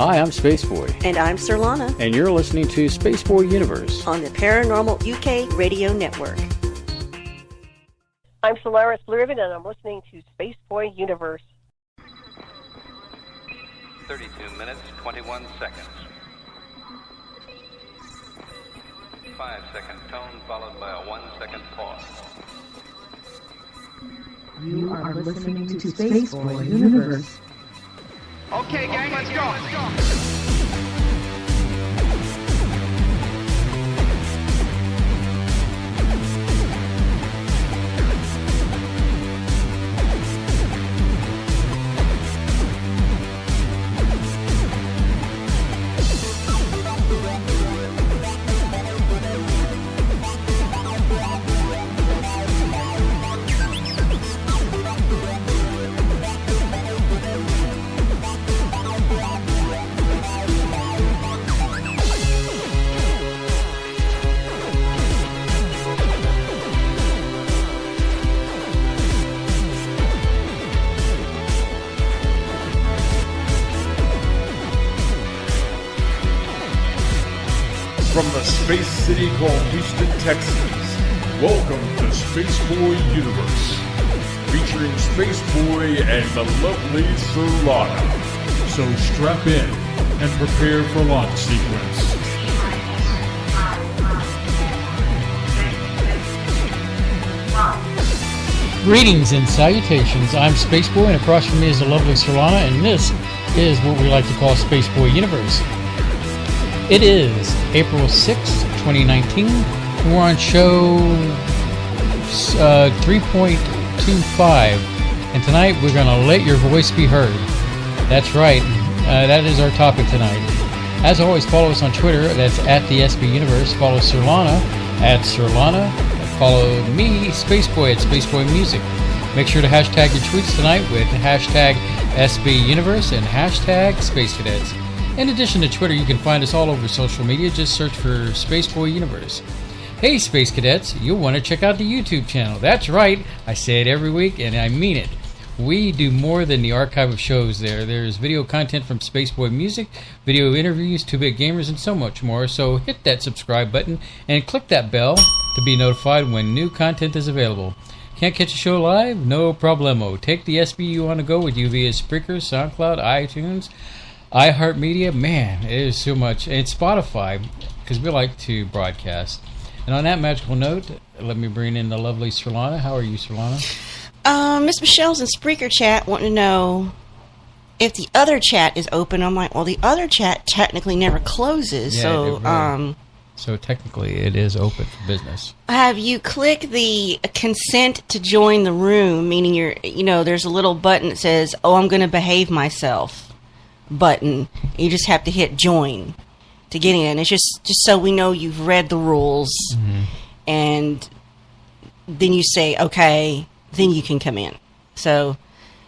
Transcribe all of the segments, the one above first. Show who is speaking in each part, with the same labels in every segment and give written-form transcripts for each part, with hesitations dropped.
Speaker 1: Hi, I'm Spaceboy.
Speaker 2: And I'm Sirlana.
Speaker 1: And you're listening to Spaceboy Universe
Speaker 2: on the Paranormal UK Radio Network.
Speaker 3: I'm Solaris Blurvin, and I'm listening to Spaceboy Universe.
Speaker 4: 32 minutes, 21 seconds. 5-second tone followed by a 1-second pause.
Speaker 5: You are listening to Spaceboy Universe.
Speaker 4: Okay, gang, let's go.
Speaker 6: From the space city called Houston, Texas, welcome to Spaceboy Universe, featuring Spaceboy and the lovely Sirlana. So strap in and prepare for launch sequence.
Speaker 7: Greetings and salutations. I'm Spaceboy, and across from me is the lovely Sirlana, and this is what we like to call Spaceboy Universe. It is April 6th, 2019. We're on show 3.25, and tonight we're going to let your voice be heard. That's right. That is our topic tonight. As always, follow us on Twitter. That's at the SBU Universe. Follow Sirlana at Sirlana. Follow me, Spaceboy, at Spaceboy Music. Make sure to hashtag your tweets tonight with hashtag SB Universe and hashtag Space Cadets. In addition to Twitter, you can find us all over social media. Just search for Spaceboy Universe. Hey, Space Cadets, you'll want to check out the YouTube channel. That's right, I say it every week, and I mean it. We do more than the archive of shows there. There's video content from Spaceboy Music, video interviews, 2-Bit Gamers, and so much more. So hit that subscribe button and click that bell to be notified when new content is available. Can't catch a show live? No problemo. Take the SBU on the go with you via Spreaker, SoundCloud, iTunes, iHeartMedia. Man, it is so much. And Spotify, because we like to broadcast. And on that magical note, let me bring in the lovely Sirlana. How are you, Sirlana?
Speaker 2: Miss Michelle's in Spreaker chat wanting to know if the other chat is open. I'm like, well, the other chat technically never closes.
Speaker 7: Yeah, so technically it is open for business.
Speaker 2: Have you clicked the consent to join the room, meaning there's a little button that says, oh, I'm going to behave myself button. You just have to hit join to get in. It's just so we know you've read the rules, and then you say okay, then you can come in. So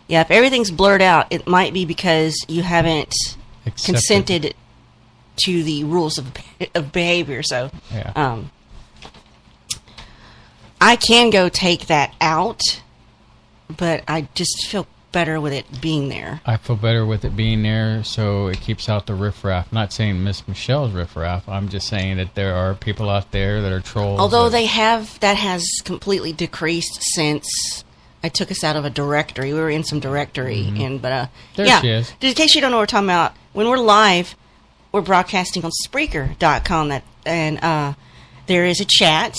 Speaker 2: yeah, if everything's blurred out, it might be because you haven't consented to the rules of behavior. So
Speaker 7: yeah.
Speaker 2: I can go take that out, but I just feel better with it being there.
Speaker 7: I feel better with it being there, so it keeps out the riffraff. I'm not saying Miss Michelle's riffraff. I'm just saying that there are people out there that are trolls.
Speaker 2: Although that has completely decreased since I took us out of a directory. We were in some directory,
Speaker 7: there
Speaker 2: yeah.
Speaker 7: She is.
Speaker 2: In case you don't know what we're talking about, when we're live, we're broadcasting on Spreaker.com. And there is a chat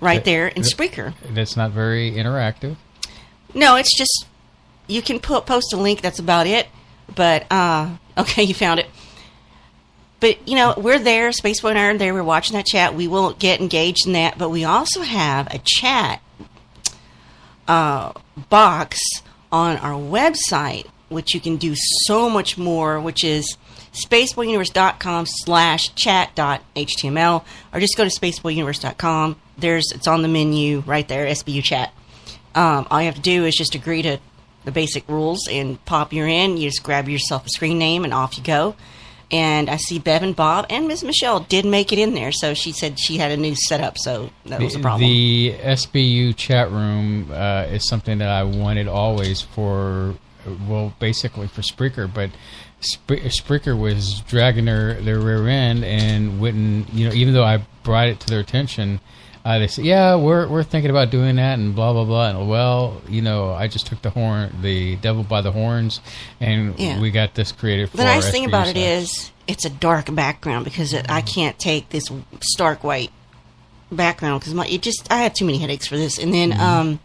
Speaker 2: right there in Spreaker.
Speaker 7: That's not very interactive.
Speaker 2: No, it's just, you can post a link, that's about it. But, okay, you found it. But, we're there, Spaceboy and I are there, we're watching that chat. We will get engaged in that. But we also have a chat box on our website, which you can do so much more, which is spaceboyuniverse.com/chat.html, or just go to spaceboyuniverse.com. It's on the menu right there, SBU chat. All you have to do is just agree to the basic rules and pop your in. You just grab yourself a screen name and off you go. And I see Bev and Bob and Ms. Michelle did make it in there, so she said she had a new setup, so that was a problem.
Speaker 7: The SBU chat room is something that I wanted always for well, basically for Spreaker, but Spreaker was dragging their rear end and wouldn't, even though I brought it to their attention, they said, yeah, we're thinking about doing that and blah, blah, blah. And well, I just took the devil by the horns, and we got this created for
Speaker 2: the nice
Speaker 7: our
Speaker 2: thing
Speaker 7: SBU
Speaker 2: about it
Speaker 7: sites.
Speaker 2: is it's a dark background because I can't take this stark white background because I have too many headaches for this. And then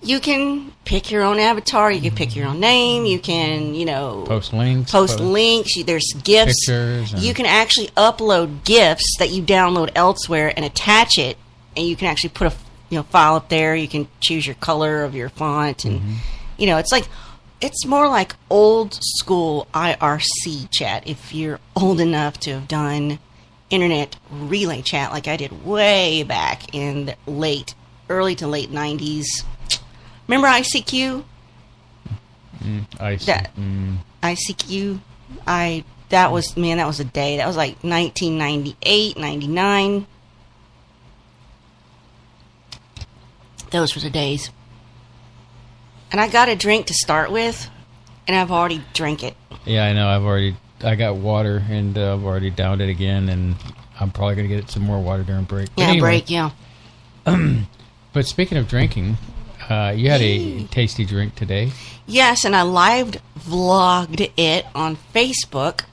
Speaker 2: you can pick your own avatar, you can pick your own name, you can
Speaker 7: post links,
Speaker 2: there's gifs,
Speaker 7: pictures,
Speaker 2: you can actually upload gifs that you download elsewhere and attach it, and you can actually put a file up there. You can choose your color of your font, and it's more like old school IRC chat if you're old enough to have done internet relay chat like I did way back in the early to late 90s. Remember ICQ? ICQ. That was a day. That was like 1998, 99. Those were the days. And I got a drink to start with, and I've already drank it.
Speaker 7: Yeah, I know. I got water, and I've already downed it again, and I'm probably going to get some more water during break. But anyway,
Speaker 2: break, yeah.
Speaker 7: But speaking of drinking, you had a tasty drink today.
Speaker 2: Yes, and I live vlogged it on Facebook.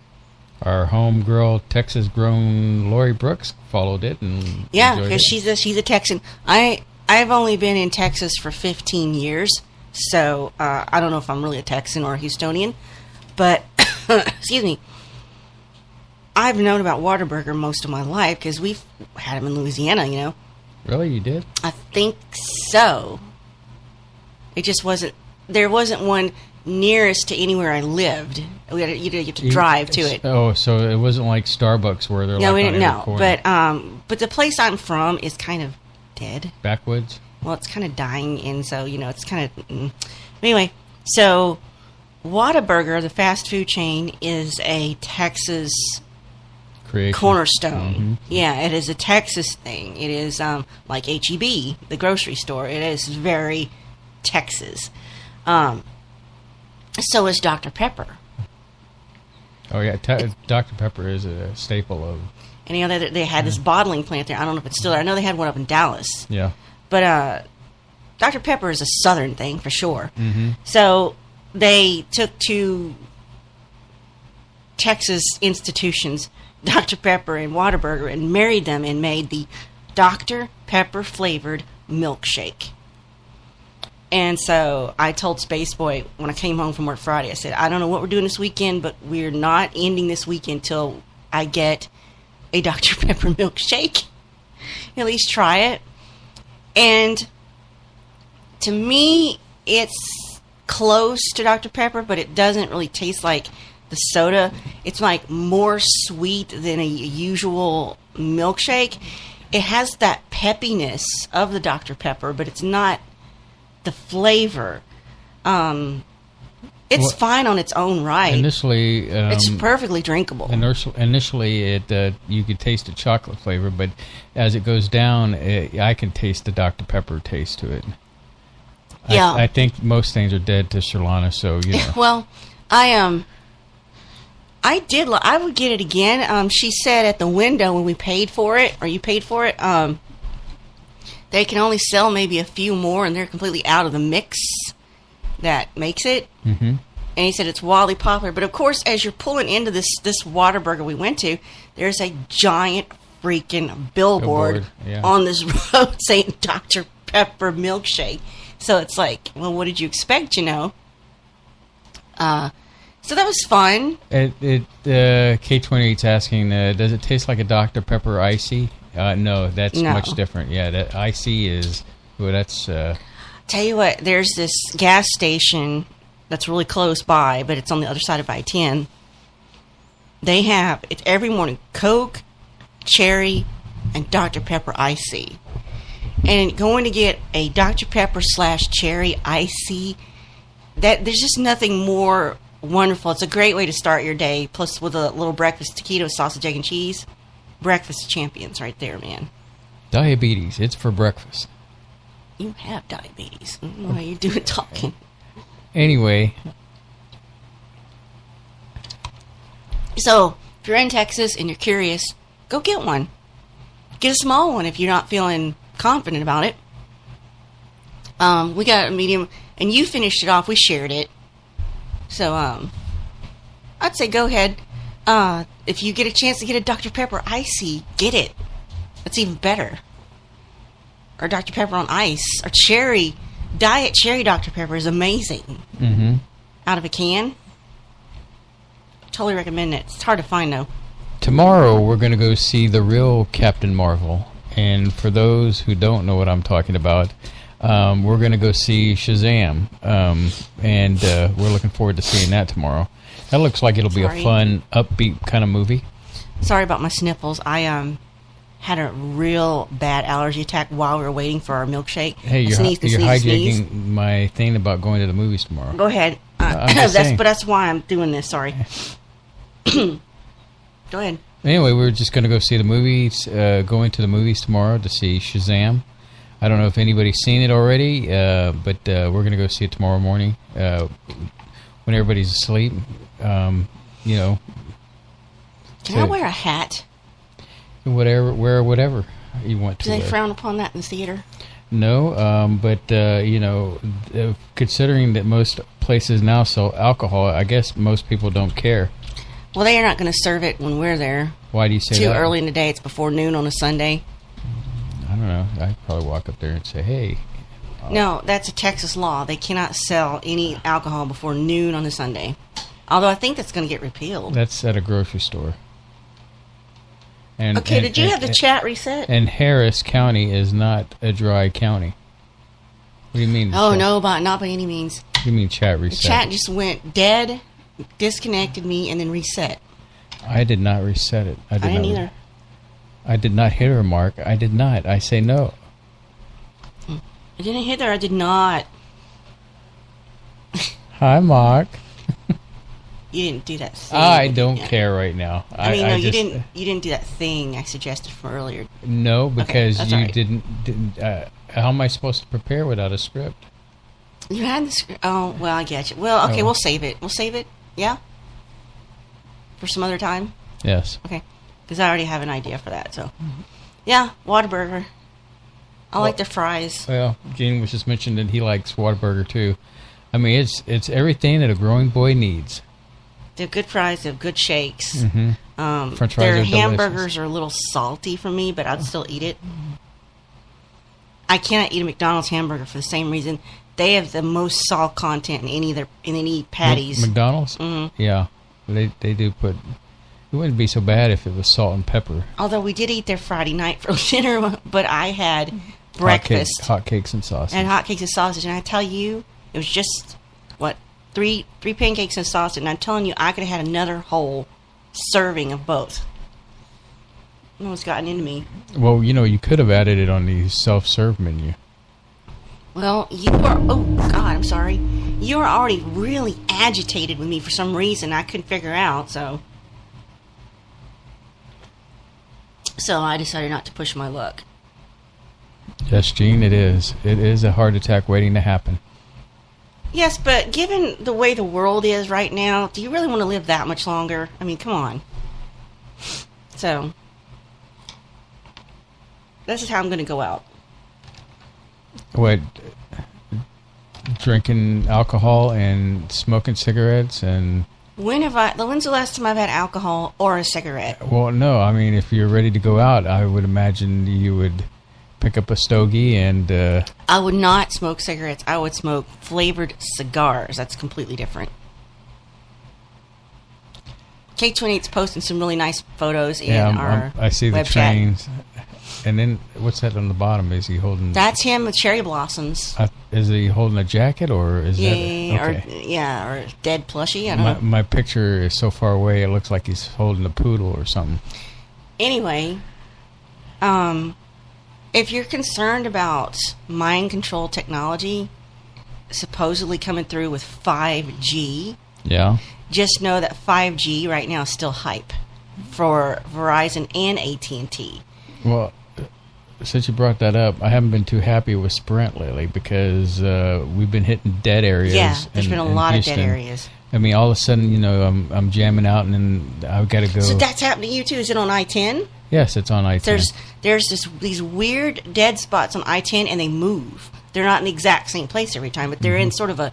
Speaker 7: Our homegirl, Texas-grown Lori Brooks, followed it and
Speaker 2: because she's a Texan. I've only been in Texas for 15 years, so I don't know if I'm really a Texan or a Houstonian, but excuse me. I've known about Whataburger most of my life because we've had them in Louisiana.
Speaker 7: Really, you did?
Speaker 2: I think so. It just wasn't. There wasn't one nearest to anywhere I lived. You have to drive to it.
Speaker 7: Oh, so it wasn't like Starbucks where they're
Speaker 2: no,
Speaker 7: like
Speaker 2: we
Speaker 7: on
Speaker 2: didn't
Speaker 7: every
Speaker 2: know.
Speaker 7: corner.
Speaker 2: But the place I'm from is kind of dead.
Speaker 7: Backwoods.
Speaker 2: Well, it's kind of dying, and so it's kind of. Anyway, so Whataburger, the fast food chain, is a Texas
Speaker 7: Creation.
Speaker 2: cornerstone.
Speaker 7: Mm-hmm.
Speaker 2: Yeah, it is a Texas thing. It is like H-E-B, the grocery store. It is very Texas. So is Dr. Pepper.
Speaker 7: Oh yeah, Dr. Pepper is a staple of.
Speaker 2: And they had this bottling plant there. I don't know if it's still there. I know they had one up in Dallas.
Speaker 7: Yeah.
Speaker 2: But Dr. Pepper is a Southern thing for sure.
Speaker 7: Mm-hmm.
Speaker 2: So they took two Texas institutions, Dr. Pepper and Whataburger, and married them and made the Dr. Pepper flavored milkshake. And so I told Spaceboy when I came home from work Friday, I said, I don't know what we're doing this weekend, but we're not ending this weekend until I get a Dr. Pepper milkshake. At least try it. And to me, it's close to Dr. Pepper, but it doesn't really taste like the soda. It's like more sweet than a usual milkshake. It has that peppiness of the Dr. Pepper, but it's not the flavor. It's fine on its own right.
Speaker 7: Initially,
Speaker 2: it's perfectly drinkable.
Speaker 7: Initially, you could taste the chocolate flavor, but as it goes down, I can taste the Dr. Pepper taste to it.
Speaker 2: Yeah,
Speaker 7: I think most things are dead to Sherlana, so
Speaker 2: Well, I would get it again. She said at the window when we paid for it, or you paid for it, they can only sell maybe a few more, and they're completely out of the mix that makes it.
Speaker 7: Mm-hmm.
Speaker 2: And he said it's wildly popular. But of course, as you're pulling into this Whataburger we went to, there's a giant freaking billboard on this road saying Dr. Pepper milkshake. So it's like, well, what did you expect? So that was fun.
Speaker 7: K28's asking, does it taste like a Dr. Pepper Icy? No, that's much different. Yeah, that Icy is. Well, that's.
Speaker 2: Tell you what, there's this gas station that's really close by, but it's on the other side of I-10. They have it's every morning Coke, cherry, and Dr. Pepper Icy. And going to get a Dr. Pepper / cherry icy, that there's just nothing more wonderful. It's a great way to start your day, plus with a little breakfast taquito, sausage, egg, and cheese. Breakfast champions right there, man.
Speaker 7: Diabetes, it's for breakfast.
Speaker 2: You have diabetes. I don't know how you're doing talking.
Speaker 7: Anyway,
Speaker 2: So, if you're in Texas and you're curious, go get one. Get a small one if you're not feeling confident about it. We got a medium, and you finished it off. We shared it. So, I'd say go ahead. If you get a chance to get a Dr. Pepper Icy, get it. That's even better. Or Dr. Pepper on ice. Or cherry. Diet cherry Dr. Pepper is amazing.
Speaker 7: mm-hmm.
Speaker 2: Out of a can. Totally recommend it. It's hard to find, though.
Speaker 7: Tomorrow we're going to go see the real Captain Marvel. And for those who don't know what I'm talking about, we're going to go see Shazam. And we're looking forward to seeing that tomorrow. That looks like it'll be a fun, upbeat kind of movie.
Speaker 2: Sorry about my sniffles. I had a real bad allergy attack while we were waiting for our milkshake.
Speaker 7: Hey, you're hijacking my thing about going to the movies tomorrow.
Speaker 2: Go ahead. That's why I'm doing this. Sorry. Go ahead.
Speaker 7: Anyway, we're just going to go see the movies. Going to the movies tomorrow to see Shazam. I don't know if anybody's seen it already, but we're going to go see it tomorrow morning when everybody's asleep. You know.
Speaker 2: Can I wear a hat?
Speaker 7: Wear whatever you want to.
Speaker 2: Do they frown upon that in the theater?
Speaker 7: No, but you know, considering that most places now sell alcohol, I guess most people don't care.
Speaker 2: Well, they are not going to serve it when we're there.
Speaker 7: Why do you say
Speaker 2: that?
Speaker 7: Too
Speaker 2: early in the day. It's before noon on a Sunday.
Speaker 7: I don't know. I'd probably walk up there and say, hey.
Speaker 2: No, that's a Texas law. They cannot sell any alcohol before noon on a Sunday. Although I think that's going to get repealed.
Speaker 7: That's at a grocery store.
Speaker 2: Did you have the chat reset?
Speaker 7: And Harris County is not a dry county. What do you mean?
Speaker 2: Oh, no, not by any means.
Speaker 7: What do you mean chat reset?
Speaker 2: The chat just went dead, disconnected me, and then reset.
Speaker 7: I did not reset it.
Speaker 2: I didn't either.
Speaker 7: I did not hit her, Mark. I did not. I say no.
Speaker 2: I didn't hit her. I did not.
Speaker 7: Hi, Mark.
Speaker 2: You didn't do that thing.
Speaker 7: I don't care right now.
Speaker 2: You didn't do that thing I suggested from earlier.
Speaker 7: No, because you
Speaker 2: right.
Speaker 7: didn't. How am I supposed to prepare without a script?
Speaker 2: You had the script. Oh, well, I get you. Well, okay, We'll save it. We'll save it. Yeah. For some other time.
Speaker 7: Yes.
Speaker 2: Okay, because I already have an idea for that. So, yeah, Whataburger. I like their fries.
Speaker 7: Well, Gene was just mentioning that he likes Whataburger too. I mean, it's everything that a growing boy needs.
Speaker 2: They have good fries. They have good shakes.
Speaker 7: Mm-hmm. French fries
Speaker 2: their
Speaker 7: are
Speaker 2: hamburgers
Speaker 7: delicious.
Speaker 2: are a little salty for me, but I'd still eat it. I cannot eat a McDonald's hamburger for the same reason. They have the most salt content in any patties.
Speaker 7: McDonald's?
Speaker 2: Mm-hmm.
Speaker 7: Yeah. They do put... It wouldn't be so bad if it was salt and pepper.
Speaker 2: Although we did eat there Friday night for dinner, but I had breakfast.
Speaker 7: Hot cakes and sausage.
Speaker 2: And hot cakes and sausage. And I tell you, it was just, three pancakes and sausage. And I'm telling you, I could have had another whole serving of both. It almost gotten into me.
Speaker 7: Well, you could have added it on the self-serve menu.
Speaker 2: Well, you are... Oh, God, I'm sorry. You are already really agitated with me for some reason I couldn't figure out, so I decided not to push my luck.
Speaker 7: Yes, Gene, it is. It is a heart attack waiting to happen.
Speaker 2: Yes, but given the way the world is right now, do you really want to live that much longer? I mean, come on. So, this is how I'm going to go out.
Speaker 7: What? Drinking alcohol and smoking cigarettes and...
Speaker 2: When's the last time I've had alcohol or a cigarette?
Speaker 7: Well, no. I mean, if you're ready to go out, I would imagine you would pick up a stogie and...
Speaker 2: I would not smoke cigarettes. I would smoke flavored cigars. That's completely different. K28's posting some really nice photos in our
Speaker 7: I see the
Speaker 2: web
Speaker 7: trains.
Speaker 2: chat.
Speaker 7: And then, what's that on the bottom? Is he holding...
Speaker 2: That's him with cherry blossoms.
Speaker 7: Is he holding a jacket, or is that... Okay.
Speaker 2: Or dead plushie, I don't know.
Speaker 7: My picture is so far away, it looks like he's holding a poodle or something.
Speaker 2: Anyway, if you're concerned about mind control technology supposedly coming through with 5G...
Speaker 7: Yeah.
Speaker 2: Just know that 5G right now is still hype for Verizon and AT&T.
Speaker 7: Well, since you brought that up, I haven't been too happy with Sprint lately because we've been hitting dead areas.
Speaker 2: Yeah, there's been a lot of dead
Speaker 7: Houston.
Speaker 2: areas.
Speaker 7: I mean, all of a sudden, you know, I'm jamming out, and then I've got to go.
Speaker 2: So that's happened to you too. Is it on I-10?
Speaker 7: Yes, it's on I-10.
Speaker 2: There's these weird dead spots on I-10, and they move. They're not in the exact same place every time, but they're in sort of a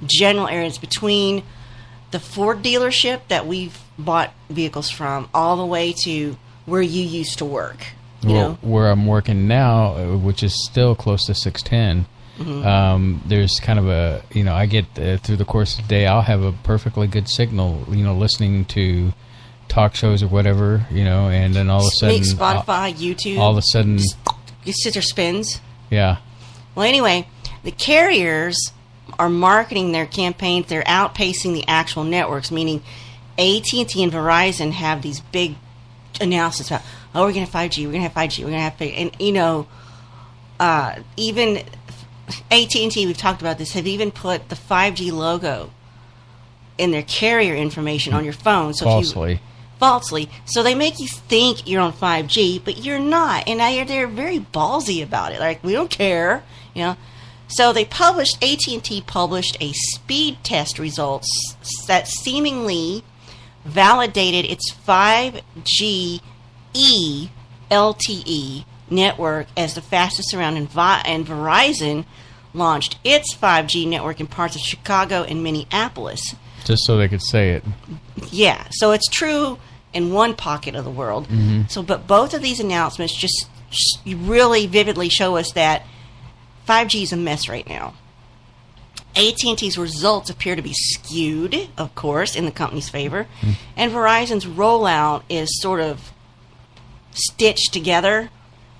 Speaker 2: general area. It's between the Ford dealership that we've bought vehicles from all the way to where you used to work. You know?
Speaker 7: Where I'm working now, which is still close to 610. There's kind of a, you know, I get through the course of the day, I'll have a perfectly good signal, you know, listening to talk shows or whatever, you know, and then all of a sudden,
Speaker 2: Spotify, YouTube,
Speaker 7: all of a sudden,
Speaker 2: you sit there spins.
Speaker 7: Yeah.
Speaker 2: Well, anyway, the carriers are marketing their campaigns. They're outpacing the actual networks, meaning AT&T and Verizon have these big announcements about, oh, we're going to have 5G, we're going to have 5G, we're going to have 5G. And, you know, even AT&T, we've talked about this, have even put the 5G logo in their carrier information on your phone. So falsely. So they make you think you're on 5G, but you're not. And they're very ballsy about it. Like, we don't care, you know. So AT&T published a speed test results that seemingly validated its 5G LTE network as the fastest around, and Verizon launched its 5G network in parts of Chicago and Minneapolis.
Speaker 7: Just so they could say it.
Speaker 2: Yeah, so it's true in one pocket of the world. So, but both of these announcements just really vividly show us that 5G is a mess right now. AT&T's results appear to be skewed, of course, in the company's favor, and Verizon's rollout is sort of stitched together.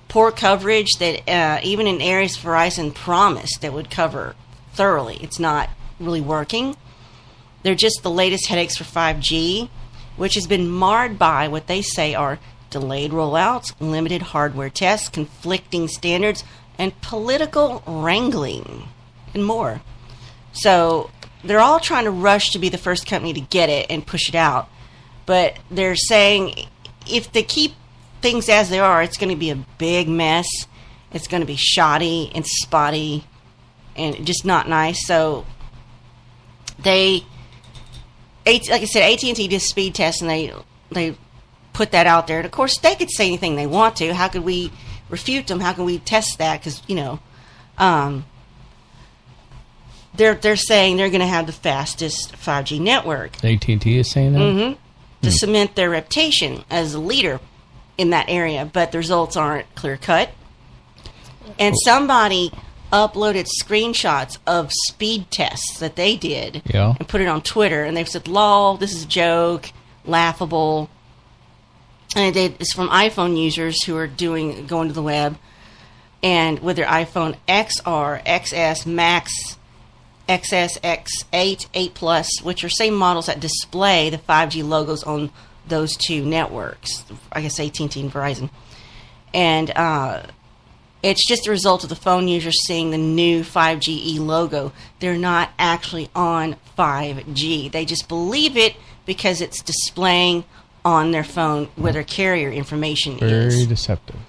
Speaker 2: Poor coverage that even in areas Verizon promised that would cover thoroughly, it's not really working. They're just the latest headaches for 5G, which has been marred by what they say are delayed rollouts, limited hardware tests, conflicting standards, and political wrangling, and more. So they're all trying to rush to be the first company to get it and push it out. But they're saying if they keep things as they are, it's going to be a big mess. It's going to be shoddy and spotty and just not nice. So like I said, AT&T did speed tests, and they put that out there. And of course, they could say anything they want to. How could we refute them? How can we test that? Because, you know, they're saying they're going to have the fastest 5G network.
Speaker 7: AT&T is saying that?
Speaker 2: To cement their reputation as a leader in that area, but the results aren't clear cut. And somebody uploaded screenshots of speed tests that they did and put it on Twitter, and they said, lol, this is a joke, laughable. And it's from iPhone users who are going to the web, and with their iPhone XR, XS, Max, XS, X8, 8 Plus, which are same models that display the 5G logos on those two networks, I guess AT&T and Verizon. And it's just a result of the phone users seeing the new 5GE logo. They're not actually on 5G. They just believe it because it's displaying on their phone where their carrier information is.
Speaker 7: Very deceptive.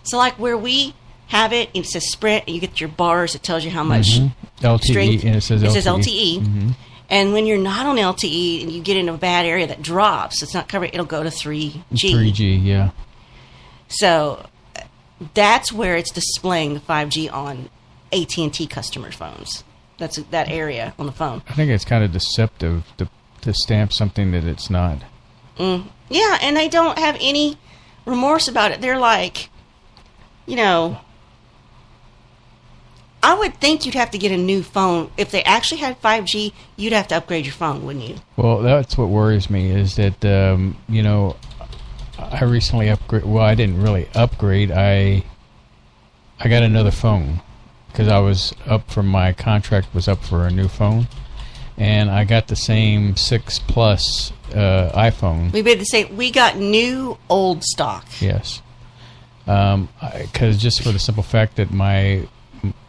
Speaker 2: So like where we have it, it says Sprint, and you get your bars, it tells you how much
Speaker 7: LTE,
Speaker 2: strength.
Speaker 7: and it says
Speaker 2: LTE. And when you're not on LTE and you get in a bad area that drops, it's not covered, it'll go to 3G.
Speaker 7: 3G, yeah.
Speaker 2: So that's where it's displaying the 5G on AT&T customer phones. That's that area on the phone.
Speaker 7: I think it's kind of deceptive to stamp something that it's not.
Speaker 2: Yeah, and they don't have any remorse about it. They're like, you know, I would think you'd have to get a new phone. If they actually had 5G, you'd have to upgrade your phone, wouldn't you?
Speaker 7: Well, that's what worries me is that, you know, I recently upgraded. Well, I didn't really upgrade. I got another phone because I was up for my contract was up for a new phone. And I got the same 6 Plus iPhone.
Speaker 2: We made the same. We got new old stock.
Speaker 7: Yes. Because just for the simple fact that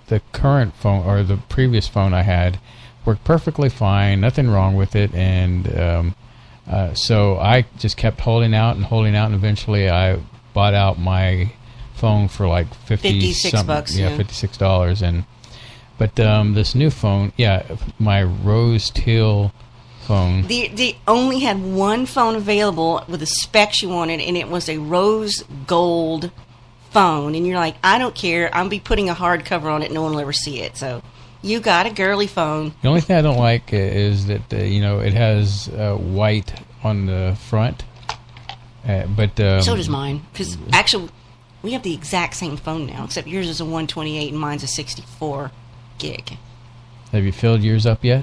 Speaker 7: the current phone or the previous phone I had worked perfectly fine, nothing wrong with it, and so I just kept holding out, and eventually I bought out my phone for like
Speaker 2: 56 bucks.
Speaker 7: Yeah, $56. But this new phone, my rose teal phone.
Speaker 2: They only had one phone available with the specs you wanted, and it was a rose gold phone. And you're like, I don't care. I'm be putting a hard cover on it. No one will ever see it. So you got a girly phone.
Speaker 7: The only thing I don't like is that it has white on the front. But
Speaker 2: so does mine. Because actually, we have the exact same phone now, except yours is a 128 and mine's a 64 gig.
Speaker 7: Have you filled yours up yet?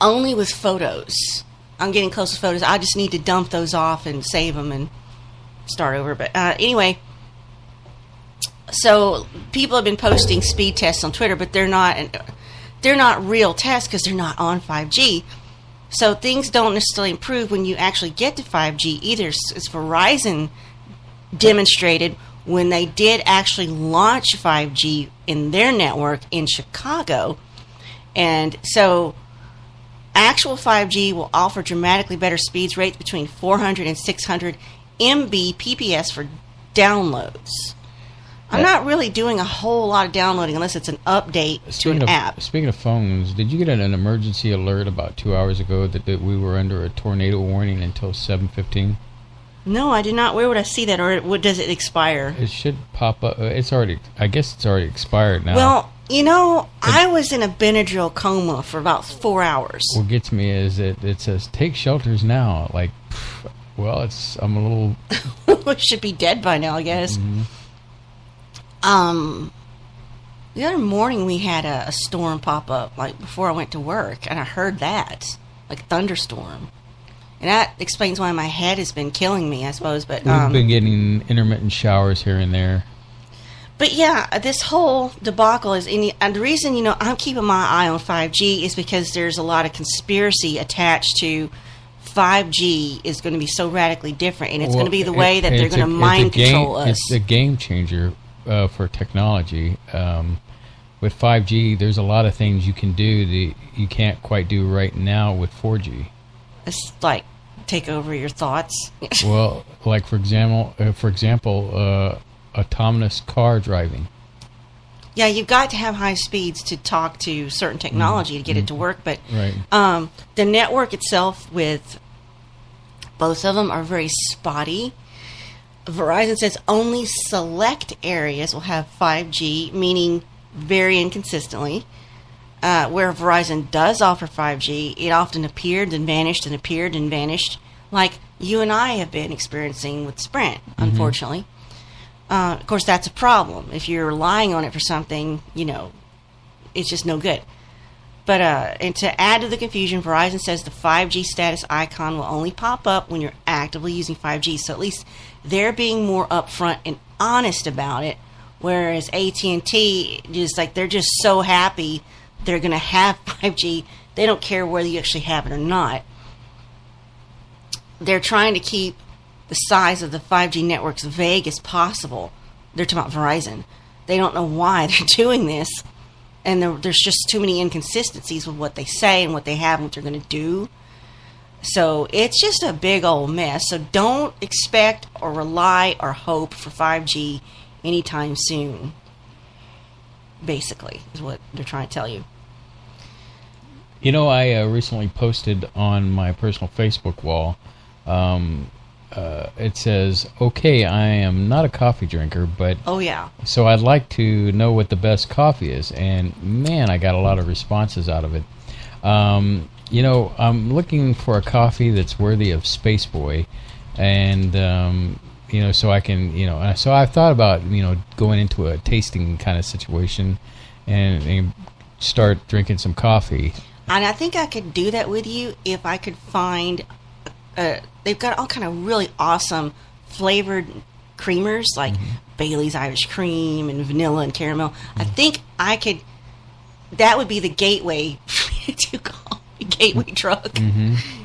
Speaker 2: Only with photos. I'm getting close to photos. I just need to dump those off and save them and start over. But anyway, so people have been posting speed tests on Twitter, but they're not real tests because they're not on 5G. So things don't necessarily improve when you actually get to 5G either. As Verizon demonstrated when they did actually launch 5G in their network in Chicago. And so actual 5G will offer dramatically better speeds, rates between 400 and 600 Mbps for downloads. I'm not really doing a whole lot of downloading unless it's an update to an app.
Speaker 7: Speaking of phones, did you get an emergency alert about 2 hours ago that we were under a tornado warning until 7:15?
Speaker 2: No, I did not. Where would I see that, or what does it expire?
Speaker 7: It should pop up. I guess it's already expired now.
Speaker 2: Well, I was in a Benadryl coma for about 4 hours.
Speaker 7: What gets me is it says take shelters now. Like, well, I'm a little.
Speaker 2: It should be dead by now, I guess.
Speaker 7: Mm-hmm.
Speaker 2: The other morning we had a storm pop up, like before I went to work, and I heard that, like a thunderstorm. And that explains why my head has been killing me, I suppose. But
Speaker 7: we've been getting intermittent showers here and there.
Speaker 2: But yeah, this whole debacle is, and the reason, I'm keeping my eye on 5G is because there's a lot of conspiracy attached to 5G is going to be so radically different, and it's going to be the way that they're going to mind control us.
Speaker 7: It's a game changer for technology. With 5G, there's a lot of things you can do that you can't quite do right now with 4G.
Speaker 2: It's like take over your thoughts.
Speaker 7: Well, like for example, autonomous car driving.
Speaker 2: Yeah, you've got to have high speeds to talk to certain technology to get it to work. But
Speaker 7: right.
Speaker 2: The network itself with both of them are very spotty. Verizon says only select areas will have 5G, meaning very inconsistently. Where Verizon does offer 5G, it often appeared and vanished and appeared and vanished, like you and I have been experiencing with Sprint, unfortunately. Of course, that's a problem. If you're relying on it for something, it's just no good. But and to add to the confusion, Verizon says the 5G status icon will only pop up when you're actively using 5G. So at least they're being more upfront and honest about it. Whereas AT&T, they're just so happy they're going to have 5G. They don't care whether you actually have it or not. They're trying to keep the size of the 5G networks vague as possible. They're talking about Verizon. They don't know why they're doing this. And there's just too many inconsistencies with what they say and what they have and what they're going to do. So it's just a big old mess. So don't expect or rely or hope for 5G anytime soon. Basically, is what they're trying to tell you.
Speaker 7: I recently posted on my personal Facebook wall. It says, "Okay, I am not a coffee drinker, but so I'd like to know what the best coffee is." And man, I got a lot of responses out of it. I'm looking for a coffee that's worthy of Space Boy, and so I can, so I've thought about going into a tasting kind of situation and start drinking some coffee.
Speaker 2: And I think I could do that with you if I could find. They've got all kind of really awesome flavored creamers like Bailey's Irish Cream and vanilla and caramel. I think I could. That would be the gateway to call a gateway drug.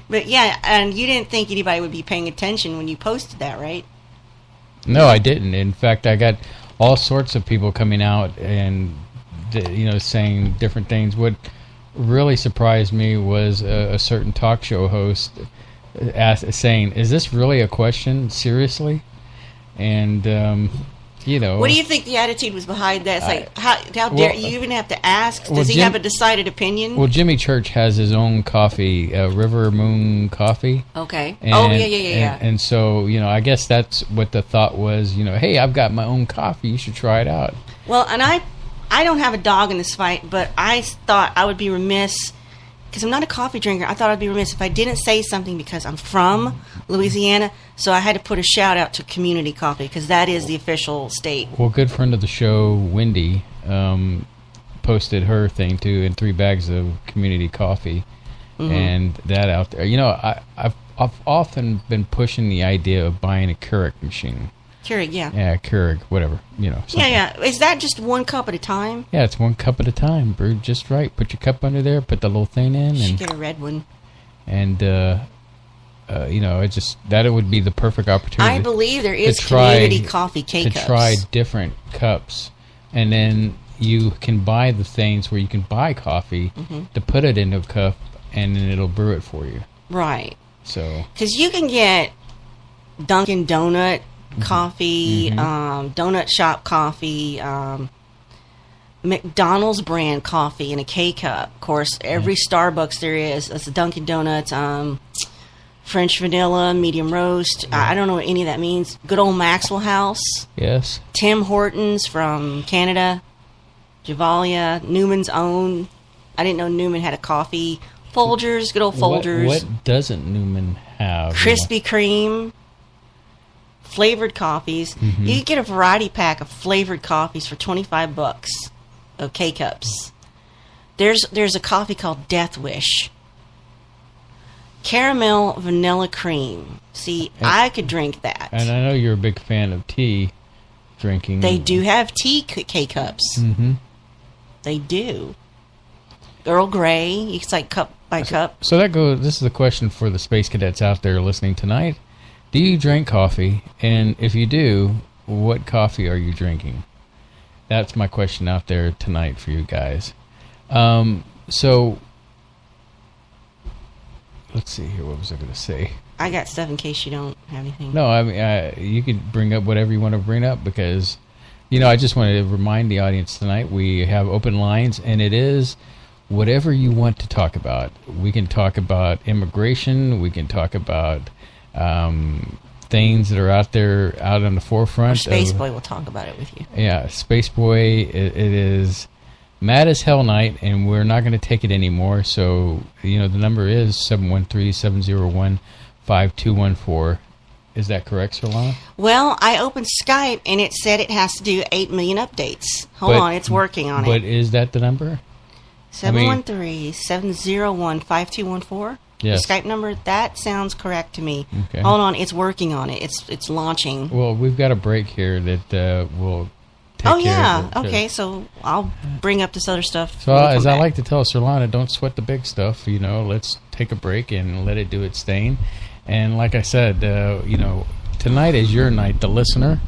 Speaker 2: But yeah, and you didn't think anybody would be paying attention when you posted that, right?
Speaker 7: No, I didn't. In fact, I got all sorts of people coming out and saying different things. What really surprised me was a certain talk show host saying, "Is this really a question? Seriously?" And you know.
Speaker 2: What do you think the attitude was behind that? It's like, how dare you even have to ask? Does he have a decided opinion?
Speaker 7: Well, Jimmy Church has his own coffee, River Moon Coffee.
Speaker 2: Okay.
Speaker 7: And,
Speaker 2: yeah.
Speaker 7: And so, you know, I guess that's what the thought was, you know, hey, I've got my own coffee. You should try it out.
Speaker 2: Well, and I don't have a dog in this fight, but I thought I would be remiss, because I'm not a coffee drinker. I thought I'd be remiss if I didn't say something, because I'm from Louisiana, so I had to put a shout out to Community Coffee, because that is the official state.
Speaker 7: Well, good friend of the show, Wendy, posted her thing too, in 3 bags of Community Coffee, and that out there. You know, I've often been pushing the idea of buying a Keurig machine.
Speaker 2: Keurig, yeah.
Speaker 7: Yeah, Keurig, whatever, you know. Something.
Speaker 2: Yeah. Is that just 1 cup at a time?
Speaker 7: Yeah, it's 1 cup at a time, brewed just right. Put your cup under there, put the little thing in,
Speaker 2: You should
Speaker 7: and
Speaker 2: get a red one.
Speaker 7: And you know, it would be the perfect opportunity.
Speaker 2: I believe there is Community Coffee K-Cups.
Speaker 7: To try different cups, and then you can buy the things where you can buy coffee to put it into a cup, and then it'll brew it for you.
Speaker 2: Right.
Speaker 7: So,
Speaker 2: because you can get Dunkin' Donut coffee, Donut Shop coffee, McDonald's brand coffee in a K-cup. Of course, every Starbucks there is. That's a Dunkin' Donuts, French vanilla, medium roast. I don't know what any of that means. Good old Maxwell House.
Speaker 7: yes.
Speaker 2: Tim Hortons from Canada. Javalia. Newman's Own. I didn't know Newman had a coffee. Folgers. Good old Folgers.
Speaker 7: What doesn't Newman have?
Speaker 2: Krispy Kreme. Flavored coffees. You can get a variety pack of flavored coffees for $25 of K-Cups. There's a coffee called Death Wish. Caramel vanilla cream. See, I could drink that.
Speaker 7: And I know you're a big fan of tea drinking.
Speaker 2: They do have tea K-Cups. They do. Earl Grey. It's like cup by cup.
Speaker 7: So this is the question for the space cadets out there listening tonight. Do you drink coffee? And if you do, what coffee are you drinking? That's my question out there tonight for you guys. So, let's see here. What was I going to say?
Speaker 2: I got stuff in case you don't have anything.
Speaker 7: No, I mean, you could bring up whatever you want to bring up, because, you know, I just wanted to remind the audience tonight we have open lines, and it is whatever you want to talk about. We can talk about immigration. We can talk about things that are out there, out on the forefront.
Speaker 2: Space Boy will talk about it with you.
Speaker 7: Yeah, Space Boy, it is mad as hell night, and we're not going to take it anymore. So, you know, the number is 713-701-5214. Is that correct, Solana?
Speaker 2: Well, I opened Skype, and it said it has to do 8 million updates. Hold on, it's working on it.
Speaker 7: But is that the number?
Speaker 2: 713-701-5214?
Speaker 7: Yes.
Speaker 2: The Skype number, that sounds correct to me.
Speaker 7: Okay.
Speaker 2: Hold on, it's working on it. It's launching.
Speaker 7: Well, we've got a break here that will take care of it.
Speaker 2: Okay, so I'll bring up this other stuff.
Speaker 7: So as I like to tell Solana, don't sweat the big stuff. You know, let's take a break and let it do its thing. And like I said, you know, tonight is your night, the listener,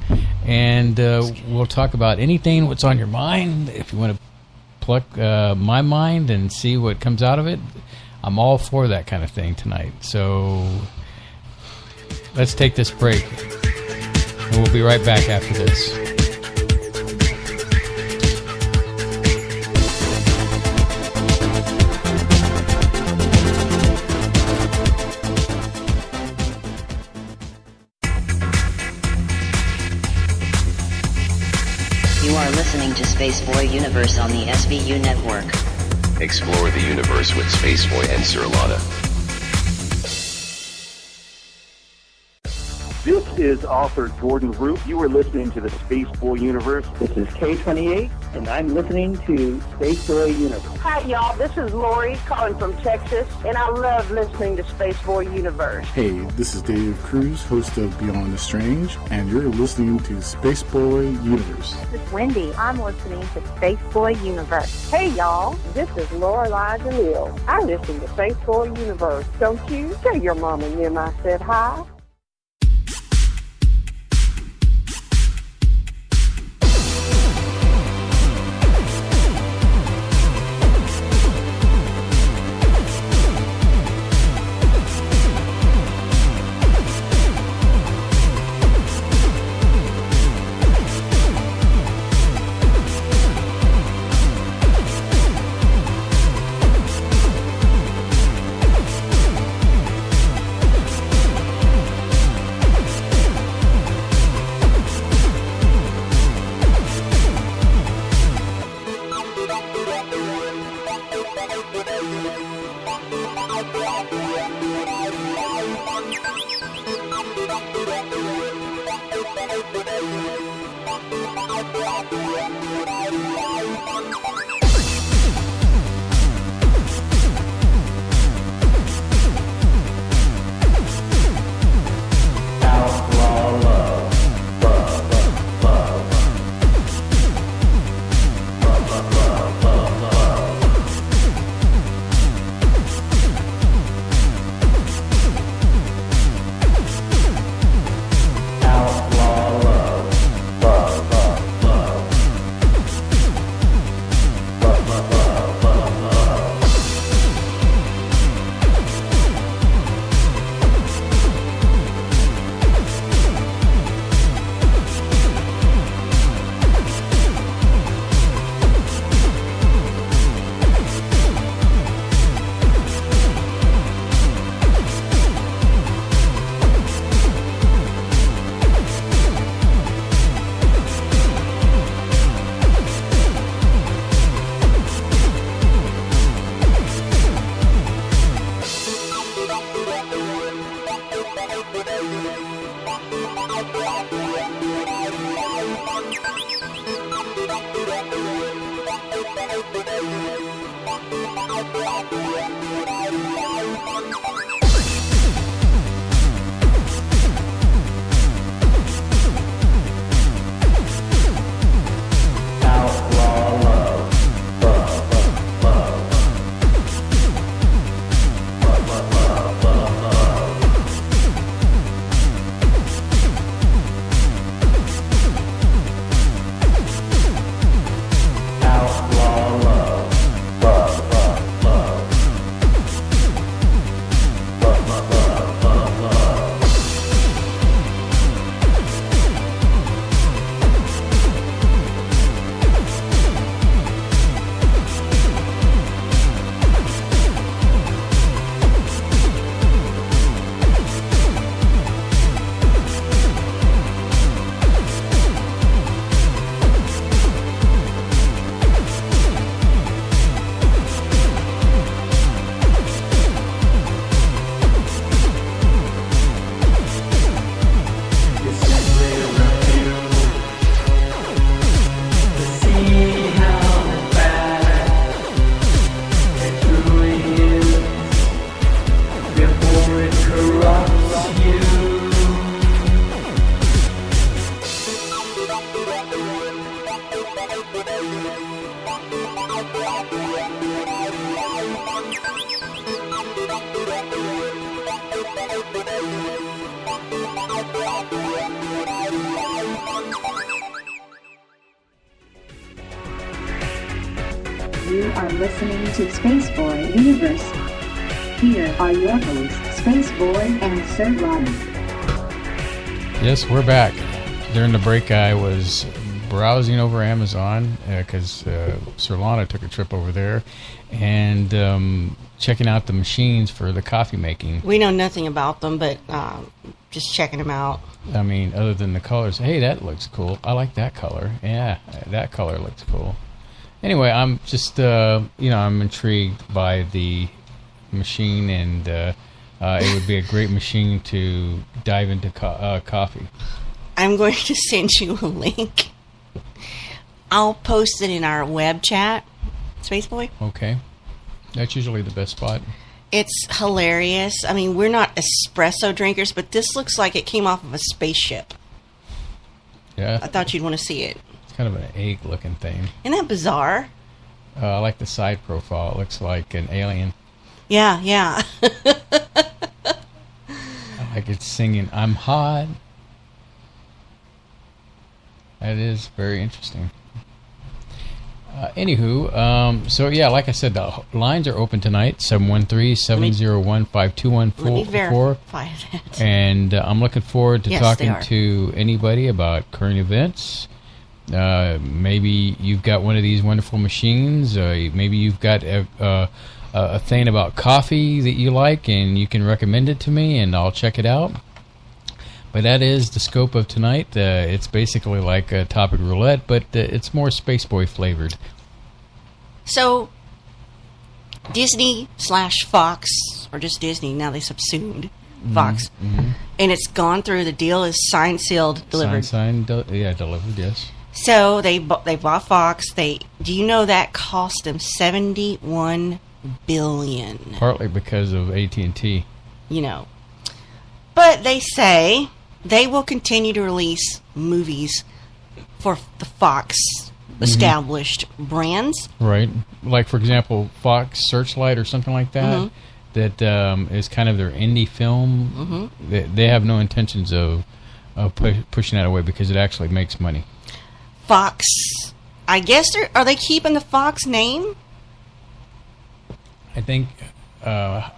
Speaker 7: and we'll talk about anything what's on your mind. If you want to pluck my mind and see what comes out of it, I'm all for that kind of thing tonight. So let's take this break, and we'll be right back after this.
Speaker 8: You are listening to Space Boy Universe on the SBU network.
Speaker 9: Explore the universe with Spaceboy and Sirlana.
Speaker 10: This is author Jordan Root. You are listening to the Space Boy Universe.
Speaker 11: This is K28, and I'm listening to Space Boy Universe.
Speaker 3: Hi, y'all. This is Lori calling from Texas, and I love listening to Space Boy Universe.
Speaker 12: Hey, this is Dave Cruz, host of Beyond the Strange, and you're listening to Space Boy Universe.
Speaker 13: This is Wendy. I'm listening to Space Boy Universe.
Speaker 3: Hey, y'all. This is Lorelai DeLille. I listen to Space Boy Universe. Don't you? Tell your mom and them I said hi.
Speaker 5: You are listening to Spaceboy Universe. Here are your hosts, Spaceboy and Sir Ronnie.
Speaker 7: Yes, we're back. During the break, I was browsing over Amazon because Sir Lana took a trip over there and checking out the machines for the coffee making.
Speaker 2: We know nothing about them, but just checking them out.
Speaker 7: I mean, other than the colors. Hey, that looks cool. I like that color. Yeah, that color looks cool. Anyway, I'm just, I'm intrigued by the machine, and it would be a great machine to dive into coffee.
Speaker 2: I'm going to send you a link. I'll post it in our web chat, Spaceboy.
Speaker 7: Okay. That's usually the best spot.
Speaker 2: It's hilarious. I mean, we're not espresso drinkers, but this looks like it came off of a spaceship.
Speaker 7: Yeah.
Speaker 2: I thought you'd want to see it.
Speaker 7: It's kind of an egg-looking thing.
Speaker 2: Isn't that bizarre?
Speaker 7: I like the side profile. It looks like an alien.
Speaker 2: Yeah, yeah.
Speaker 7: Like it's singing, "I'm hot." That is very interesting. Anywho, so yeah, like I said, the lines are open tonight, 713-701-5214.
Speaker 2: Let me verify that.
Speaker 7: And I'm looking forward to
Speaker 2: yes,
Speaker 7: talking to anybody about current events. Maybe you've got one of these wonderful machines. Maybe you've got a thing about coffee that you like, and you can recommend it to me, and I'll check it out. But that is the scope of tonight. It's basically like a topic roulette, but it's more Spaceboy flavored.
Speaker 2: So, Disney/Fox, or just Disney, now they subsumed, Fox. And it's gone through. The deal is signed, sealed, delivered.
Speaker 7: Delivered, yes.
Speaker 2: So they bought Fox. Do you know that cost them $71 billion?
Speaker 7: Partly because of AT&T.
Speaker 2: You know. But they say they will continue to release movies for the Fox established brands.
Speaker 7: Right. Like, for example, Fox Searchlight or something like that. That is kind of their indie film. They have no intentions of pushing that away because it actually makes money.
Speaker 2: Fox, I guess are they keeping the Fox name?
Speaker 7: I think I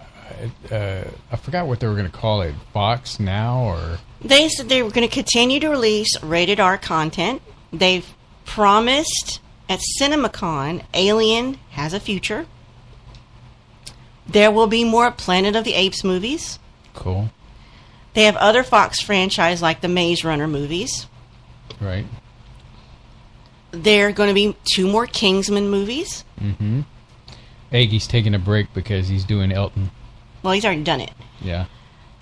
Speaker 7: forgot what they were going to call it. Fox Now, or
Speaker 2: they said they were going to continue to release rated R content. They've promised at CinemaCon Alien has a future. There will be more Planet of the Apes movies.
Speaker 7: Cool.
Speaker 2: They have other Fox franchise like the Maze Runner movies.
Speaker 7: Right.
Speaker 2: There are going to be 2 more Kingsman movies.
Speaker 7: Aggie's taking a break because he's doing Elton.
Speaker 2: Well, he's already done it.
Speaker 7: Yeah.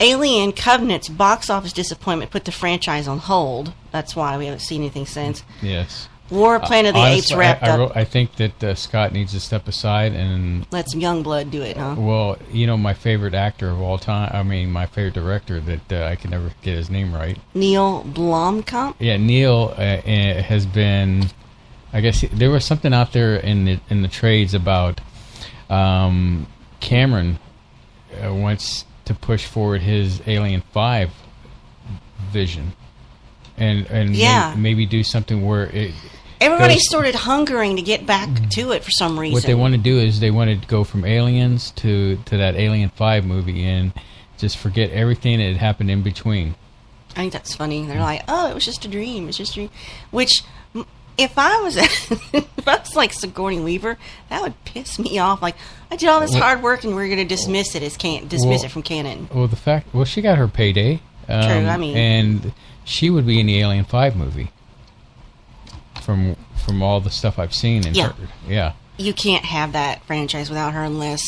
Speaker 2: Alien Covenant's box office disappointment put the franchise on hold. That's why we haven't seen anything since.
Speaker 7: Yes.
Speaker 2: War Planet of the Apes wrapped up.
Speaker 7: I think that Scott needs to step aside and
Speaker 2: let some young blood do it, huh?
Speaker 7: Well, you know, my favorite actor of all time, I mean, my favorite director that I can never get his name right.
Speaker 2: Neil Blomkamp?
Speaker 7: Yeah, Neil has been, I guess, there was something out there in the trades about Cameron wants to push forward his Alien 5 vision. And maybe do something where
Speaker 2: everybody started hungering to get back to it for some reason.
Speaker 7: What they want to do is they want to go from Aliens to that Alien 5 movie and just forget everything that had happened in between.
Speaker 2: I think that's funny. They're like, "Oh, it was just a dream. It's just a dream." Which, if I was like Sigourney Weaver, that would piss me off. Like, I did all this hard work and we're going to dismiss it as dismiss it from canon.
Speaker 7: Well, she got her payday.
Speaker 2: True. I mean,
Speaker 7: and she would be in the Alien 5 movie. From all the stuff I've seen and heard. Yeah.
Speaker 2: You can't have that franchise without her unless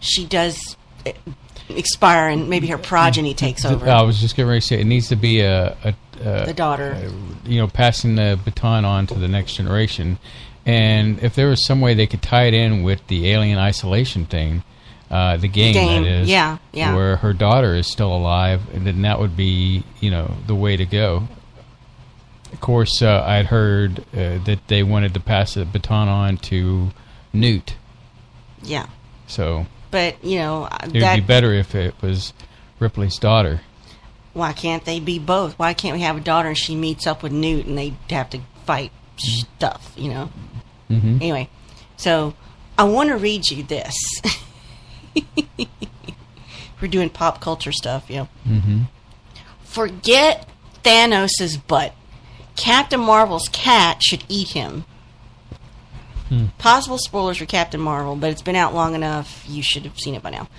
Speaker 2: she does expire and maybe her progeny takes over.
Speaker 7: I was just getting ready to say it needs to be
Speaker 2: the daughter.
Speaker 7: Passing the baton on to the next generation. And if there was some way they could tie it in with the Alien Isolation thing, the game that is, where her daughter is still alive, and then that would be, the way to go. Of course, I'd heard that they wanted to pass the baton on to Newt.
Speaker 2: Yeah.
Speaker 7: So.
Speaker 2: But,
Speaker 7: it would be better if it was Ripley's daughter.
Speaker 2: Why can't they be both? Why can't we have a daughter and she meets up with Newt and they have to fight stuff, Anyway, so I want to read you this. We're doing pop culture stuff, Forget Thanos' butt. Captain Marvel's cat should eat him. Possible spoilers for Captain Marvel, but it's been out long enough. You should have seen it by now.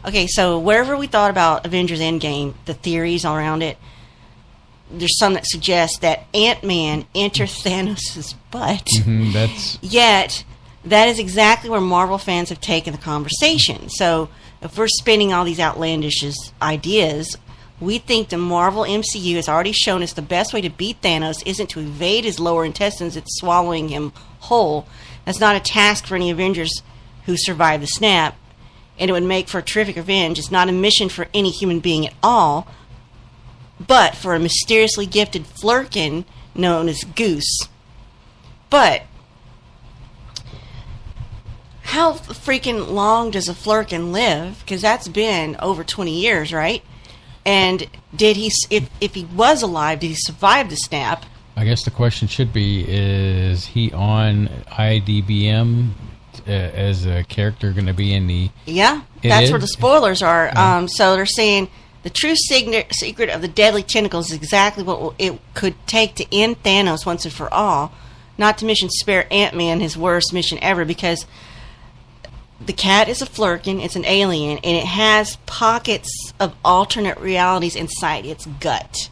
Speaker 2: Okay, so wherever we thought about Avengers Endgame, the theories around it, there's some that suggest that Ant-Man entered Thanos' butt. Yet, that is exactly where Marvel fans have taken the conversation. So, if we're spinning all these outlandish ideas, we think the Marvel MCU has already shown us the best way to beat Thanos isn't to evade his lower intestines, it's swallowing him whole. That's not a task for any Avengers who survive the snap, and it would make for a terrific revenge. It's not a mission for any human being at all, but for a mysteriously gifted Flurkin known as Goose. But how freaking long does a Flurkin live? Because that's been over 20 years, right? And did he, if he was alive, did he survive the snap?
Speaker 7: I guess the question should be, is he on IDBM as a character going to be in the...
Speaker 2: Yeah, that's where the spoilers are. Yeah. So they're saying the true secret of the deadly tentacles is exactly what it could take to end Thanos once and for all. Not to mention spare Ant-Man his worst mission ever, because the cat is a Flurkin, it's an alien, and it has pockets of alternate realities inside its gut.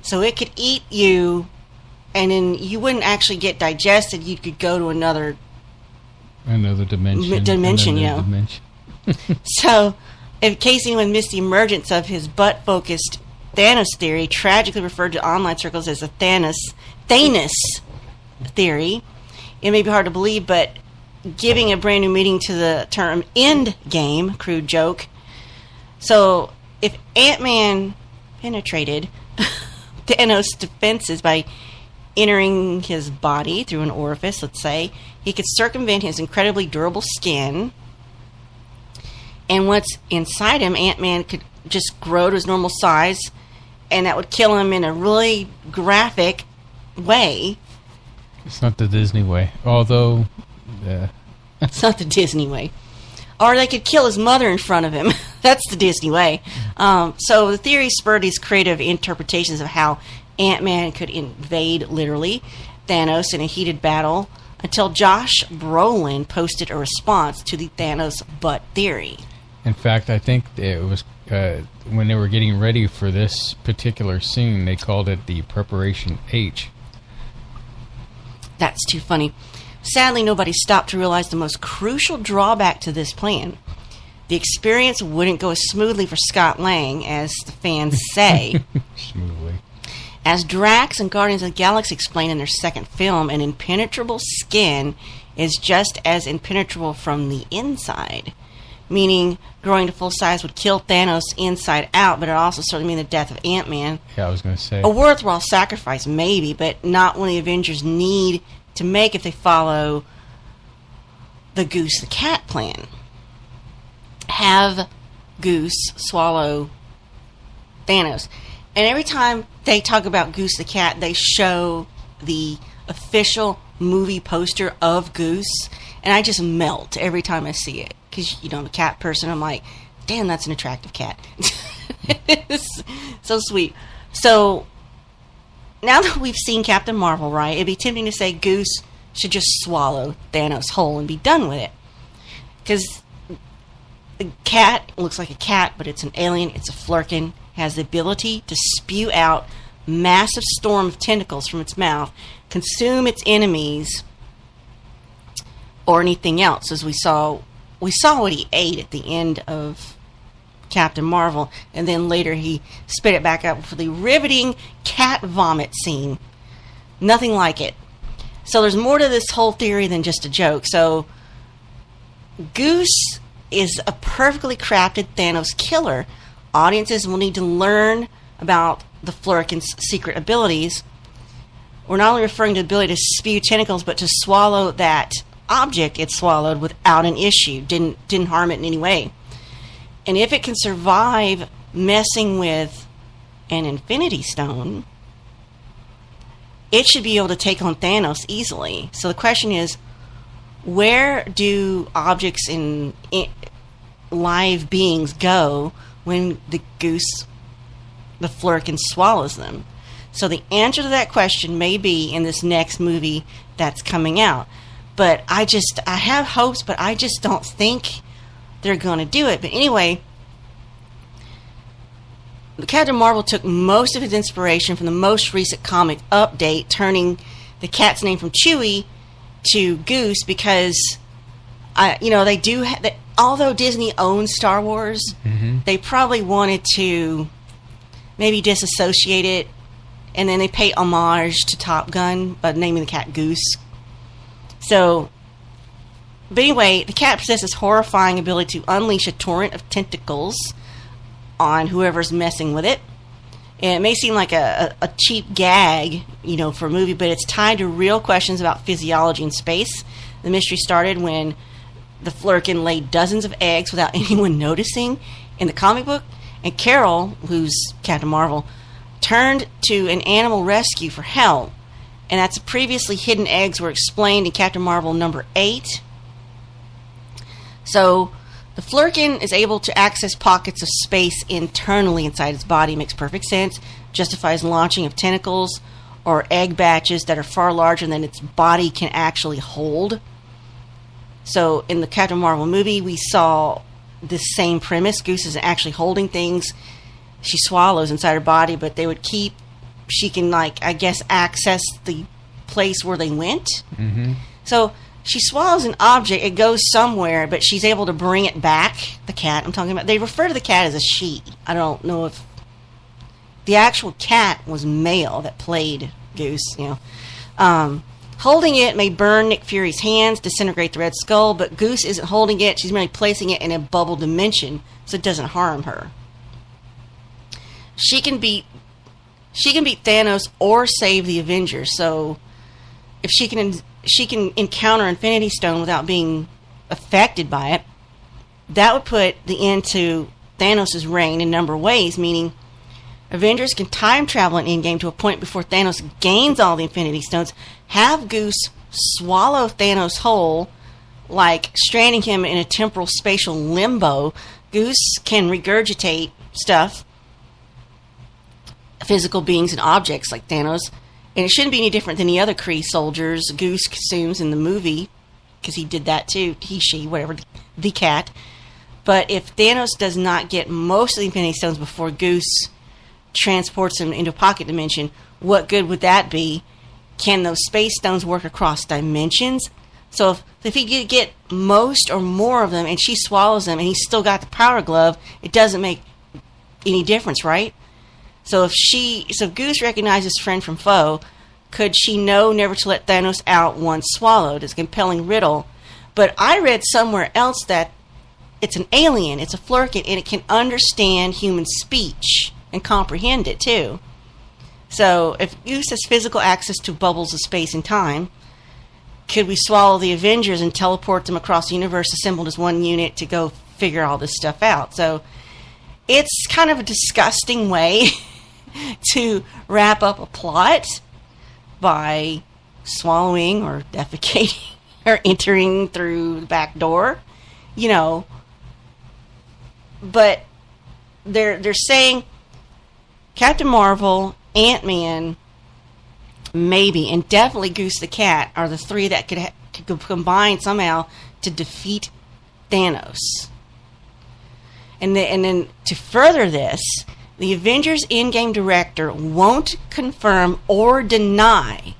Speaker 2: So it could eat you, and then you wouldn't actually get digested. You could go to another
Speaker 7: dimension.
Speaker 2: So In case anyone missed the emergence of his butt-focused Thanos theory, tragically referred to online circles as the Thanos theory, it may be hard to believe, but giving a brand new meaning to the term end game, crude joke. So, if Ant-Man penetrated Thanos' defenses by entering his body through an orifice, let's say, he could circumvent his incredibly durable skin, and what's inside him, Ant-Man could just grow to his normal size, and that would kill him in a really graphic way.
Speaker 7: It's not the Disney way, although...
Speaker 2: It's not the Disney way. Or they could kill his mother in front of him. That's the Disney way. So the theory spurred these creative interpretations of how Ant-Man could invade, literally, Thanos in a heated battle, until Josh Brolin posted a response to the Thanos butt theory.
Speaker 7: In fact, I think it was when they were getting ready for this particular scene, they called it the Preparation H.
Speaker 2: That's too funny. Sadly, nobody stopped to realize the most crucial drawback to this plan. The experience wouldn't go as smoothly for Scott Lang, as the fans say.
Speaker 7: Smoothly.
Speaker 2: As Drax and Guardians of the Galaxy explained in their second film, an impenetrable skin is just as impenetrable from the inside. Meaning, growing to full size would kill Thanos inside out, but it also certainly mean the death of Ant-Man.
Speaker 7: Yeah, I was going to say.
Speaker 2: A worthwhile sacrifice, maybe, but not one the Avengers need to make if they follow the Goose the Cat plan. Have Goose swallow Thanos. And every time they talk about Goose the Cat, they show the official movie poster of Goose, and I just melt every time I see it. Because, you know, I'm a cat person. I'm like, damn, that's an attractive cat. It's so sweet. So, now that we've seen Captain Marvel, right, it'd be tempting to say Goose should just swallow Thanos whole and be done with it. Because the cat looks like a cat, but it's an alien. It's a flurkin. Has the ability to spew out massive storm of tentacles from its mouth, consume its enemies, or anything else. As we saw what he ate at the end of Captain Marvel, and then later he spit it back up for the riveting cat vomit scene. Nothing like it. So there's more to this whole theory than just a joke. So Goose is a perfectly crafted Thanos killer. Audiences will need to learn about the Flurkin's secret abilities. We're not only referring to the ability to spew tentacles, but to swallow that object it swallowed without an issue. Didn't harm it in any way. And if it can survive messing with an Infinity Stone, it should be able to take on Thanos easily. So the question is, where do objects in live beings go when the Goose, the Flurkin, swallows them? So the answer to that question may be in this next movie that's coming out. But I have hopes, but I just don't think they're going to do it. But anyway, Captain Marvel took most of his inspiration from the most recent comic update, turning the cat's name from Chewie to Goose, because they do. Although Disney owns Star Wars, they probably wanted to maybe disassociate it, and then they pay homage to Top Gun by naming the cat Goose. So, but anyway, the cat possesses horrifying ability to unleash a torrent of tentacles on whoever's messing with it. And it may seem like a cheap gag, for a movie, but it's tied to real questions about physiology in space. The mystery started when the Flurkin laid dozens of eggs without anyone noticing in the comic book, and Carol, who's Captain Marvel, turned to an animal rescue for help. And that's previously hidden eggs were explained in Captain Marvel number 8. So the Flurkin is able to access pockets of space internally inside its body. Makes perfect sense. Justifies launching of tentacles or egg batches that are far larger than its body can actually hold. So in the Captain Marvel movie, we saw this same premise. Goose isn't actually holding things she swallows inside her body, but they would keep... She can, access the place where they went. Mm-hmm. So she swallows an object, it goes somewhere, but she's able to bring it back. The cat I'm talking about. They refer to the cat as a she. I don't know if the actual cat was male that played Goose, Holding it may burn Nick Fury's hands, disintegrate the Red Skull, but Goose isn't holding it. She's merely placing it in a bubble dimension, so it doesn't harm her. She can beat Thanos or save the Avengers. So if she can encounter Infinity Stone without being affected by it, that would put the end to Thanos' reign in a number of ways, meaning Avengers can time travel in Endgame to a point before Thanos gains all the Infinity Stones, have Goose swallow Thanos whole, like stranding him in a temporal spatial limbo. Goose can regurgitate stuff, physical beings and objects like Thanos, and it shouldn't be any different than the other Kree soldiers Goose consumes in the movie, because he did that too. He, she, whatever, the cat. But if Thanos does not get most of the Infinity Stones before Goose transports him into a pocket dimension, what good would that be? Can those space stones work across dimensions? So if he get most or more of them and she swallows them and he's still got the power glove, it doesn't make any difference, right? So if Goose recognizes friend from foe, could she know never to let Thanos out once swallowed? It's a compelling riddle. But I read somewhere else that it's an alien, it's a Flurkin, and it can understand human speech and comprehend it too. So if Goose has physical access to bubbles of space and time, could we swallow the Avengers and teleport them across the universe assembled as one unit to go figure all this stuff out? So it's kind of a disgusting way to wrap up a plot by swallowing or defecating or entering through the back door, But they're saying Captain Marvel, Ant-Man, maybe, and definitely Goose the Cat are the three that could combine somehow to defeat Thanos. And then to further this, the Avengers Endgame director won't confirm or deny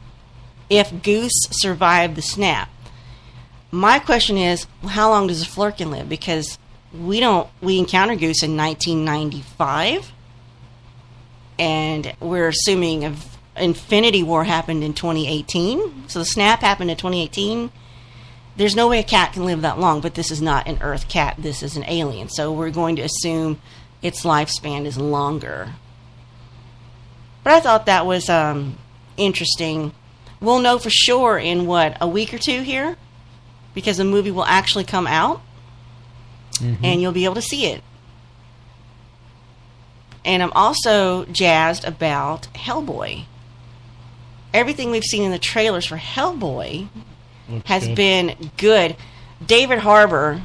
Speaker 2: if Goose survived the snap. My question is, how long does a Flurkin live? Because we encountered Goose in 1995, and we're assuming Infinity War happened in 2018, so the snap happened in 2018. There's no way a cat can live that long, but this is not an Earth cat, this is an alien, so we're going to assume its lifespan is longer. But I thought that was interesting. We'll know for sure in, a week or two here? Because the movie will actually come out, and you'll be able to see it. And I'm also jazzed about Hellboy. Everything we've seen in the trailers for Hellboy has been good. David Harbour,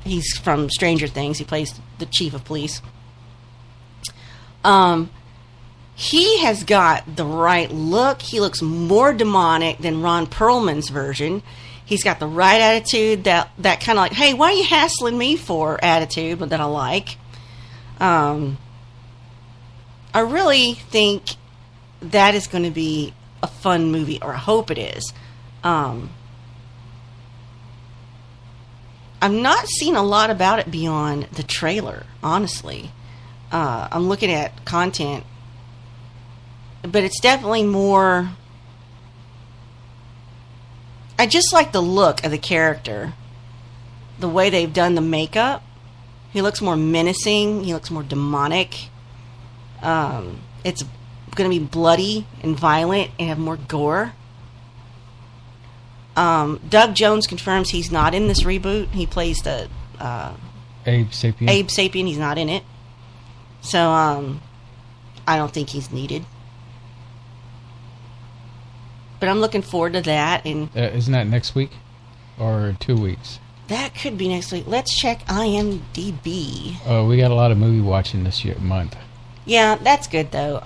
Speaker 2: he's from Stranger Things. He plays the chief of police. He has got the right look. He looks more demonic than Ron Perlman's version. He's got the right attitude, that kind of like, hey, why are you hassling me for attitude, but that I like. I really think that is going to be a fun movie, or I hope it is. I've not seen a lot about it beyond the trailer, honestly. I'm looking at content, but it's definitely more... I just like the look of the character. The way they've done the makeup. He looks more menacing. He looks more demonic. It's going to be bloody and violent and have more gore. Doug Jones confirms he's not in this reboot. He plays the
Speaker 7: Abe Sapien.
Speaker 2: Abe Sapien. He's not in it. So I don't think he's needed. But I'm looking forward to that. And
Speaker 7: isn't that next week or 2 weeks?
Speaker 2: That could be next week. Let's check IMDb.
Speaker 7: Oh, we got a lot of movie watching this month.
Speaker 2: Yeah, that's good though.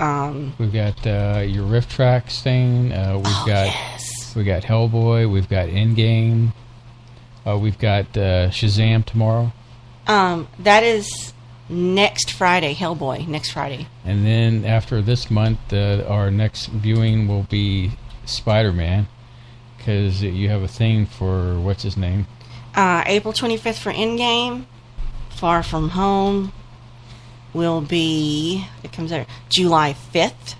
Speaker 7: We've got your Rift Tracks thing. We got Hellboy. We've got Endgame. We've got Shazam tomorrow.
Speaker 2: That is next Friday. Hellboy next Friday.
Speaker 7: And then after this month, our next viewing will be Spider-Man, because you have a thing for, what's his name?
Speaker 2: April 25th for Endgame. Far From Home will be, it comes out July 5th.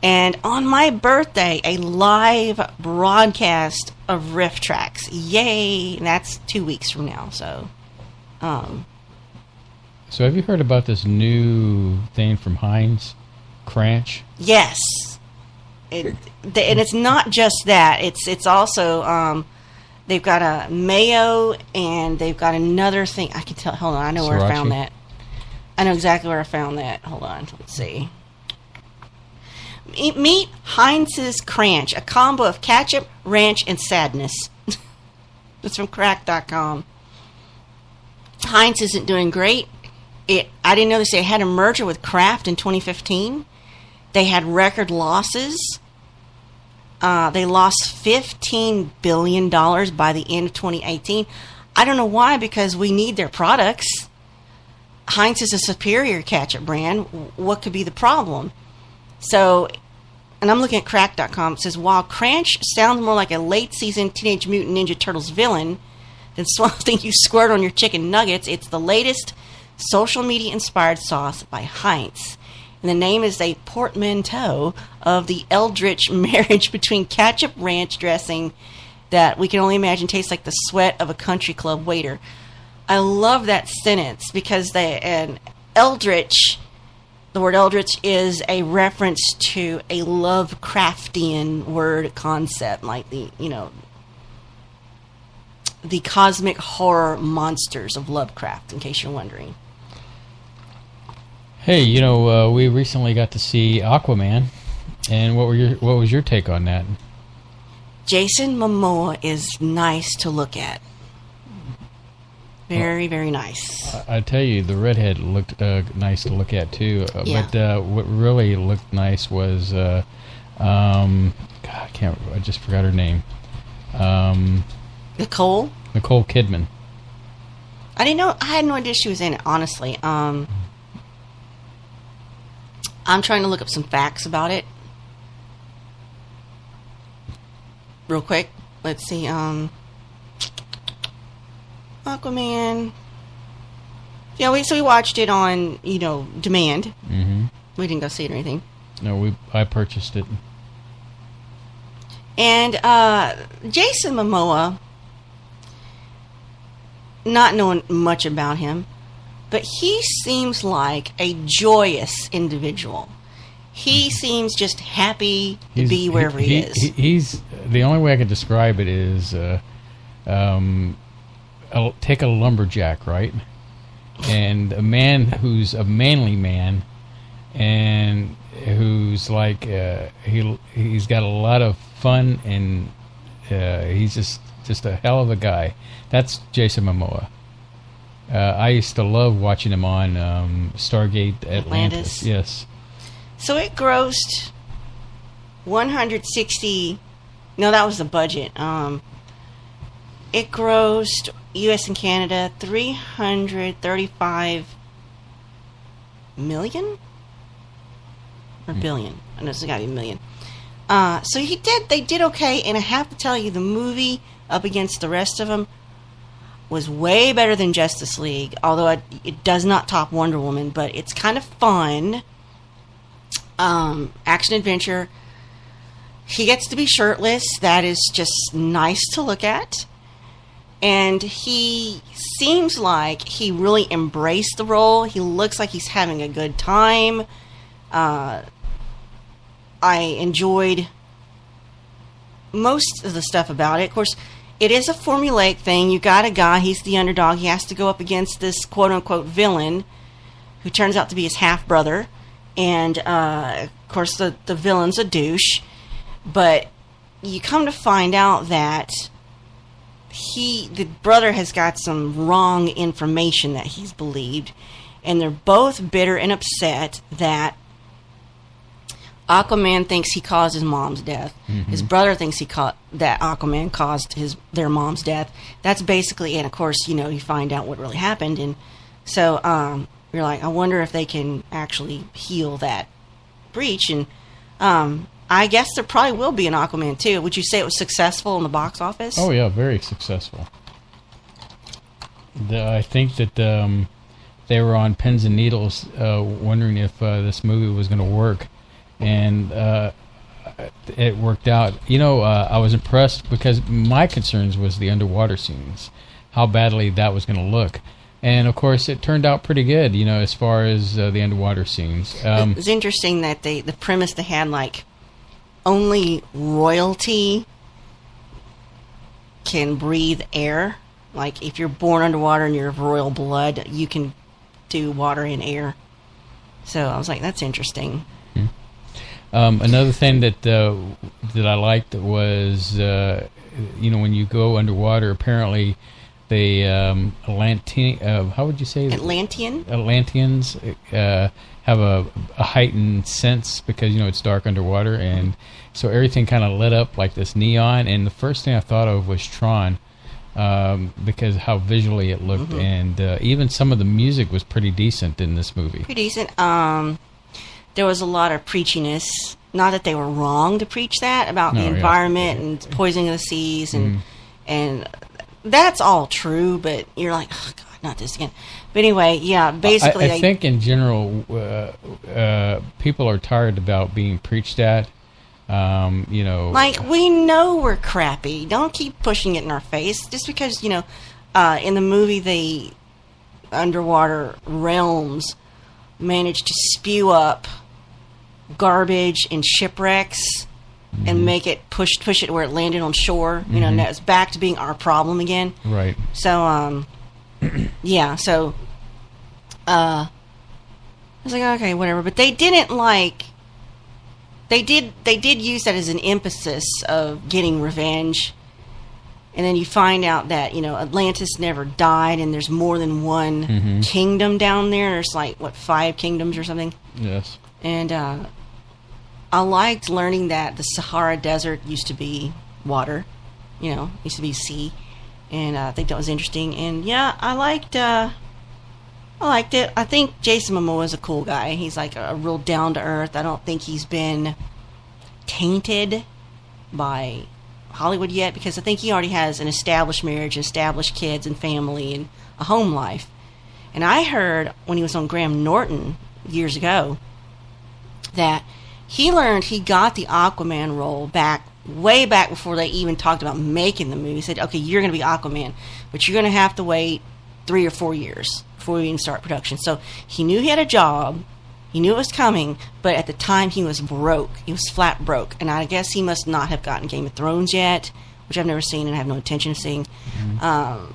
Speaker 2: And on my birthday, a live broadcast of riff tracks. Yay! And that's 2 weeks from now. So
Speaker 7: have you heard about this new thing from Heinz, Cranch?
Speaker 2: Yes. And it's not just that. It's also, they've got a mayo, and they've got another thing. I can tell. Hold on. I know where I found that. I know exactly where I found that. Hold on. Let's see. Meet Heinz's Cranch, a combo of ketchup, ranch, and sadness. It's from crack.com. Heinz isn't doing great. I didn't know this. They had a merger with Kraft in 2015. They had record losses. They lost $15 billion by the end of 2018. I don't know why, because we need their products. Heinz is a superior ketchup brand. What could be the problem? So, and I'm looking at crack.com. It says, while Cranch sounds more like a late-season Teenage Mutant Ninja Turtles villain than something you squirt on your chicken nuggets, it's the latest social media-inspired sauce by Heinz. And the name is a portmanteau of the eldritch marriage between ketchup ranch dressing that we can only imagine tastes like the sweat of a country club waiter. I love that sentence because eldritch, the word eldritch is a reference to a Lovecraftian word concept, like the cosmic horror monsters of Lovecraft, in case you're wondering.
Speaker 7: Hey, we recently got to see Aquaman, and what was your take on that?
Speaker 2: Jason Momoa is nice to look at. Very, very nice.
Speaker 7: I tell you, the redhead looked nice to look at too.
Speaker 2: Yeah.
Speaker 7: But what really looked nice was, I just forgot her name.
Speaker 2: Nicole
Speaker 7: Kidman.
Speaker 2: I didn't know. I had no idea she was in it. Honestly, I'm trying to look up some facts about it. Real quick. Let's see. Aquaman. Yeah, we watched it on, demand.
Speaker 7: Mm-hmm.
Speaker 2: We didn't go see it or anything.
Speaker 7: No, I purchased it.
Speaker 2: And Jason Momoa, not knowing much about him, but he seems like a joyous individual. He seems just happy to be wherever he is.
Speaker 7: He's the only way I can describe it is take a lumberjack, right? And a man who's a manly man, and who's like he's got a lot of fun, and he's just a hell of a guy. That's Jason Momoa. I used to love watching him on Stargate Atlantis. Yes.
Speaker 2: So it grossed 160. No, that was the budget. It grossed U.S. and Canada $335 million or billion. I know it's got to be a million. So they did okay, and I have to tell you, the movie up against the rest of them was way better than Justice League, although it does not top Wonder Woman, but it's kind of fun. Action adventure. He gets to be shirtless. That is just nice to look at. And he seems like he really embraced the role. He looks like he's having a good time. I enjoyed most of the stuff about it. Of course, it is a formulaic thing. You got a guy, he's the underdog. He has to go up against this quote-unquote villain who turns out to be his half-brother. And, of course, the villain's a douche. But you come to find out that the brother has got some wrong information that he's believed, and they're both bitter and upset that Aquaman thinks he caused his mom's death. Mm-hmm. His brother thinks that Aquaman caused their mom's death. That's basically, and of course, you find out what really happened, and so you're like, I wonder if they can actually heal that breach. And I guess there probably will be an Aquaman 2. Would you say it was successful in the box office?
Speaker 7: Oh, yeah, very successful. I think that they were on pins and needles wondering if this movie was going to work. And it worked out. I was impressed because my concerns was the underwater scenes, how badly that was going to look. And, of course, it turned out pretty good, as far as the underwater scenes.
Speaker 2: It's interesting that the premise they had, like, only royalty can breathe air. Like, if you're born underwater and you're of royal blood, you can do water and air. So I was like, that's interesting.
Speaker 7: Another thing that I liked was, when you go underwater, apparently they how would you say that? Atlanteans have a heightened sense because it's dark underwater, and so everything kind of lit up like this neon. And the first thing I thought of was Tron, because how visually it looked, and even some of the music was pretty decent in this movie.
Speaker 2: Pretty decent. There was a lot of preachiness. Not that they were wrong to preach that about the environment and poisoning of the seas, and that's all true. But you're like, oh God, not this again. But anyway, yeah. Basically,
Speaker 7: I think in general, people are tired about being preached at.
Speaker 2: Like, we know we're crappy. Don't keep pushing it in our face. Just because in the movie the underwater realms managed to spew up garbage and shipwrecks and make it push it where it landed on shore. Now it's back to being our problem again.
Speaker 7: Right.
Speaker 2: So yeah. So I was like, okay, whatever. But they didn't like. They did use that as an emphasis of getting revenge. And then you find out that, Atlantis never died, and there's more than one kingdom down there. There's, 5 kingdoms or something?
Speaker 7: Yes.
Speaker 2: And I liked learning that the Sahara Desert used to be water. Used to be sea. And I think that was interesting. And, yeah, I liked it. I think Jason Momoa is a cool guy. He's, a real down-to-earth. I don't think he's been tainted by Hollywood yet, because I think he already has an established marriage, established kids and family, and a home life. And I heard when he was on Graham Norton years ago that he learned he got the Aquaman role way back before they even talked about making the movie. He said, okay, you're going to be Aquaman, but you're going to have to wait 3 or 4 years before we even start production. So he knew he had a job. He knew it was coming, but at the time he was broke. He was flat broke. And I guess he must not have gotten Game of Thrones yet, which I've never seen and I have no intention of seeing. I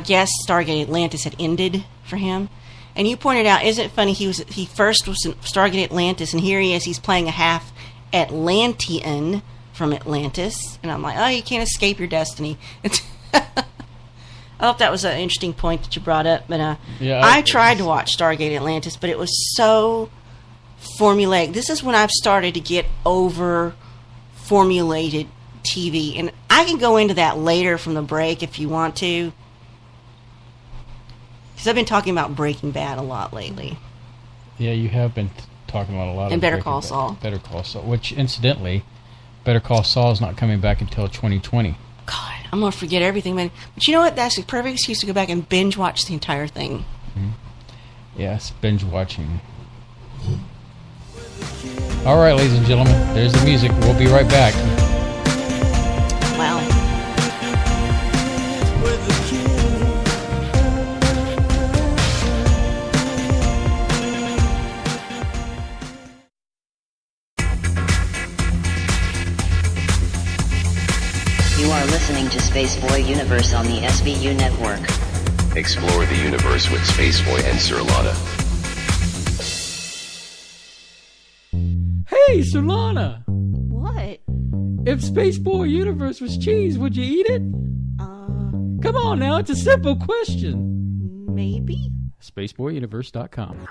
Speaker 2: guess Stargate Atlantis had ended for him. And you pointed out, isn't it funny, he first was in Stargate Atlantis, and here he is, he's playing a half Atlantean from Atlantis. And I'm like, oh, you can't escape your destiny. I hope that was an interesting point that you brought up. But I tried to watch Stargate Atlantis, but it was so formulaic. This is when I've started to get over formulated TV. And I can go into that later from the break if you want to. Because I've been talking about Breaking Bad a lot lately.
Speaker 7: Yeah, you have been talking about a lot.
Speaker 2: And Better Call Saul.
Speaker 7: Better Call Saul, which incidentally, Better Call Saul is not coming back until 2020.
Speaker 2: God, I'm going to forget everything, man. But you know what? That's a perfect excuse to go back and binge watch the entire thing.
Speaker 7: Yes, binge watching. All right, ladies and gentlemen, there's the music. We'll be right back.
Speaker 2: Wow.
Speaker 8: You are listening to Spaceboy Universe on the SBU network.
Speaker 9: Explore the universe with Spaceboy and Sir Lana.
Speaker 14: Hey, Sir Lana!
Speaker 2: What?
Speaker 14: If Spaceboy Universe was cheese, would you eat it? Come on now, it's a simple question.
Speaker 2: Maybe?
Speaker 1: SpaceboyUniverse.com.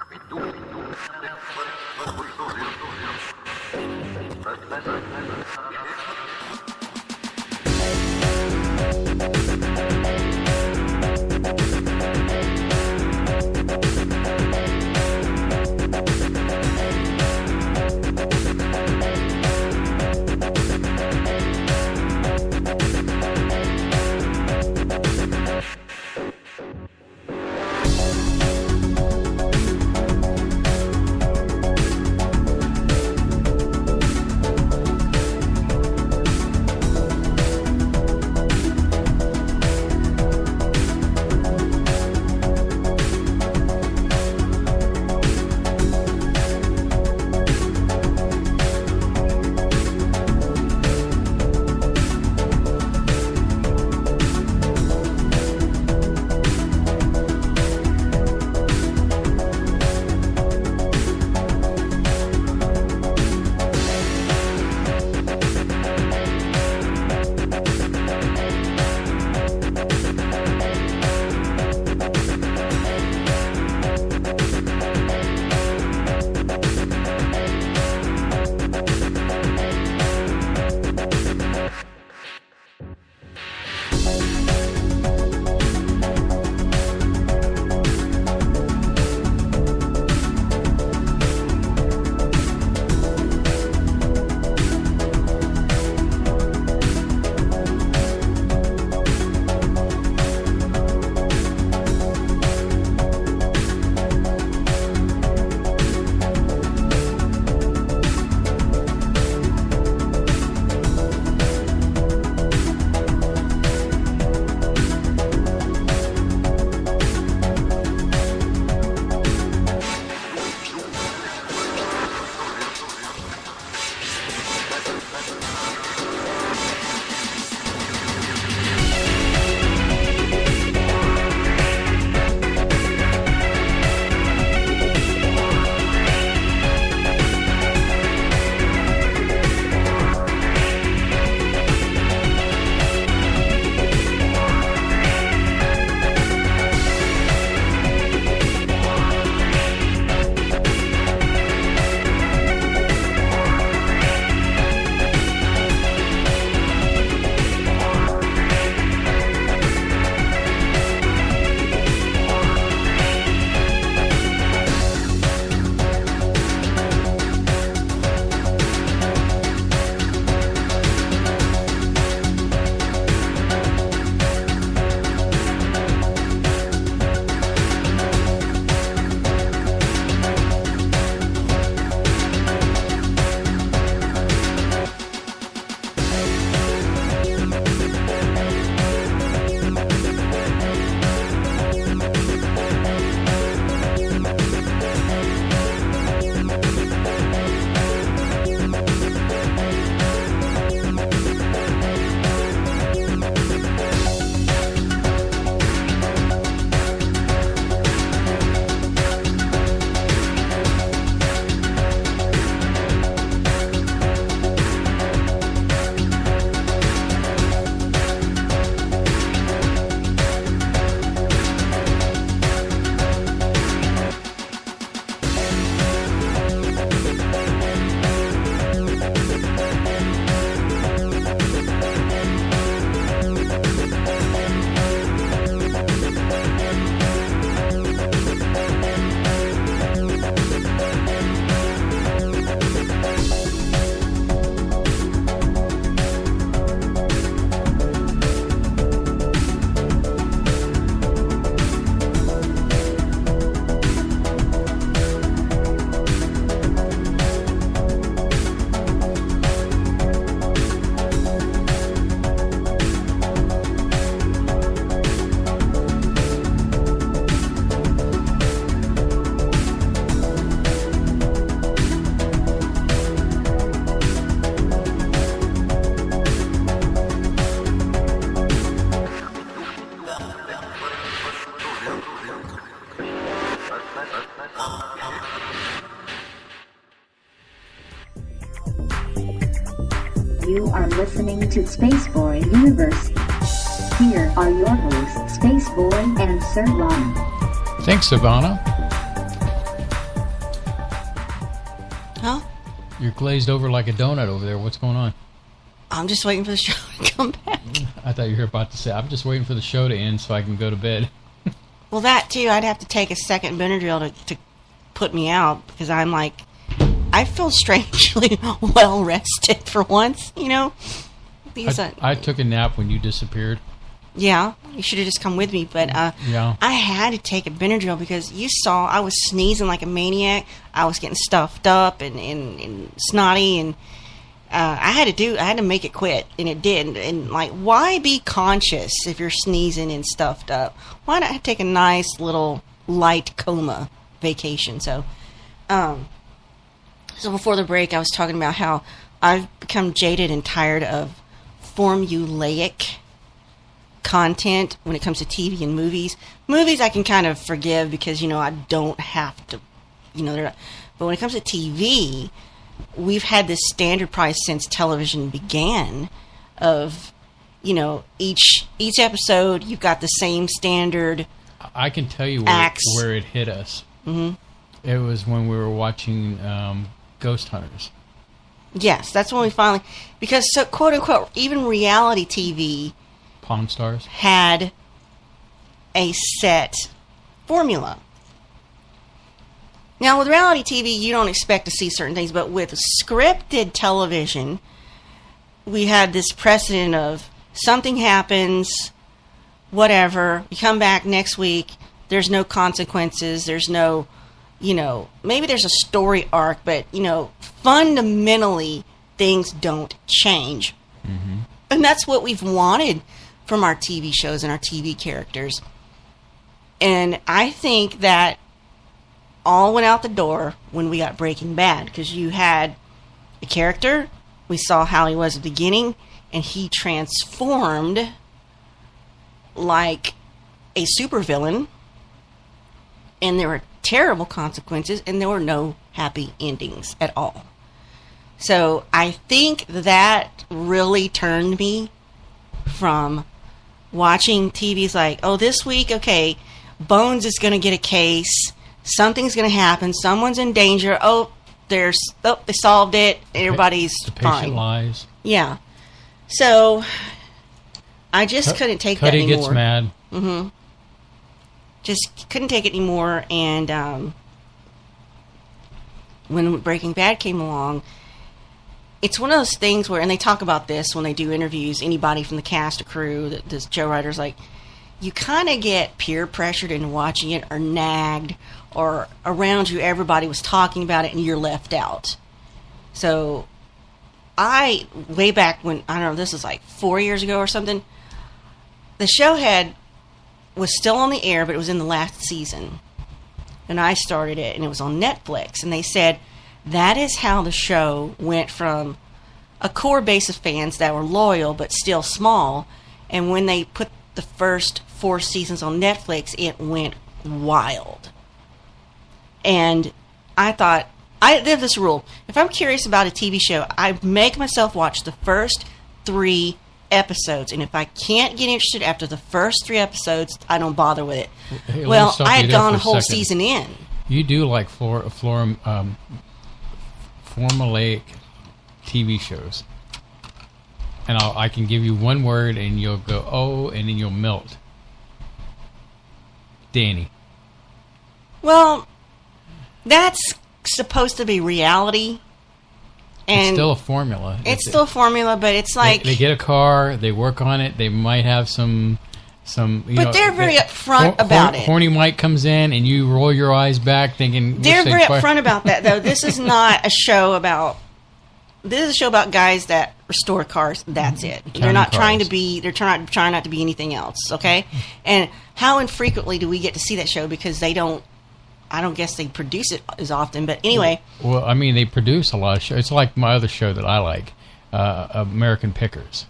Speaker 5: You are listening to Spaceboy Universe. Here are your hosts, Spaceboy and Sir Ron.
Speaker 7: Thanks, Savannah.
Speaker 2: Huh?
Speaker 7: You're glazed over like a donut over there. What's going on?
Speaker 2: I'm just waiting for the show to come back.
Speaker 7: I thought you were about to say, I'm just waiting for the show to end so I can go to bed.
Speaker 2: Well, that too. I'd have to take a second Benadryl to put me out because I'm like, I feel strangely well rested for once, you know. Because
Speaker 7: I took a nap when you disappeared.
Speaker 2: Yeah, you should have just come with me. But
Speaker 7: yeah.
Speaker 2: I had to take a Benadryl because you saw I was sneezing like a maniac. I was getting stuffed up and snotty, and I had to make it quit, and it did. And like, why be conscious if you're sneezing and stuffed up? Why not take a nice little light coma vacation? So before the break, I was talking about how I've become jaded and tired of formulaic content when it comes to TV and movies. Movies I can kind of forgive because, you know, I don't have to, you know, but when it comes to TV, we've had this standard price since television began of, you know, each episode you've got the same standard.
Speaker 7: I can tell you where it hit us.
Speaker 2: Mm-hmm.
Speaker 7: It was when we were watching Ghost Hunters.
Speaker 2: Yes, that's when we finally, because so quote unquote even reality TV,
Speaker 7: Pawn Stars,
Speaker 2: had a set formula. Now with reality TV you don't expect to see certain things, but with scripted television we had this precedent of something happens, whatever, you come back next week, there's no consequences, there's no, you know, maybe there's a story arc, but, you know, fundamentally, things don't change.
Speaker 7: Mm-hmm.
Speaker 2: And that's what we've wanted from our TV shows and our TV characters. And I think that all went out the door when we got Breaking Bad, because you had a character, we saw how he was at the beginning, and he transformed like a supervillain, and there were terrible consequences, and there were no happy endings at all. So I think that really turned me from watching TV's like, oh, this week, okay, Bones is going to get a case, something's going to happen, someone's in danger, they solved it, everybody's
Speaker 7: the patient
Speaker 2: fine.
Speaker 7: Lies.
Speaker 2: Yeah. So I just couldn't take that anymore.
Speaker 7: Cuddy gets mad.
Speaker 2: Mm-hmm. Just couldn't take it anymore, and when Breaking Bad came along, it's one of those things where, and they talk about this when they do interviews, anybody from the cast or crew, the show writers, like, you kind of get peer pressured into watching it, or nagged, or around you everybody was talking about it and you're left out. So way back when, I don't know, this is like 4 years ago or something, the show was still on the air, but it was in the last season. And I started it, and it was on Netflix. And they said that is how the show went from a core base of fans that were loyal but still small. And when they put the first 4 seasons on Netflix, it went wild. And I thought, I have this rule. If I'm curious about a TV show, I make myself watch the first 3 episodes, and if I can't get interested after the first 3 episodes, I don't bother with it.
Speaker 7: Hey,
Speaker 2: well, I had gone a whole season in.
Speaker 7: You do like formulaic TV shows, and I can give you one word, and you'll go, oh, and then you'll melt. Danny.
Speaker 2: Well, that's supposed to be reality. And
Speaker 7: it's still a formula.
Speaker 2: It's still a formula, but it's like...
Speaker 7: They get a car, they work on it, they might have some
Speaker 2: but they're very upfront about it.
Speaker 7: Horny Mike comes in, and you roll your eyes back thinking...
Speaker 2: They're very upfront about that, though. This is not a show about... This is a show about guys that restore cars. That's it. They're not trying to be... They're trying not to be anything else, okay? And how infrequently do we get to see that show? Because they don't... I don't guess they produce it as often, but anyway.
Speaker 7: Well, I mean, they produce a lot of shows. It's like my other show that I like, American Pickers.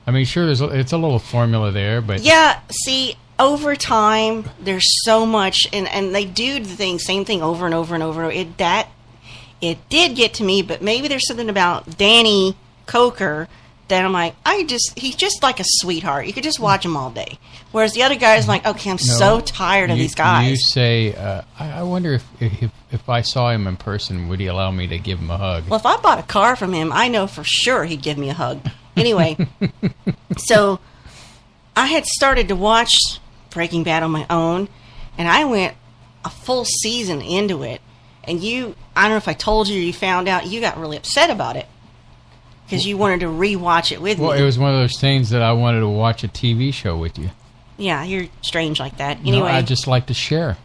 Speaker 7: I mean, sure, it's a little formula there, but...
Speaker 2: Yeah, see, over time, there's so much, and they do the same thing over and over and over. It did get to me, but maybe there's something about Danny Coker then I'm like, he's just like a sweetheart. You could just watch him all day. Whereas the other guy's like, okay, I'm so tired of these guys.
Speaker 7: You say, I wonder if I saw him in person, would he allow me to give him a hug?
Speaker 2: Well, if I bought a car from him, I know for sure he'd give me a hug. Anyway, so I had started to watch Breaking Bad on my own, and I went a full season into it. And I don't know if I told you or you found out, you got really upset about it. Because you wanted to rewatch it with me.
Speaker 7: Well, it was one of those things that I wanted to watch a TV show with you.
Speaker 2: Yeah, you're strange like that. Anyway,
Speaker 7: no, I just like to share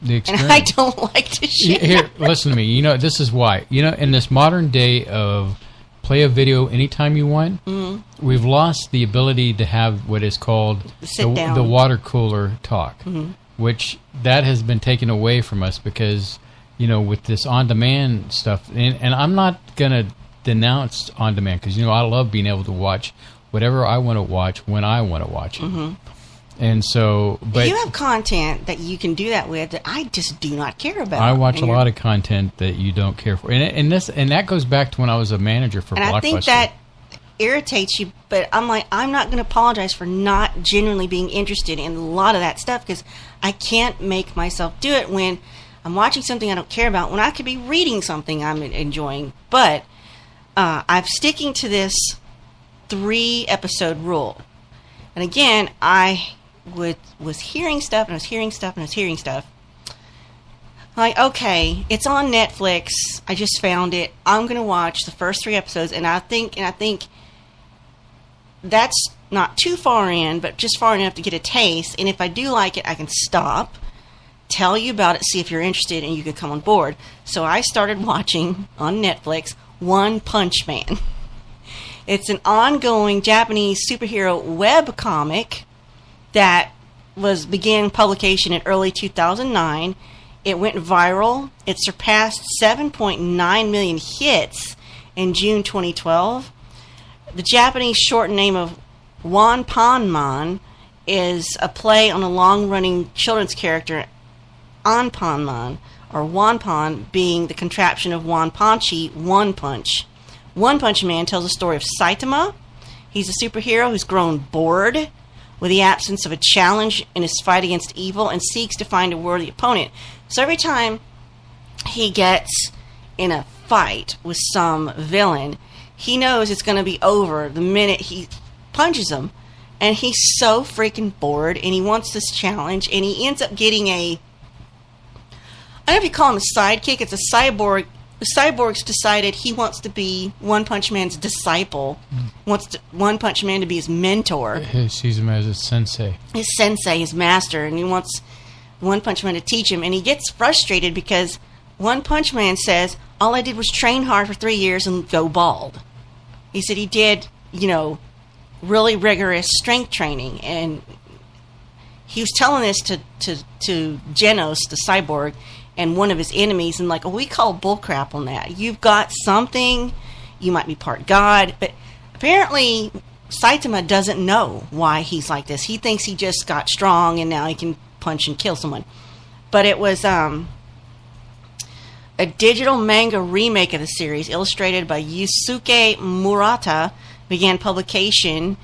Speaker 7: the experience.
Speaker 2: And I don't like to share.
Speaker 7: Here, listen to me. This is why. In this modern day of play a video anytime you want, we've lost the ability to have what is called the water cooler talk, which that has been taken away from us because, with this on-demand stuff, and I'm not going to denounce on-demand because I love being able to watch whatever I want to watch when I want to watch it. And so, but
Speaker 2: you have content that you can do that with that I just do not care about.
Speaker 7: I watch a lot of content that you don't care for, and that goes back to when I was a manager for Blockbuster.
Speaker 2: I think that irritates you, but I'm like, I'm not going to apologize for not genuinely being interested in a lot of that stuff because I can't make myself do it when I'm watching something I don't care about when I could be reading something I'm enjoying. But I'm sticking to this 3-episode rule. And again, I was hearing stuff, and I was hearing stuff, and I was hearing stuff. Like, okay, it's on Netflix. I just found it. I'm going to watch the first 3 episodes, and I think that's not too far in, but just far enough to get a taste. And if I do like it, I can stop, tell you about it, see if you're interested, and you could come on board. So I started watching on Netflix One Punch Man. It's an ongoing Japanese superhero web comic that began publication in early 2009. It went viral. It surpassed 7.9 million hits in June 2012. The Japanese short name of Wanpanman is a play on a long-running children's character Anpanman, or Wanpan being the contraption of Wanpanchi, One Punch. One Punch Man tells the story of Saitama. He's a superhero who's grown bored with the absence of a challenge in his fight against evil and seeks to find a worthy opponent. So every time he gets in a fight with some villain, he knows it's going to be over the minute he punches him. And he's so freaking bored, and he wants this challenge, and he ends up getting I don't know if you call him a sidekick. It's a cyborg. The cyborg's decided he wants to be One Punch Man's disciple, wants One Punch Man to be his mentor.
Speaker 7: He sees him as a sensei.
Speaker 2: His sensei, his master, and he wants One Punch Man to teach him. And he gets frustrated because One Punch Man says, all I did was train hard for 3 years and go bald. He said he did, really rigorous strength training. And he was telling this to Genos, the cyborg, and one of his enemies, and like, we call bullcrap on that. You've got something, you might be part God, but apparently Saitama doesn't know why he's like this. He thinks he just got strong and now he can punch and kill someone. But it was a digital manga remake of the series, illustrated by Yusuke Murata, began publication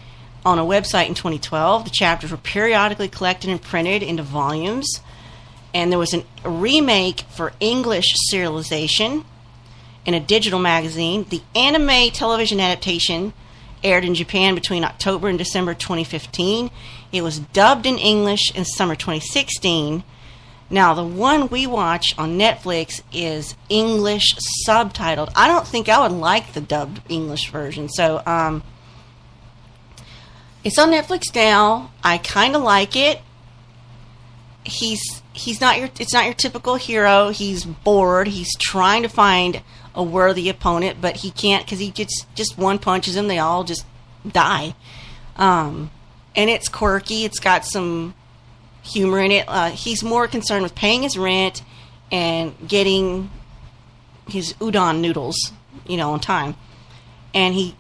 Speaker 2: on a website in 2012. The chapters were periodically collected and printed into volumes. And there was a remake for English serialization in a digital magazine. The anime television adaptation aired in Japan between October and December 2015. It was dubbed in English in summer 2016. Now, the one we watch on Netflix is English subtitled. I don't think I would like the dubbed English version. So, it's on Netflix now. I kind of like it. It's not your typical hero. He's bored. He's trying to find a worthy opponent, but he can't because he just one punches him. They all just die. And it's quirky. It's got some humor in it. He's more concerned with paying his rent and getting his udon noodles, on time. And he's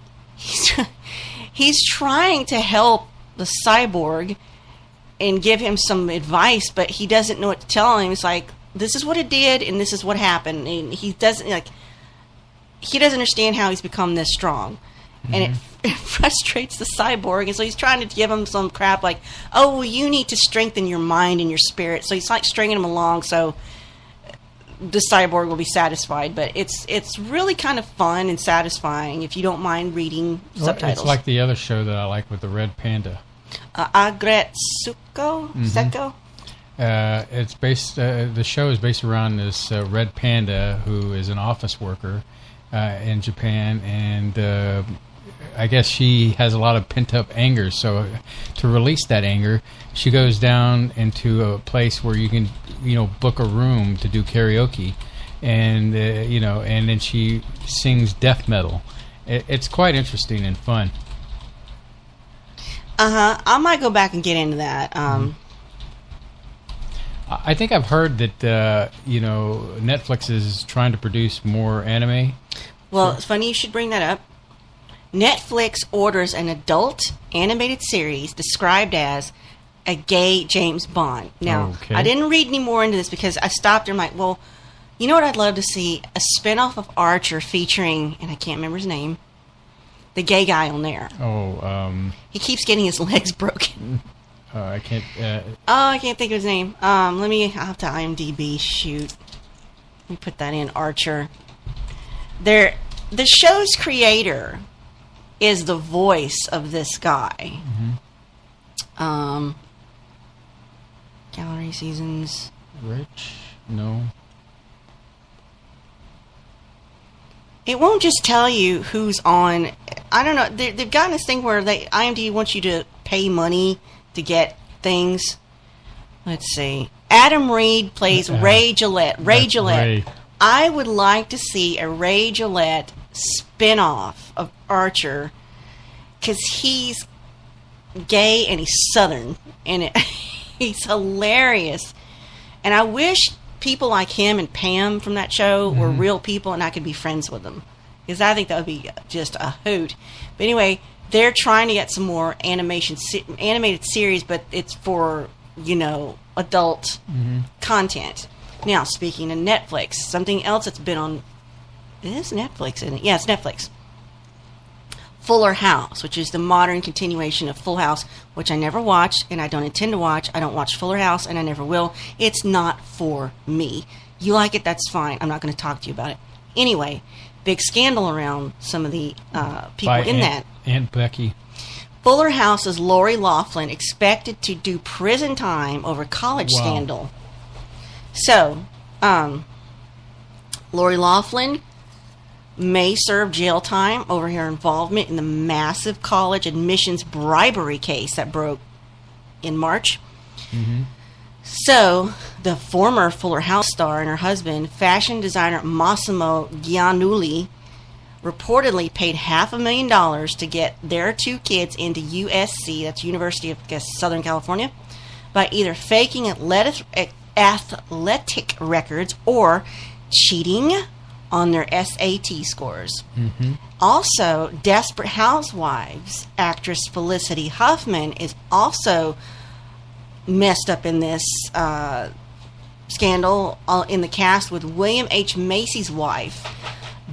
Speaker 2: trying to help the cyborg and give him some advice, but he doesn't know what to tell him. It's like, this is what it did, and this is what happened. And he doesn't understand how he's become this strong. and it frustrates the cyborg, and so he's trying to give him some crap like, oh, well, you need to strengthen your mind and your spirit. So he's like stringing him along so the cyborg will be satisfied. But it's really kind of fun and satisfying if you don't mind reading subtitles.
Speaker 7: It's like the other show that I like with the red panda.
Speaker 2: Agretsuko? Seko?
Speaker 7: It's based. The show is based around this red panda who is an office worker in Japan, and I guess she has a lot of pent-up anger. So to release that anger, she goes down into a place where you can, book a room to do karaoke, and and then she sings death metal. It's quite interesting and fun.
Speaker 2: I might go back and get into that.
Speaker 7: I think I've heard that Netflix is trying to produce more anime.
Speaker 2: Well, it's funny you should bring that up. Netflix orders an adult animated series described as a gay James Bond. Now,
Speaker 7: okay.
Speaker 2: I didn't read any more into this because I stopped and I'm like, well, you know what I'd love to see? A spinoff of Archer featuring, and I can't remember his name, the gay guy on there. He keeps getting his legs broken.
Speaker 7: I can't...
Speaker 2: I can't think of his name. I'll have to IMDb. Shoot. Let me put that in, Archer. The show's creator is the voice of this guy. Gallery seasons.
Speaker 7: Rich? No.
Speaker 2: It won't just tell you who's on. I don't know. They've gotten this thing where IMDb wants you to pay money to get things. Let's see. Adam Reed plays Ray Gillette. Ray Gillette.
Speaker 7: Ray.
Speaker 2: I would like to see a Ray Gillette spin-off of Archer because he's gay and he's Southern, and he's hilarious. And I wish people like him and Pam from that show were real people and I could be friends with them, because I think that would be just a hoot. But anyway, they're trying to get some more animated series, but it's for, adult content. Now, speaking of Netflix, something else that's been on... Is Netflix in it? Yeah, it's Netflix. Fuller House, which is the modern continuation of Full House, which I never watched, and I don't intend to watch. I don't watch Fuller House, and I never will. It's not for me. You like it, that's fine. I'm not going to talk to you about it. Anyway, big scandal around some of the people that.
Speaker 7: Aunt Becky.
Speaker 2: Fuller House's Lori Loughlin expected to do prison time over college scandal. So, Lori Loughlin may serve jail time over her involvement in the massive college admissions bribery case that broke in March. So, the former Fuller House star and her husband, fashion designer Massimo Giannulli, reportedly paid $500,000 to get their two kids into USC, that's University of Southern California, by either faking athletic records or cheating on their SAT scores. Also, Desperate Housewives actress Felicity Huffman is also messed up in this scandal in the cast, with William H. Macy's wife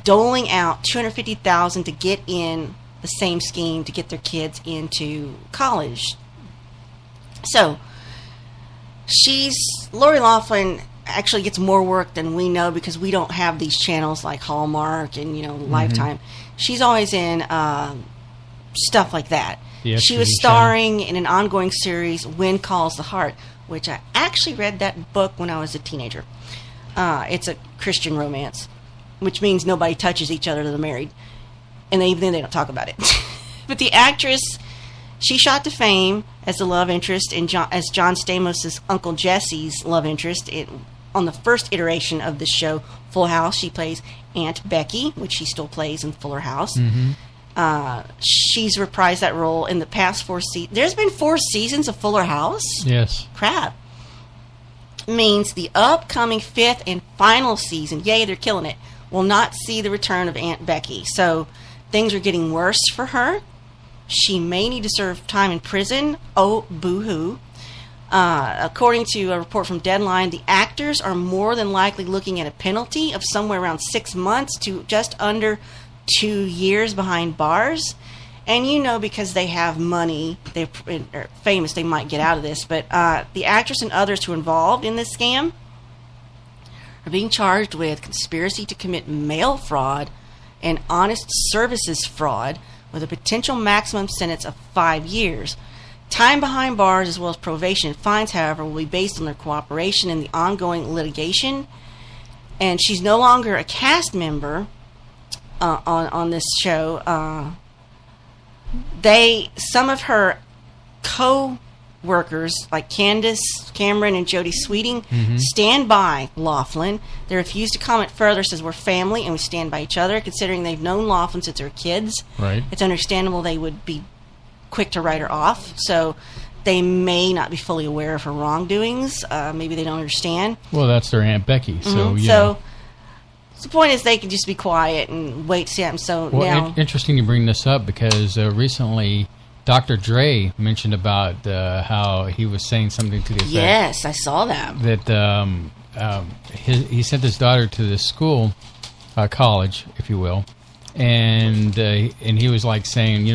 Speaker 2: doling out $250,000 to get in the same scheme to get their kids into college. So, Lori Loughlin actually gets more work than we know because we don't have these channels like Hallmark and Lifetime. She's always in stuff like that. She was starring in an ongoing series, Wind Calls the Heart, which I actually read that book when I was a teenager. It's a Christian romance, which means nobody touches each other till they're married, and even then they don't talk about it. But the actress, she shot to fame as the love interest as John Stamos' Uncle Jesse's love interest on the first iteration of the show, Full House. She plays Aunt Becky, which she still plays in Fuller House. She's reprised that role in the past 4 seasons. There's been 4 seasons of Fuller House?
Speaker 7: Yes.
Speaker 2: Crap. Means the upcoming 5th and final season, yay, they're killing it, will not see the return of Aunt Becky. So things are getting worse for her. She may need to serve time in prison. Oh, boo-hoo. According to a report from Deadline, the actors are more than likely looking at a penalty of somewhere around 6 months to just under 2 years behind bars. And because they have money, they're famous, they might get out of this. But the actress and others who are involved in this scam are being charged with conspiracy to commit mail fraud and honest services fraud with a potential maximum sentence of 5 years. Time behind bars as well as probation and fines, however, will be based on their cooperation in the ongoing litigation. And she's no longer a cast member on this show. Some of her co-workers, like Candace Cameron and Jodie Sweeting, stand by Laughlin. They refuse to comment further, says we're family and we stand by each other. Considering they've known Laughlin since they were kids,
Speaker 7: right, it's
Speaker 2: understandable they would be quick to write her off. So they may not be fully aware of her wrongdoings. Maybe they don't understand.
Speaker 7: Well, that's their Aunt Becky. So
Speaker 2: So the point is they can just be quiet and wait to see happen. So now,
Speaker 7: interesting you bring this up because recently Dr. Dre mentioned about how he was saying something to the effect.
Speaker 2: Yes, I saw that.
Speaker 7: That he sent his daughter to this school, college, if you will, and he was like saying,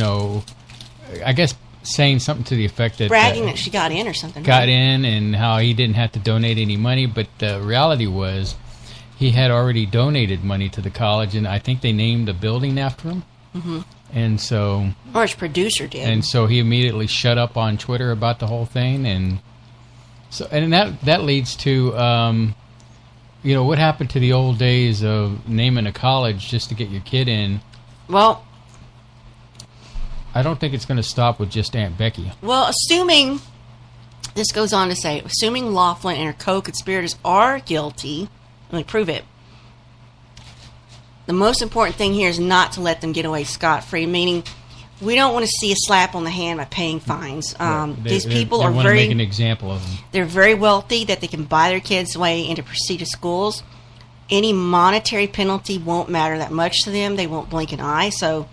Speaker 7: I guess saying something to the effect that
Speaker 2: bragging that she got in or something.
Speaker 7: Got in, and how he didn't have to donate any money, but the reality was he had already donated money to the college, and I think they named the building after him.
Speaker 2: Mm-hmm.
Speaker 7: And so,
Speaker 2: or his producer did.
Speaker 7: And so he immediately shut up on Twitter about the whole thing, and that leads to what happened to the old days of naming a college just to get your kid in.
Speaker 2: Well,
Speaker 7: I don't think it's going to stop with just Aunt Becky.
Speaker 2: Well, assuming this goes on to say, assuming Laughlin and her co-conspirators are guilty. Let me prove it. The most important thing here is not to let them get away scot-free, meaning we don't want to see a slap on the hand by paying fines. These people are
Speaker 7: want to make an example of them.
Speaker 2: They're very wealthy that they can buy their kids' way into prestigious schools. Any monetary penalty won't matter that much to them. They won't blink an eye. So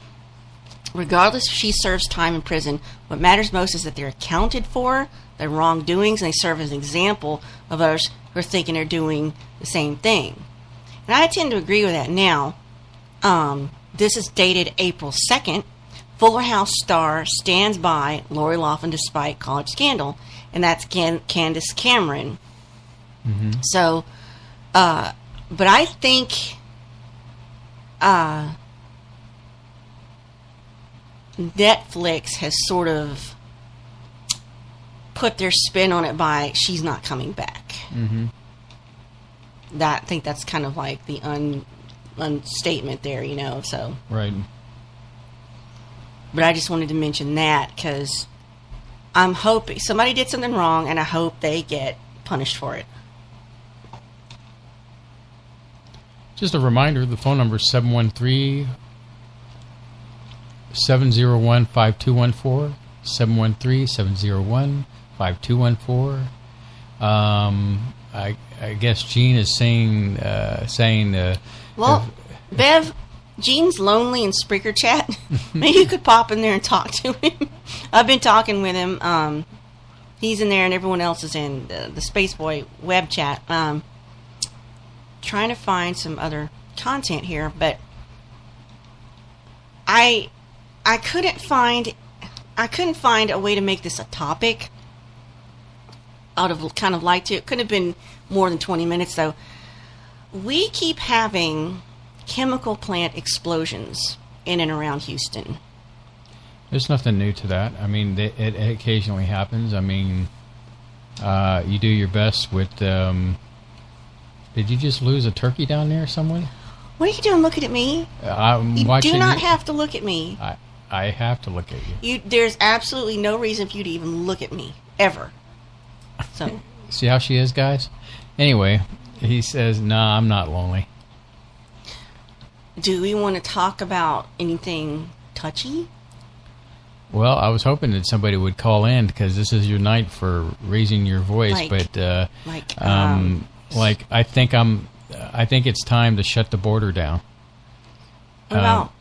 Speaker 2: regardless if she serves time in prison, what matters most is that they're accounted for, their wrongdoings, and they serve as an example of others who are thinking they're doing the same thing. And I tend to agree with that now. This is dated April 2nd. Fuller House star stands by Lori Loughlin despite college scandal. And that's Candace Cameron.
Speaker 7: Mm-hmm.
Speaker 2: So, but I think Netflix has sort of put their spin on it by she's not coming back.
Speaker 7: Mm-hmm.
Speaker 2: I think that's kind of like the unstatement there, so.
Speaker 7: Right.
Speaker 2: But I just wanted to mention that because I'm hoping somebody did something wrong and I hope they get punished for it.
Speaker 7: Just a reminder, the phone number is 713-701-5214, 713-701-5214. I guess Gene is saying.
Speaker 2: Well, Bev, Gene's lonely in Spreaker chat. Maybe you could pop in there and talk to him. I've been talking with him. He's in there, and everyone else is in the Spaceboy web chat. Trying to find some other content here, but I couldn't find a way to make this a topic. Out of kind of like to. It could have been more than 20 minutes though. We keep having chemical plant explosions in and around Houston.
Speaker 7: There's nothing new to that. I mean, it occasionally happens. I mean, you do your best with. Did you just lose a turkey down there somewhere?
Speaker 2: What are you doing looking at me?
Speaker 7: I'm
Speaker 2: you
Speaker 7: watching
Speaker 2: do not have to look at me.
Speaker 7: I have to look at you.
Speaker 2: There's absolutely no reason for you to even look at me ever. So
Speaker 7: see how she is, guys? Anyway, he says, "Nah, I'm not lonely."
Speaker 2: Do we want to talk about anything touchy?
Speaker 7: Well, I was hoping that somebody would call in because this is your night for raising your voice. I think it's time to shut the border down.
Speaker 2: What about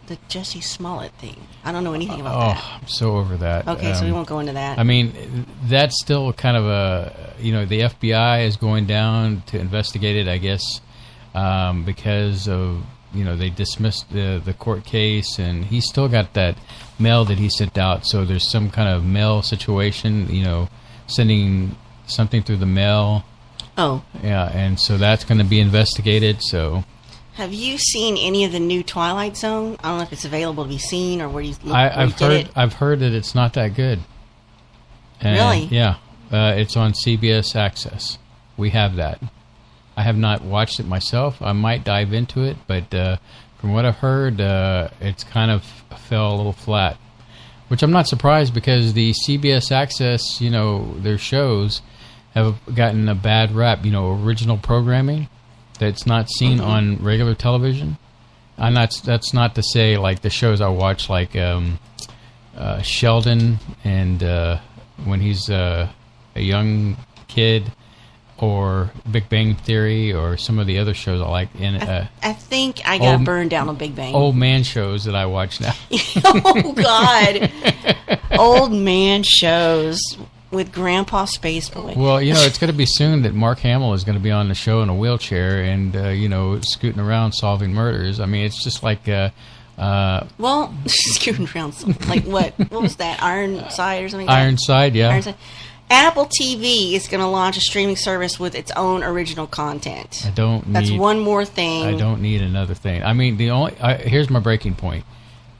Speaker 2: the Jussie Smollett thing? I don't know anything about that.
Speaker 7: I'm so over that.
Speaker 2: Okay, so we won't go into that.
Speaker 7: I mean, that's still kind of the FBI is going down to investigate it, I guess, because of, they dismissed the court case, and he's still got that mail that he sent out. So there's some kind of mail situation, sending something through the mail.
Speaker 2: Oh.
Speaker 7: Yeah, and so that's going to be investigated. So.
Speaker 2: Have you seen any of the new Twilight Zone? I don't know if it's available to be seen or where you look.
Speaker 7: I've heard that it's not that good. And
Speaker 2: really?
Speaker 7: Yeah. It's on CBS Access. We have that. I have not watched it myself. I might dive into it, but from what I've heard, it's kind of fell a little flat. Which I'm not surprised, because the CBS Access, their shows have gotten a bad rap. Original programming that's not seen on regular television. And that's not to say like the shows I watch, like Sheldon and when he's a young kid, or Big Bang Theory, or some of the other shows I like.
Speaker 2: I think I got burned down on Big Bang.
Speaker 7: Old man shows that I watch now.
Speaker 2: Oh, God. Old man shows with Grandpa Spaceboy.
Speaker 7: Well, it's going to be soon that Mark Hamill is going to be on the show in a wheelchair and, scooting around solving murders. I mean, it's just like...
Speaker 2: scooting around. Like what? What was that? Ironside or something?
Speaker 7: Ironside, yeah.
Speaker 2: Ironside. Apple TV is going to launch a streaming service with its own original content. That's one more thing.
Speaker 7: I don't need another thing. I mean, here's my breaking point.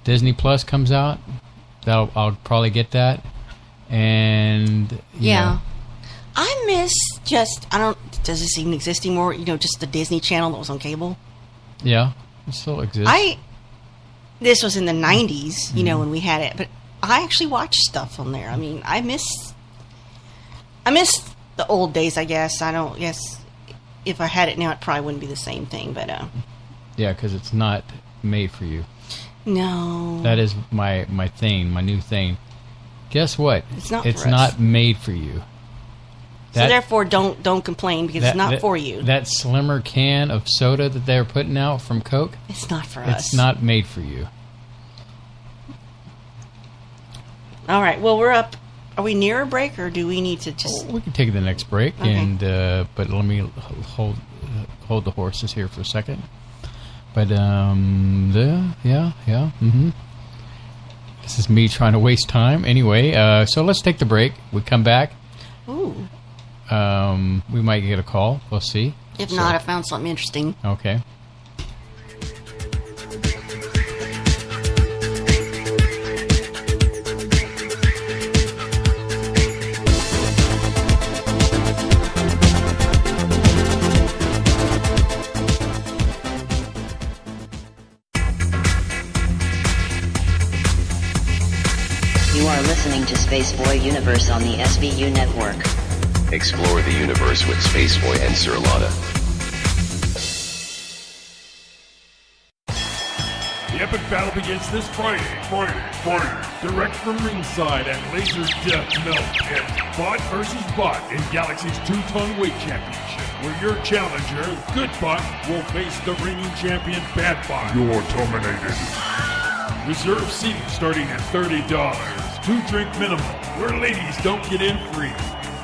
Speaker 7: Disney Plus comes out. I'll probably get that. And
Speaker 2: yeah, I miss does this even exist anymore? Just the Disney Channel that was on cable.
Speaker 7: Yeah, it still exists.
Speaker 2: This was in the 90s, when we had it, but I actually watched stuff on there. I mean, I miss the old days, I guess. I guess if I had it now, it probably wouldn't be the same thing, but
Speaker 7: yeah, because it's not made for you.
Speaker 2: No.
Speaker 7: That is my thing, my new thing. Guess what?
Speaker 2: It's
Speaker 7: not made for you.
Speaker 2: So therefore, don't complain, because it's not for you.
Speaker 7: That slimmer can of soda that they're putting out from Coke,
Speaker 2: it's not for us.
Speaker 7: It's not made for you.
Speaker 2: All right. Well, we're up. Are we near a break, or do we need to just...
Speaker 7: We can take the next break,
Speaker 2: okay.
Speaker 7: And but let me hold the horses here for a second. But, This is me trying to waste time. Anyway, so let's take the break. We come back.
Speaker 2: Ooh.
Speaker 7: We might get a call. We'll see.
Speaker 2: If not, I found something interesting.
Speaker 7: Okay.
Speaker 8: You are listening to Spaceboy Universe on the SBU network.
Speaker 9: Explore the universe with Spaceboy and Sir Lotta.
Speaker 6: The epic battle begins this Friday. Direct from ringside at Laser Death Melt and Bot vs. Bot in Galaxy's 2-ton weight championship, where your challenger, Good Bot, will face the reigning champion, Bad Bot.
Speaker 15: You're terminated.
Speaker 6: Reserve seating starting at $30. 2-drink minimum, where ladies don't get in free.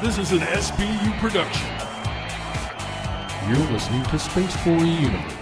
Speaker 6: This is an SBU production.
Speaker 1: You're listening to Space Boy Universe.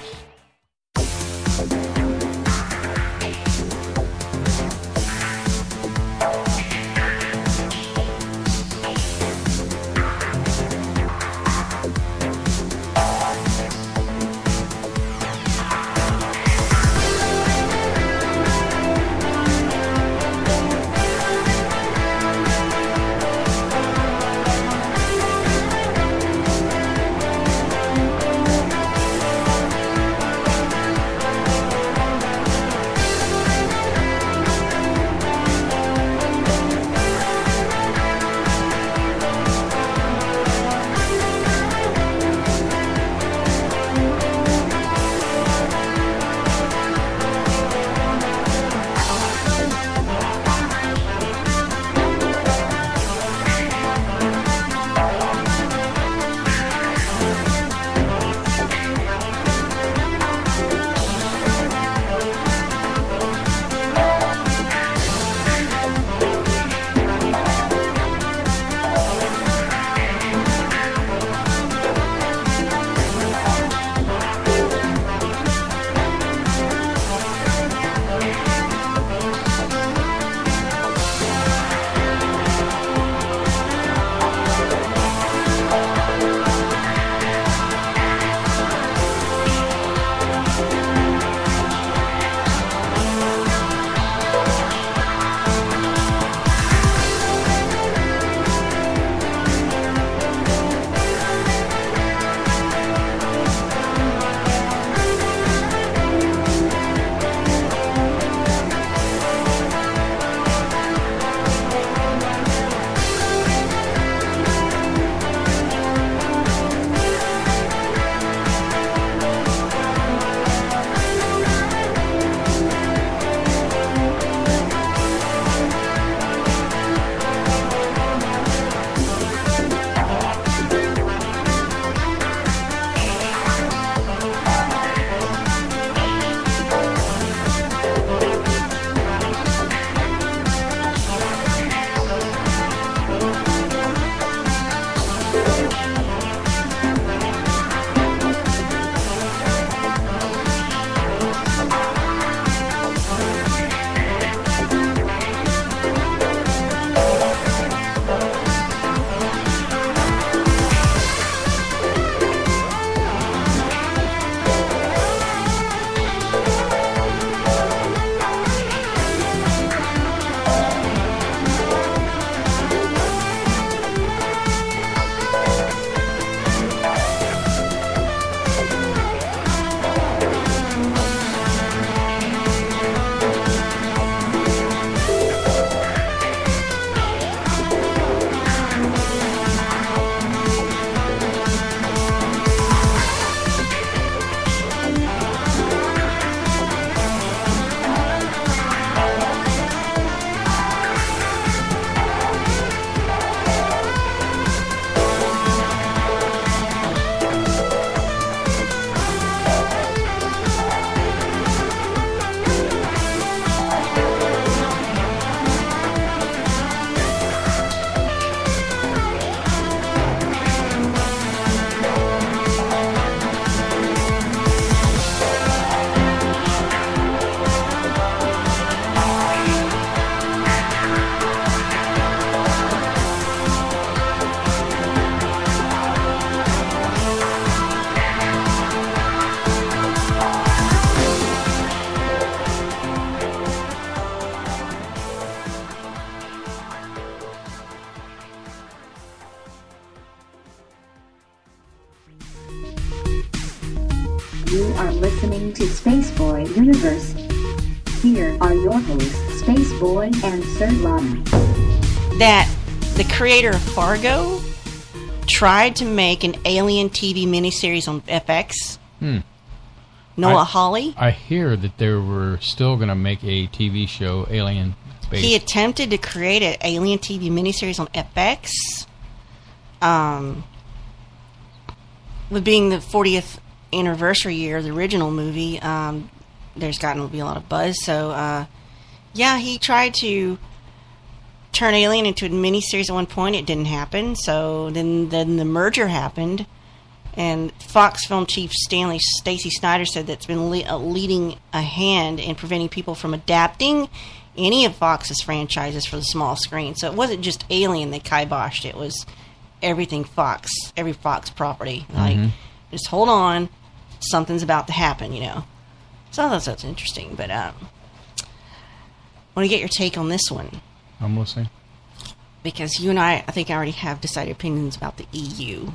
Speaker 5: listening to Spaceboy Universe. Here are your hosts, Spaceboy and Sir Lana.
Speaker 2: That the creator of Fargo tried to make an Alien TV miniseries on FX. Noah Hawley.
Speaker 7: I hear that they were still going to make a TV show, Alien based.
Speaker 2: He attempted to create an Alien TV miniseries on FX. With being the 40th anniversary year of the original movie, there's gotten to be a lot of buzz. So, he tried to turn Alien into a miniseries at one point. It didn't happen. So then the merger happened, and Fox film chief Stacy Snyder said that's been leading a hand in preventing people from adapting any of Fox's franchises for the small screen. So it wasn't just Alien that kiboshed. It was everything Fox, every Fox property. Like, just hold on, something's about to happen, So I thought that's interesting. But I want to get your take on this one.
Speaker 7: I'm listening.
Speaker 2: Because you and I think I already have decided opinions about the EU.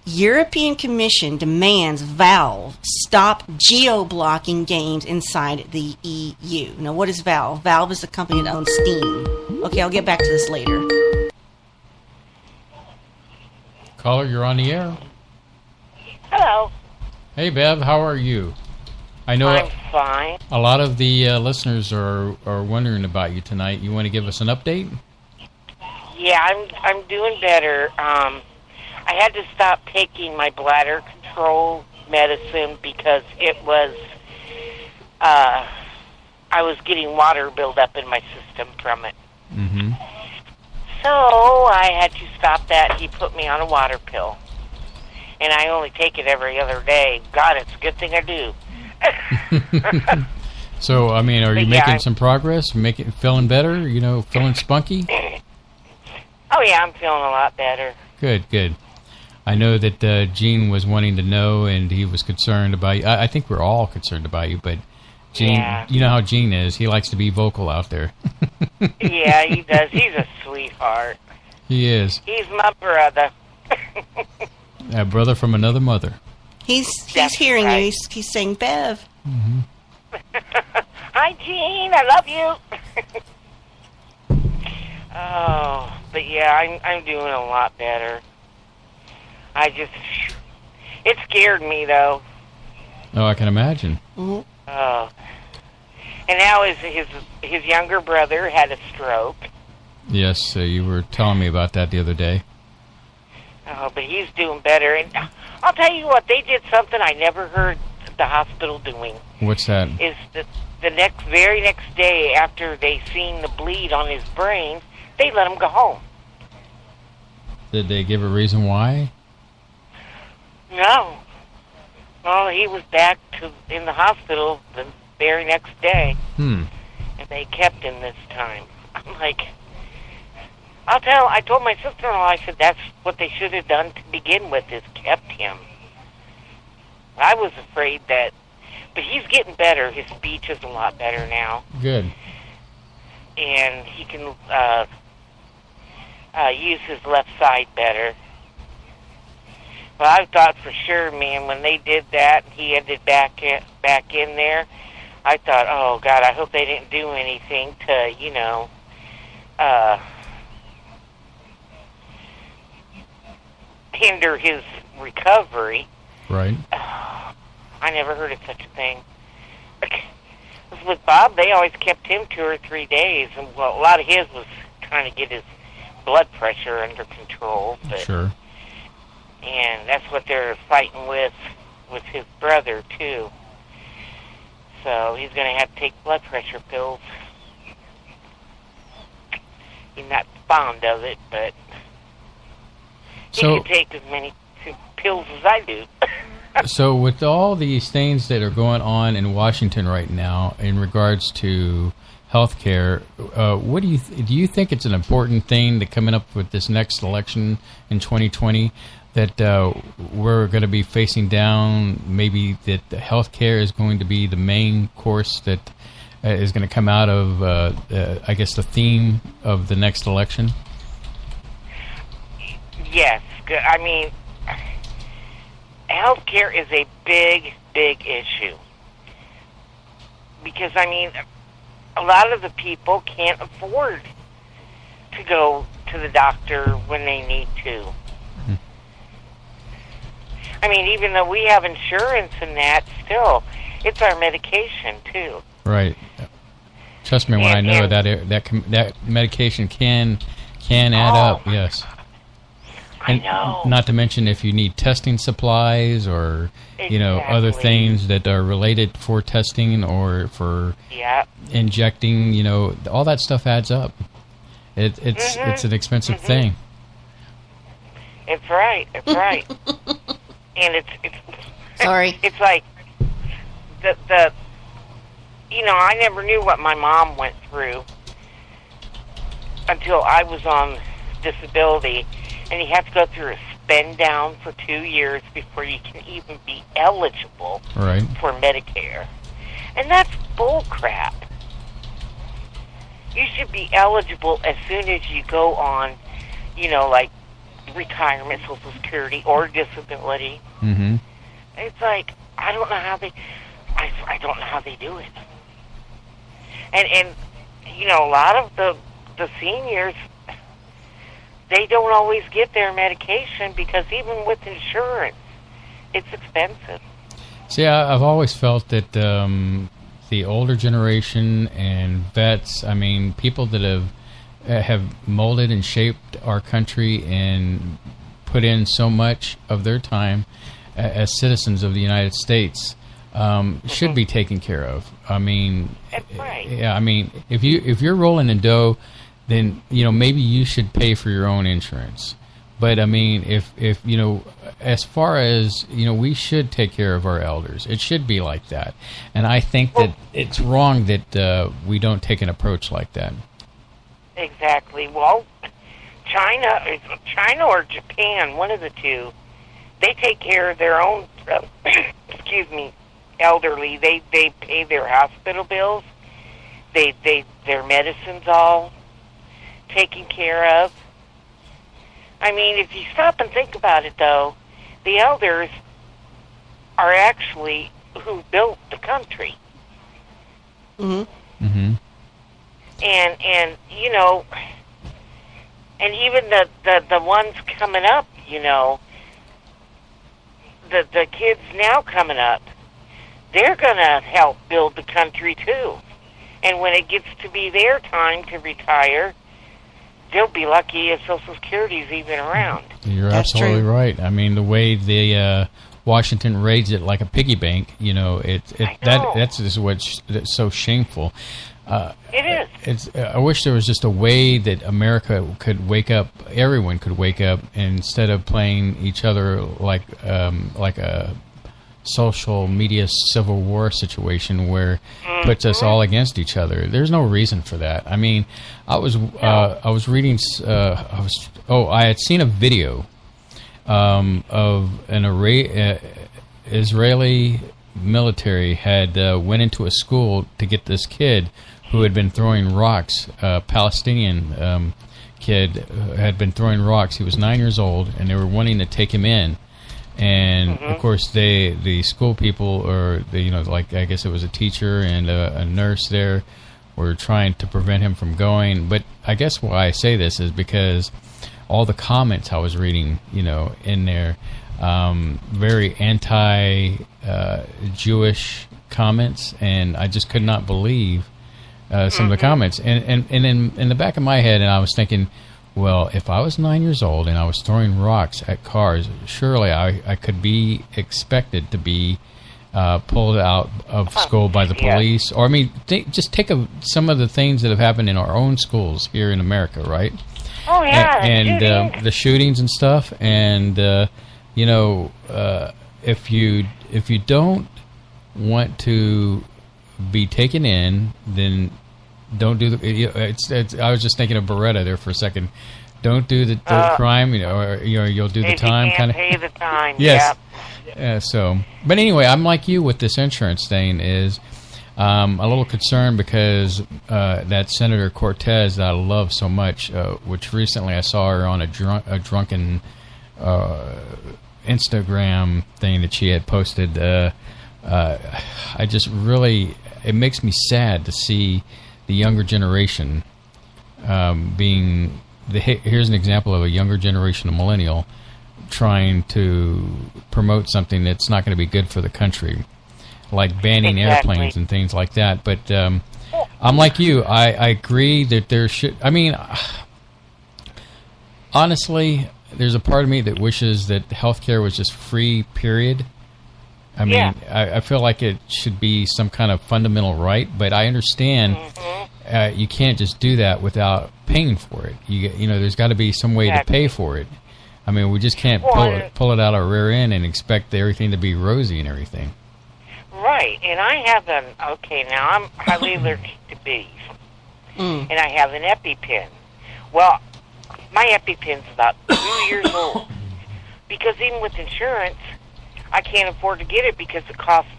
Speaker 2: European Commission demands Valve stop geo-blocking games inside the EU. Now, what is Valve? Valve is the company that owns Steam. Okay, I'll get back to this later.
Speaker 7: Caller, you're on the air.
Speaker 15: Hello.
Speaker 7: Hey, Bev, how are you? I know
Speaker 15: I'm fine.
Speaker 7: A lot of the listeners are wondering about you tonight. You want to give us an update?
Speaker 15: Yeah, I'm doing better. I had to stop taking my bladder control medicine because it was I was getting water buildup in my system from it. So I had to stop that. He put me on a water pill, and I only take it every other day. God, it's a good thing I do.
Speaker 7: So, I mean, are you making some progress? Feeling better? Feeling spunky?
Speaker 15: Oh, yeah, I'm feeling a lot better.
Speaker 7: Good. I know that Gene was wanting to know, and he was concerned about you. I think we're all concerned about you, but Gene, you know how Gene is. He likes to be vocal out there.
Speaker 15: Yeah, he does. He's a sweetheart.
Speaker 7: He is.
Speaker 15: He's my brother.
Speaker 7: A brother from another mother.
Speaker 2: He's hearing you. He's saying, Bev.
Speaker 15: Hi, Gene. I love you. Oh, but yeah, I'm doing a lot better. It scared me, though.
Speaker 7: Oh, I can imagine.
Speaker 15: Oh. And now his younger brother had a stroke.
Speaker 7: Yes, you were telling me about that the other day.
Speaker 15: Oh, but he's doing better. And I'll tell you what, they did something I never heard the hospital doing.
Speaker 7: What's that?
Speaker 15: Is the very next day after they seen the bleed on his brain, they let him go home.
Speaker 7: Did they give a reason why?
Speaker 15: No. Well, he was back in the hospital the very next day. And they kept him this time. I'm like, I told my sister-in-law, I said, that's what they should have done to begin with, is kept him. I was afraid that, but he's getting better. His speech is a lot better now.
Speaker 7: Good.
Speaker 15: And he can use his left side better. Well, I thought for sure, man, when they did that, he ended back in there, I thought, oh, God, I hope they didn't do anything to, hinder his recovery.
Speaker 7: Right.
Speaker 15: I never heard of such a thing. With Bob, they always kept him 2 or 3 days, and a lot of his was trying to get his blood pressure under control. But,
Speaker 7: sure.
Speaker 15: And that's what they're fighting with his brother, too. So he's going to have to take blood pressure pills. He's not fond of it, but he can take as many pills as I do.
Speaker 7: So with all these things that are going on in Washington right now in regards to health care, what do you think it's an important thing that coming up with this next election in 2020 that we're going to be facing down, maybe that the health care is going to be the main course that is going to come out of, I guess, the theme of the next election?
Speaker 15: Yes. I mean, healthcare is a big big issue. Because, I mean, a lot of the people can't afford to go to the doctor when they need to. I mean, even though we have insurance and that, still, it's our medication, too.
Speaker 7: Right. Trust me when I know that medication can add up, yes.
Speaker 15: I know.
Speaker 7: Not to mention if you need testing supplies or, other things that are related for testing or for injecting, all that stuff adds up. It's an expensive thing.
Speaker 15: It's right. It's right. And it's
Speaker 2: sorry.
Speaker 15: It's like the I never knew what my mom went through until I was on disability, and you have to go through a spend down for 2 years before you can even be eligible for Medicare. And that's bull crap. You should be eligible as soon as you go on, like retirement, Social Security, or disability.
Speaker 7: Mm-hmm.
Speaker 15: It's like, I don't know how they do it. And a lot of the seniors, they don't always get their medication because even with insurance, it's expensive.
Speaker 7: See, I've always felt that the older generation and vets, I mean, people that have molded and shaped our country and put in so much of their time as citizens of the United States, should be taken care of. I mean,
Speaker 15: that's right.
Speaker 7: Yeah, I mean, if you're rolling in dough, then maybe you should pay for your own insurance. But I mean, if as far as we should take care of our elders. It should be like that, and I think that it's wrong that we don't take an approach like that.
Speaker 15: Exactly. Well, China or Japan, one of the two, they take care of their own. Elderly. They pay their hospital bills. Their medicines all taken care of. I mean, if you stop and think about it, though, the elders are actually who built the country.
Speaker 2: Mm-hmm.
Speaker 7: Mm-hmm.
Speaker 15: And and even the ones coming up, the kids now coming up, they're going to help build the country, too. And when it gets to be their time to retire, they'll be lucky if Social Security's even around.
Speaker 7: You're absolutely right. I mean, the way the Washington raids it like a piggy bank, that's just what's so shameful.
Speaker 15: It is.
Speaker 7: I wish there was just a way that America could wake up. Everyone could wake up instead of playing each other like a social media civil war situation where puts us all against each other. There's no reason for that. I mean, I was reading. I had seen a video of an Israeli military had went into a school to get this kid who had been throwing rocks. Palestinian kid had been throwing rocks. He was 9 years old, and they were wanting to take him in. And of course, the school people, or I guess it was a teacher and a nurse there, were trying to prevent him from going. But I guess why I say this is because all the comments I was reading, in there, very anti-Jewish comments, and I just could not believe some of the comments. And in the back of my head, and I was thinking, well, if I was 9 years old and I was throwing rocks at cars, surely I could be expected to be pulled out of school by the police. Or, I mean, just take some of the things that have happened in our own schools here in America, right?
Speaker 15: Oh, yeah.
Speaker 7: And the shootings and stuff. And, if you don't want to be taken in, then don't do the. I was just thinking of Beretta there for a second. Don't do the crime, or you'll do the time.
Speaker 15: Kind of pay the time.
Speaker 7: Yes. So, but anyway, I'm like you with this insurance thing. Is a little concerned because that Senator Cortez that I love so much, which recently I saw her on a drunken Instagram thing that she had posted. I just really, it makes me sad to see the younger generation being here's an example of a younger generation, a millennial, trying to promote something that's not going to be good for the country, like banning airplanes and things like that. But I'm like you. I agree that there should. I mean, honestly, there's a part of me that wishes that healthcare was just free, period. I mean, I feel like it should be some kind of fundamental right, but I understand you can't just do that without paying for it. You know, there's got to be some way to pay for it. I mean, we just can't pull it out our rear end and expect everything to be rosy and everything.
Speaker 15: Right, and I have now I'm highly allergic to bees, and I have an EpiPen. Well, my EpiPen's about 2 years old, because even with insurance, I can't afford to get it because it costs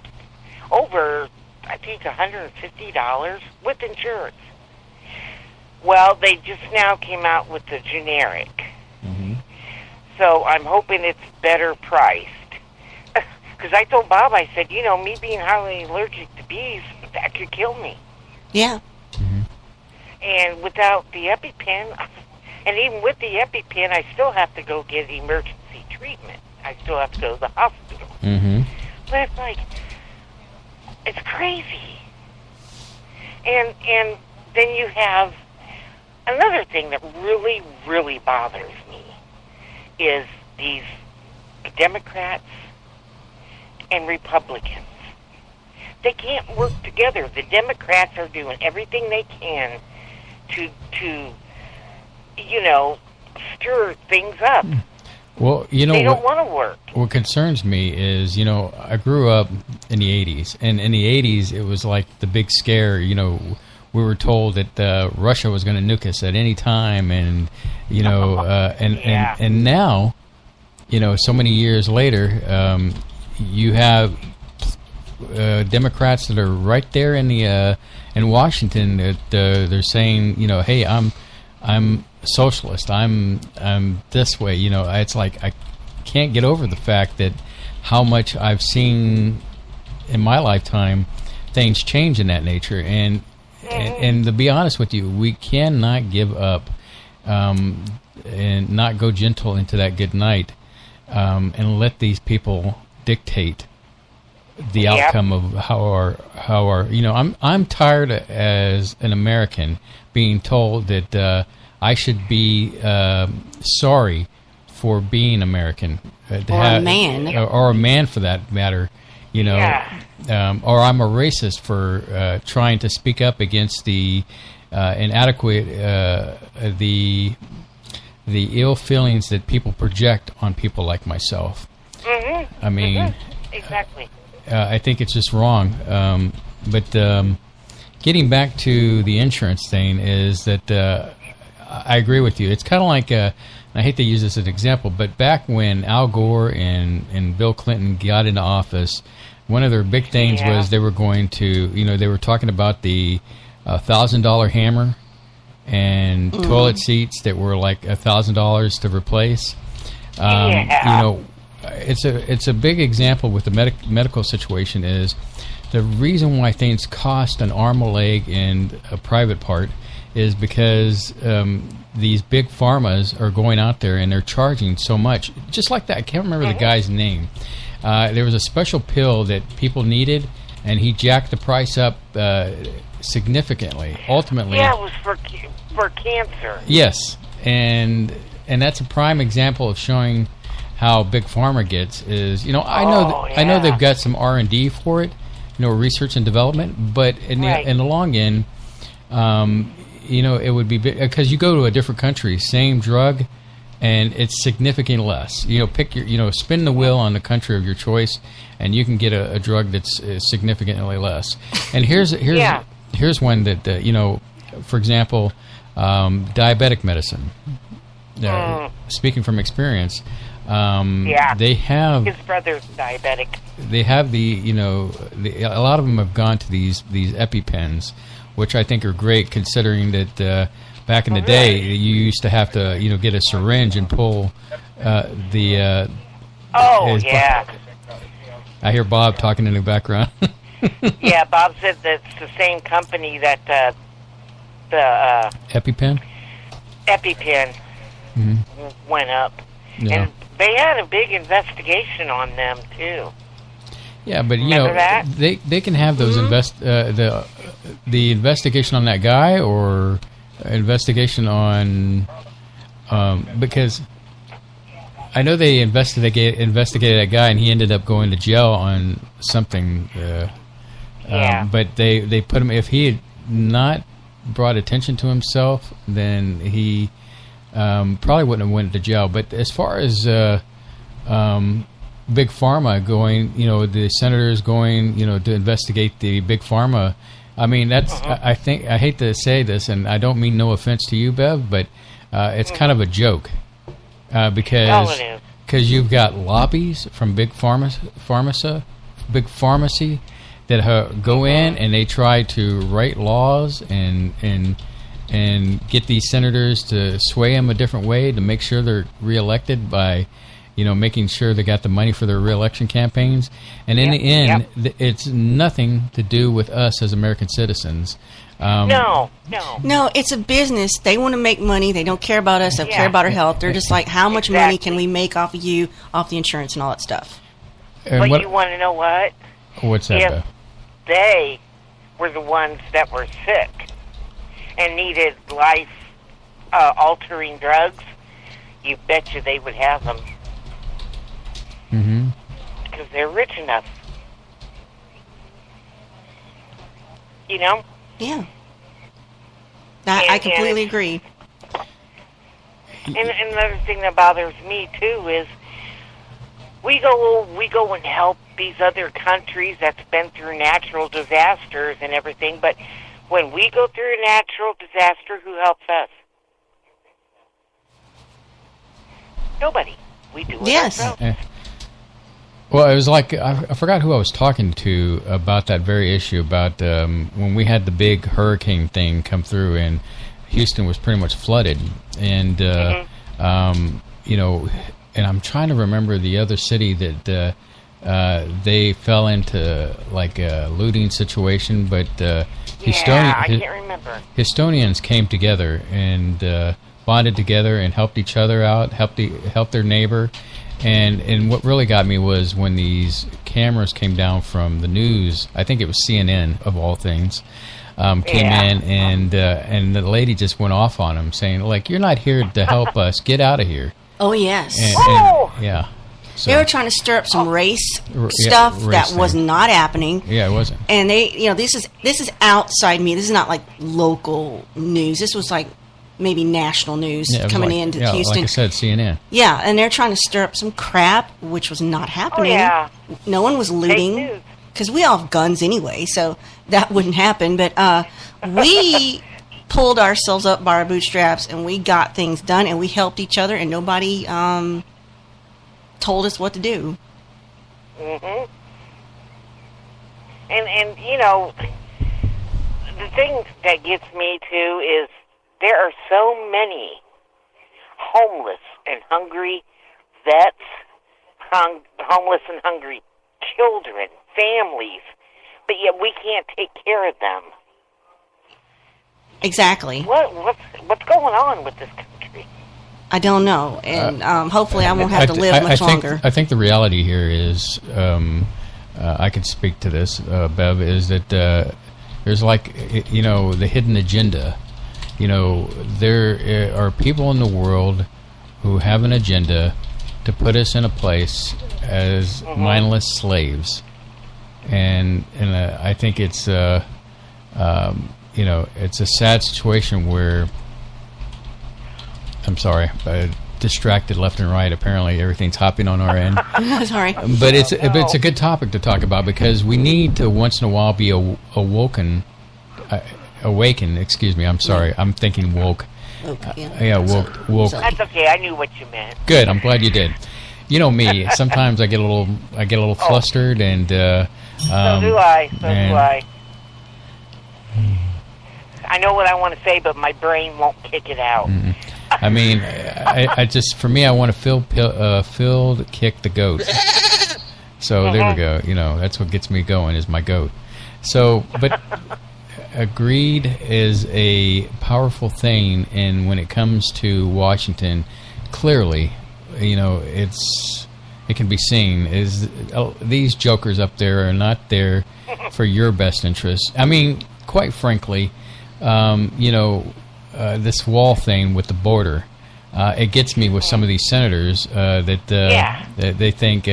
Speaker 15: over, I think, $150 with insurance. Well, they just now came out with the generic. So I'm hoping it's better priced. Because I told Bob, I said, you know, me being highly allergic to bees, that could kill me.
Speaker 2: Yeah.
Speaker 15: And without the EpiPen, and even with the EpiPen, I still have to go get emergency treatment. I still have to go to the hospital. But it's like, it's crazy. And then you have another thing that really, really bothers me is these Democrats and Republicans. They can't work together. The Democrats are doing everything they can to you know, stir things up.
Speaker 7: Well, you know,
Speaker 15: they don't want to work.
Speaker 7: What concerns me is, you know, I grew up in the 80s, and in the 80s, it was like the big scare. You know, we were told that Russia was going to nuke us at any time, and, you know, and now, you know, so many years later, you have Democrats that are right there in the in Washington that they're saying, you know, hey, I'm socialist. I'm this way. You know, it's like I can't get over the fact that how much I've seen in my lifetime things change in that nature. And to be honest with you, we cannot give up and not go gentle into that good night and let these people dictate the outcome of how our you know, I'm tired as an American being told that I should be sorry for being American,
Speaker 2: a man,
Speaker 7: or a man for that matter, you know, or I'm a racist for trying to speak up against the inadequate, the ill feelings that people project on people like myself. I mean,
Speaker 15: exactly.
Speaker 7: I think it's just wrong. But getting back to the insurance thing is that. I agree with you. It's kind of like, I hate to use this as an example, but back when Al Gore and Bill Clinton got into office, one of their big things was they were going to, you know, they were talking about the $1,000 hammer and toilet seats that were like $1,000 to replace. You know, it's a big example with the medical situation is the reason why things cost an arm, a leg, and a private part is because these big pharmas are going out there and they're charging so much. Just like that. I can't remember the guy's name. There was a special pill that people needed, and he jacked the price up significantly. Ultimately,
Speaker 15: it was for cancer.
Speaker 7: Yes, and that's a prime example of showing how big pharma gets. Is, you know, I know they've got some R&D for it, you know, research and development, but in the long end. You know, it would be because you go to a different country, same drug, and it's significantly less. You know, pick your, you know, spin the wheel on the country of your choice, and you can get a drug that's significantly less. And here's one that you know, for example, diabetic medicine. Speaking from experience, they have
Speaker 15: his brother's diabetic.
Speaker 7: They have a lot of them have gone to these EpiPens, which I think are great, considering that back in the day you used to have to, you know, get a syringe and pull I hear Bob talking in the background.
Speaker 15: Yeah, Bob said that it's the same company that the
Speaker 7: EpiPen
Speaker 15: went up.
Speaker 7: Yeah.
Speaker 15: And they had a big investigation on them, too.
Speaker 7: Yeah, but
Speaker 15: Remember that?
Speaker 7: they can have those the investigation on that guy or investigation on because I know they investigated that guy and he ended up going to jail on something. But they put him, if he had not brought attention to himself, then he probably wouldn't have went to jail. But as far as Big Pharma going, the senators going, to investigate the Big Pharma, I mean, that's, I think, I hate to say this, and I don't mean no offense to you, Bev, but it's kind of a joke because you've got lobbies from Big Pharmacy that go in and they try to write laws and get these senators to sway them a different way to make sure they're reelected by, making sure they got the money for their reelection campaigns. And in the end, it's nothing to do with us as American citizens.
Speaker 2: No, it's a business. They want to make money. They don't care about us. They don't care about our health. They're just like, how much money can we make off of you, off the insurance and all that stuff?
Speaker 15: But you want to know what?
Speaker 7: What's that, Beth?
Speaker 15: They were the ones that were sick and needed life-altering drugs, you betcha they would have them.
Speaker 7: Mm-hmm.
Speaker 15: Because they're rich enough. Yeah.
Speaker 2: I completely agree.
Speaker 15: And another thing that bothers me, too, is we go and help these other countries that's been through natural disasters and everything, but when we go through a natural disaster, who helps us? Nobody. We do it ourselves.
Speaker 7: Well, it was like, I forgot who I was talking to about that very issue, about when we had the big hurricane thing come through and Houston was pretty much flooded. And, and I'm trying to remember the other city that they fell into like a looting situation, but
Speaker 15: I can't remember.
Speaker 7: Houstonians came together and bonded together and helped each other out, helped their neighbor. And what really got me was when these cameras came down from the news, I think it was CNN of all things, came in and the lady just went off on him saying, like, you're not here to help us, get out of here.
Speaker 2: Oh, yes.
Speaker 7: Yeah. So,
Speaker 2: they were trying to stir up some race stuff that was not happening.
Speaker 7: Yeah, it wasn't.
Speaker 2: And they, this is outside me. This is not like local news. This was like maybe national news coming into Houston.
Speaker 7: Like I said, CNN.
Speaker 2: Yeah, and they're trying to stir up some crap, which was not happening.
Speaker 15: Oh, yeah.
Speaker 2: No one was looting because we all have guns anyway, so that wouldn't happen. But we pulled ourselves up by our bootstraps, and we got things done, and we helped each other, and nobody told us what to do.
Speaker 15: Mm-hmm. And the thing that gets me too is there are so many homeless and hungry vets, homeless and hungry children, families, but yet we can't take care of them.
Speaker 2: Exactly.
Speaker 15: What's going on with this country?
Speaker 2: I don't know, and hopefully I won't have to live much longer.
Speaker 7: I think the reality here is, I can speak to this, Bev, is that there's like, the hidden agenda. There are people in the world who have an agenda to put us in a place as mindless slaves, and I think it's it's a sad situation where, I'm sorry, distracted left and right. Apparently, everything's hopping on our end.
Speaker 2: Sorry,
Speaker 7: but it's a good topic to talk about because we need to once in a while be awakened. Excuse me. I'm sorry. I'm thinking woke. Woke. Woke.
Speaker 15: That's okay. I knew what you meant.
Speaker 7: Good. I'm glad you did. You know me. Sometimes I get a little flustered, and
Speaker 15: so do I. So do I. I know what I want to say, but my brain won't kick it out.
Speaker 7: I mean, I just, for me, I want to field kick the goat. So there we go. You know, that's what gets me going is my goat. So, but greed is a powerful thing, and when it comes to Washington, clearly, you know, it can be seen is these jokers up there are not there for your best interests. I mean, quite frankly, you know, this wall thing with the border, it gets me with some of these senators that they think,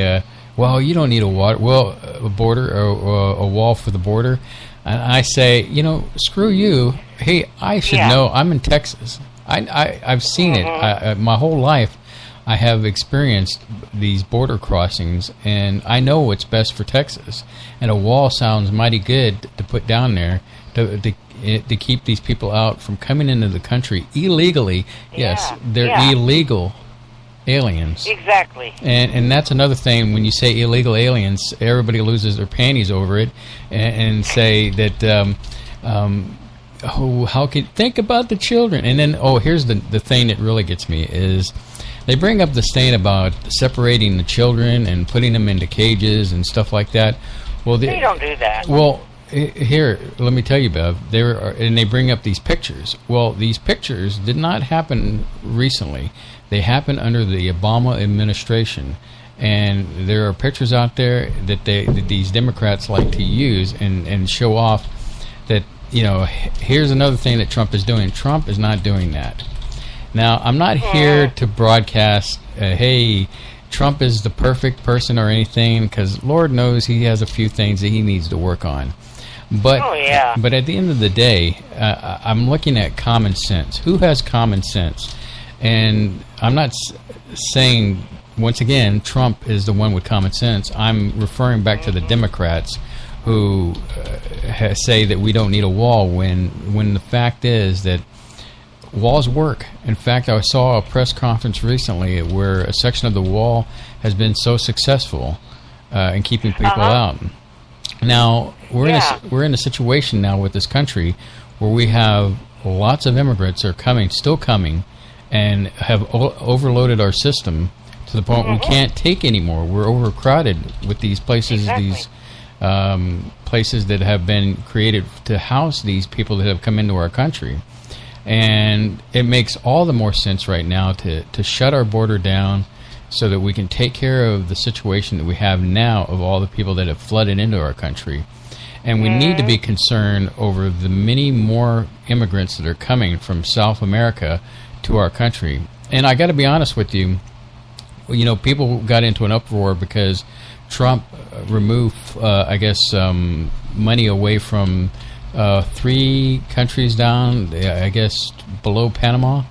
Speaker 7: well, you don't need a border or a wall for the border. And I say, you know, screw you. Hey, I should know. I'm in Texas. I've seen it. My whole life, I have experienced these border crossings, and I know what's best for Texas. And a wall sounds mighty good to put down there to keep these people out from coming into the country illegally. Yes, they're illegal aliens. Exactly. And that's another thing. When you say illegal aliens, everybody loses their panties over it and say that, how can think about the children? And then, here's the thing that really gets me is they bring up the thing about separating the children and putting them into cages and stuff like that. Well,
Speaker 15: they don't do that.
Speaker 7: Well, here, let me tell you, Bev. And they bring up these pictures. Well, these pictures did not happen recently. They happened under the Obama administration, and there are pictures out there that these Democrats like to use and show off that, you know, here's another thing that Trump is doing. Trump is not doing that. Now, I'm not here to broadcast, hey, Trump is the perfect person or anything, because Lord knows he has a few things that he needs to work on. But but at the end of the day, I'm looking at common sense. Who has common sense? And I'm not saying, once again, Trump is the one with common sense. I'm referring back to the Democrats who say that we don't need a wall when the fact is that walls work. In fact, I saw a press conference recently where a section of the wall has been so successful in keeping people out. Now, we're in a situation now with this country where we have lots of immigrants are still coming, and have overloaded our system to the point we can't take anymore. We're overcrowded with these places, these places that have been created to house these people that have come into our country. And it makes all the more sense right now to shut our border down so that we can take care of the situation that we have now of all the people that have flooded into our country. And we need to be concerned over the many more immigrants that are coming from South America to our country. And I got to be honest with you, you know, people got into an uproar because Trump removed, money away from 3 countries down, I guess, below Panama.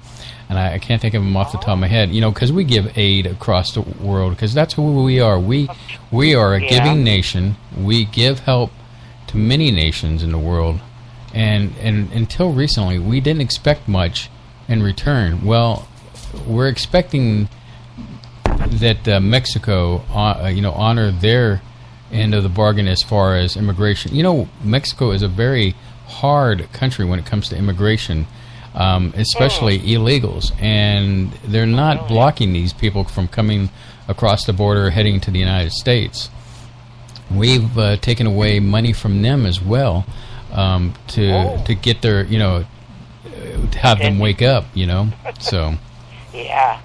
Speaker 7: And I can't think of them off the top of my head, you know, because we give aid across the world, because that's who we are. We are a giving nation. We give help to many nations in the world. And until recently, we didn't expect much in return. Well, we're expecting that Mexico, honor their end of the bargain as far as immigration. You know, Mexico is a very hard country when it comes to immigration, especially illegals, and they're not blocking these people from coming across the border heading to the United States. We've taken away money from them as well to get their, you know, to have them wake up, you know. So
Speaker 15: yeah,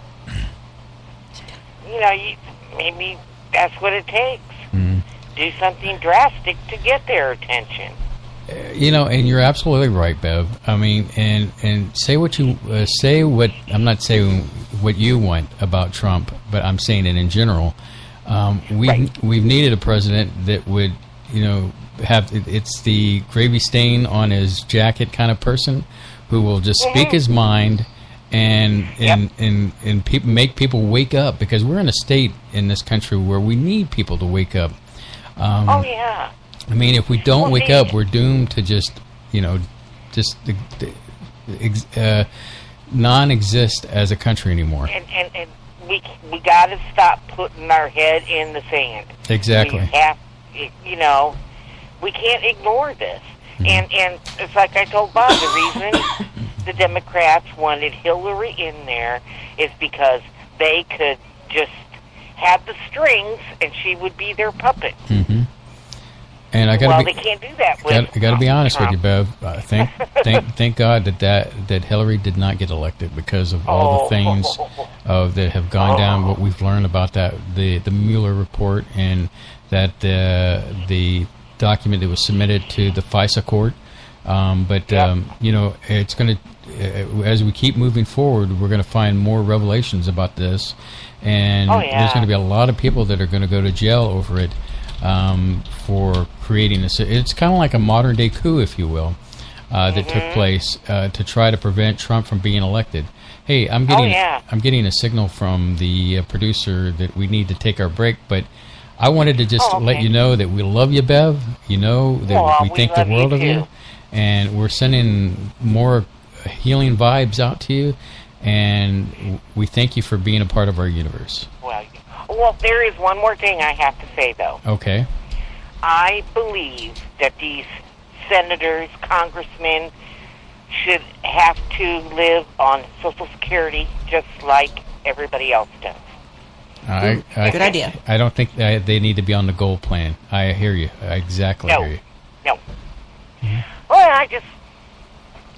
Speaker 15: you know, maybe that's what it takes. Do something drastic to get their attention.
Speaker 7: You know, and you're absolutely right, Bev. I mean, and say what you say. What I'm not saying what you want about Trump, but I'm saying it in general. We've needed a president that would, you know, have it's the gravy stain on his jacket kind of person who will just speak his mind and make people wake up, because we're in a state in this country where we need people to wake up. I mean, if we don't wake up, we're doomed to just non-exist as a country anymore.
Speaker 15: And we got to stop putting our head in the sand.
Speaker 7: Exactly.
Speaker 15: We have, you know, we can't ignore this. And it's like I told Bob, the reason the Democrats wanted Hillary in there is because they could just had the strings, and she would be their puppet.
Speaker 7: Mm-hmm. And I
Speaker 15: they can't do that.
Speaker 7: I got to be honest with you, Bev. Thank God that Hillary did not get elected because of all the things that have gone down. What we've learned about the Mueller report, and that the document that was submitted to the FISA court. It's going to, as we keep moving forward, we're going to find more revelations about this, and there's going to be a lot of people that are going to go to jail over it. For creating this, it's kind of like a modern day coup, if you will, that took place to try to prevent Trump from being elected. Hey, I'm getting a signal from the producer that we need to take our break, but I wanted to just let you know that we love you, Bev. You know that we think the world of you, and we're sending more healing vibes out to you, and we thank you for being a part of our universe.
Speaker 15: Well, there is one more thing I have to say, though.
Speaker 7: Okay.
Speaker 15: I believe that these senators, congressmen, should have to live on Social Security just like everybody else does.
Speaker 2: Good idea.
Speaker 7: I don't think they need to be on the gold plan. I hear you. I exactly hear you.
Speaker 15: No. Mm-hmm. Well,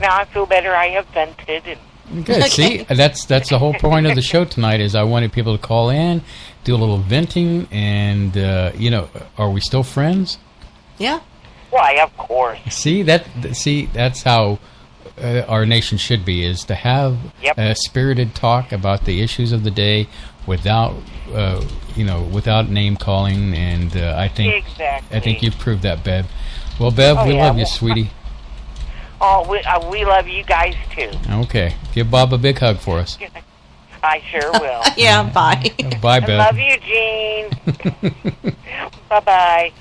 Speaker 15: now I feel better. I have vented and.
Speaker 7: Good. See, that's the whole point of the show tonight. Is I wanted people to call in, do a little venting, and are we still friends?
Speaker 2: Yeah.
Speaker 15: Why, of course.
Speaker 7: See that's how our nation should be: is to have a spirited talk about the issues of the day without without name calling. And I think you've proved that, Bev. Well, Bev, we love you, sweetie.
Speaker 15: Oh, we love you guys, too.
Speaker 7: Okay. Give Bob a big hug for us.
Speaker 15: I sure will.
Speaker 2: Yeah, bye.
Speaker 7: Bye, Bev.
Speaker 15: I love you, Gene. Bye-bye.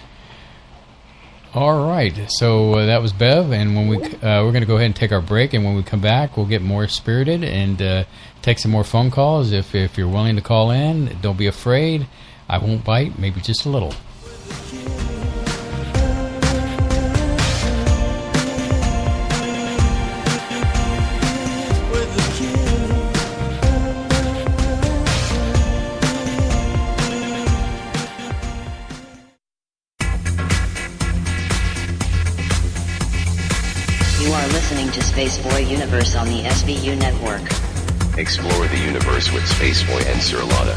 Speaker 7: All right. So that was Bev, and when we're going to go ahead and take our break, and when we come back, we'll get more spirited and take some more phone calls. If you're willing to call in, don't be afraid. I won't bite, maybe just a little.
Speaker 8: You are listening to Spaceboy Universe on the SBU network.
Speaker 9: Explore the universe with Spaceboy and Sir Lotta.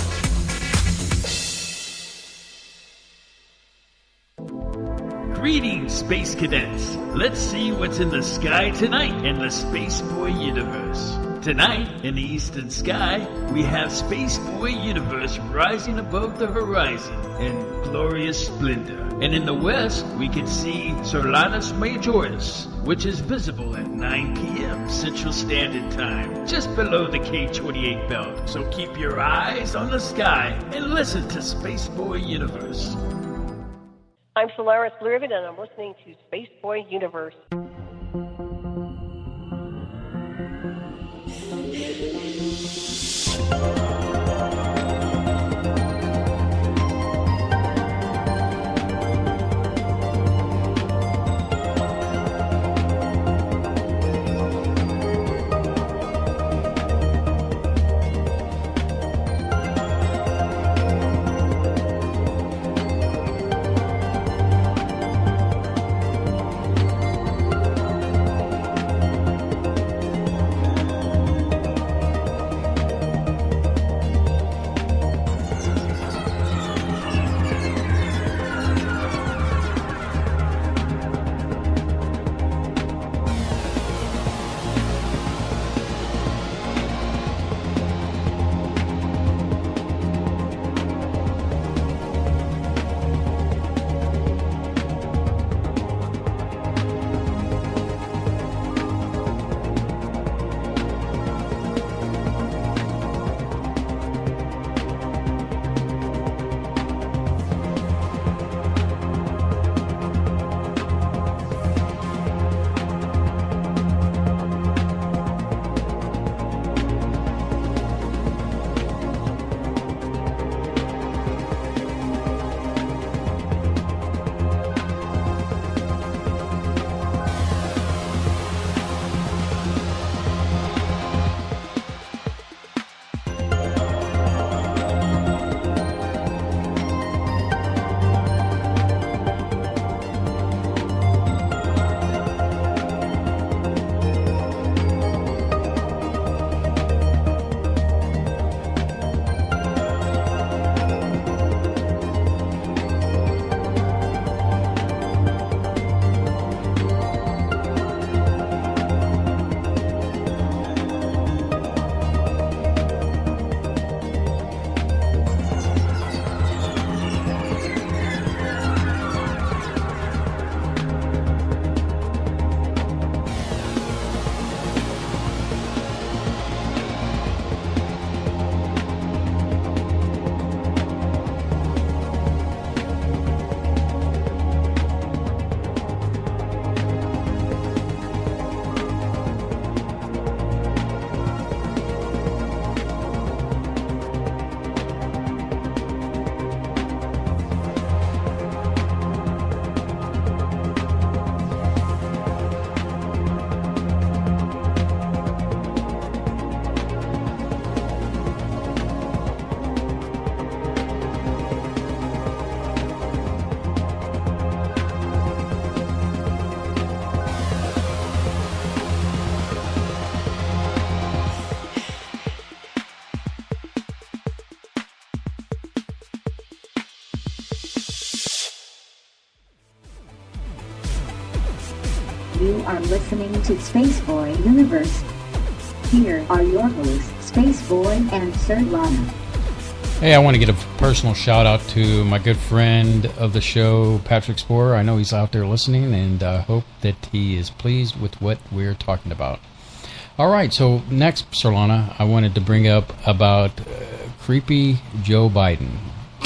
Speaker 14: Greetings, Space Cadets. Let's see what's in the sky tonight in the Spaceboy Universe. Tonight, in the eastern sky, we have Spaceboy Universe rising above the horizon in glorious splendor. And in the west, we can see Solaris Majoris, which is visible at 9 p.m. Central Standard Time, just below the K28 belt. So keep your eyes on the sky and listen to Spaceboy Universe.
Speaker 16: I'm Solaris Blurvid, and I'm listening to Spaceboy Universe.
Speaker 5: are listening to Space Boy Universe. Here are your hosts, Space Boy and Sir Lana.
Speaker 7: Hey, I want to get a personal shout out to my good friend of the show, Patrick Sporer. I know he's out there listening, and I hope that he is pleased with what we're talking about. All right, so next, Sir Lana, I wanted to bring up about creepy Joe Biden.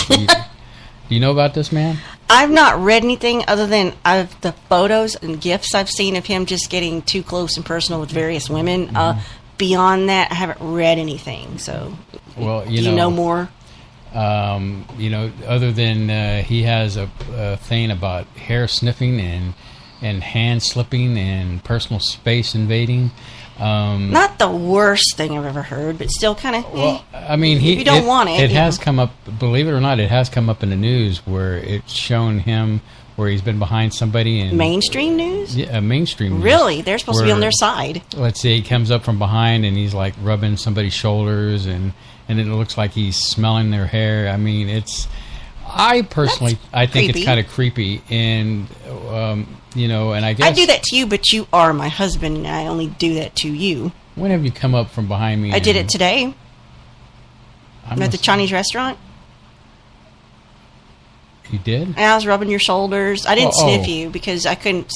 Speaker 7: Do you know about this man?
Speaker 2: I've not read anything other than the photos and GIFs I've seen of him just getting too close and personal with various women. Beyond that, I haven't read anything. So,
Speaker 7: well,
Speaker 2: do you know more?
Speaker 7: Other than he has a thing about hair sniffing and hand slipping and personal space invading.
Speaker 2: Not the worst thing I've ever heard, but still kind of.
Speaker 7: Well, I mean,
Speaker 2: if you don't want it.
Speaker 7: It has come up. Believe it or not, it has come up in the news where it's shown him where he's been behind somebody in
Speaker 2: mainstream news.
Speaker 7: Yeah, mainstream news.
Speaker 2: Really, they're supposed to be on their side.
Speaker 7: Let's say he comes up from behind and he's like rubbing somebody's shoulders and it looks like he's smelling their hair. I mean, I personally think
Speaker 2: creepy.
Speaker 7: it's kind of creepy, and and I guess
Speaker 2: I do that to you, but you are my husband, and I only do that to you.
Speaker 7: When have you come up from behind me?
Speaker 2: I did it today. At the Chinese restaurant.
Speaker 7: You did?
Speaker 2: And I was rubbing your shoulders. I didn't sniff you because I couldn't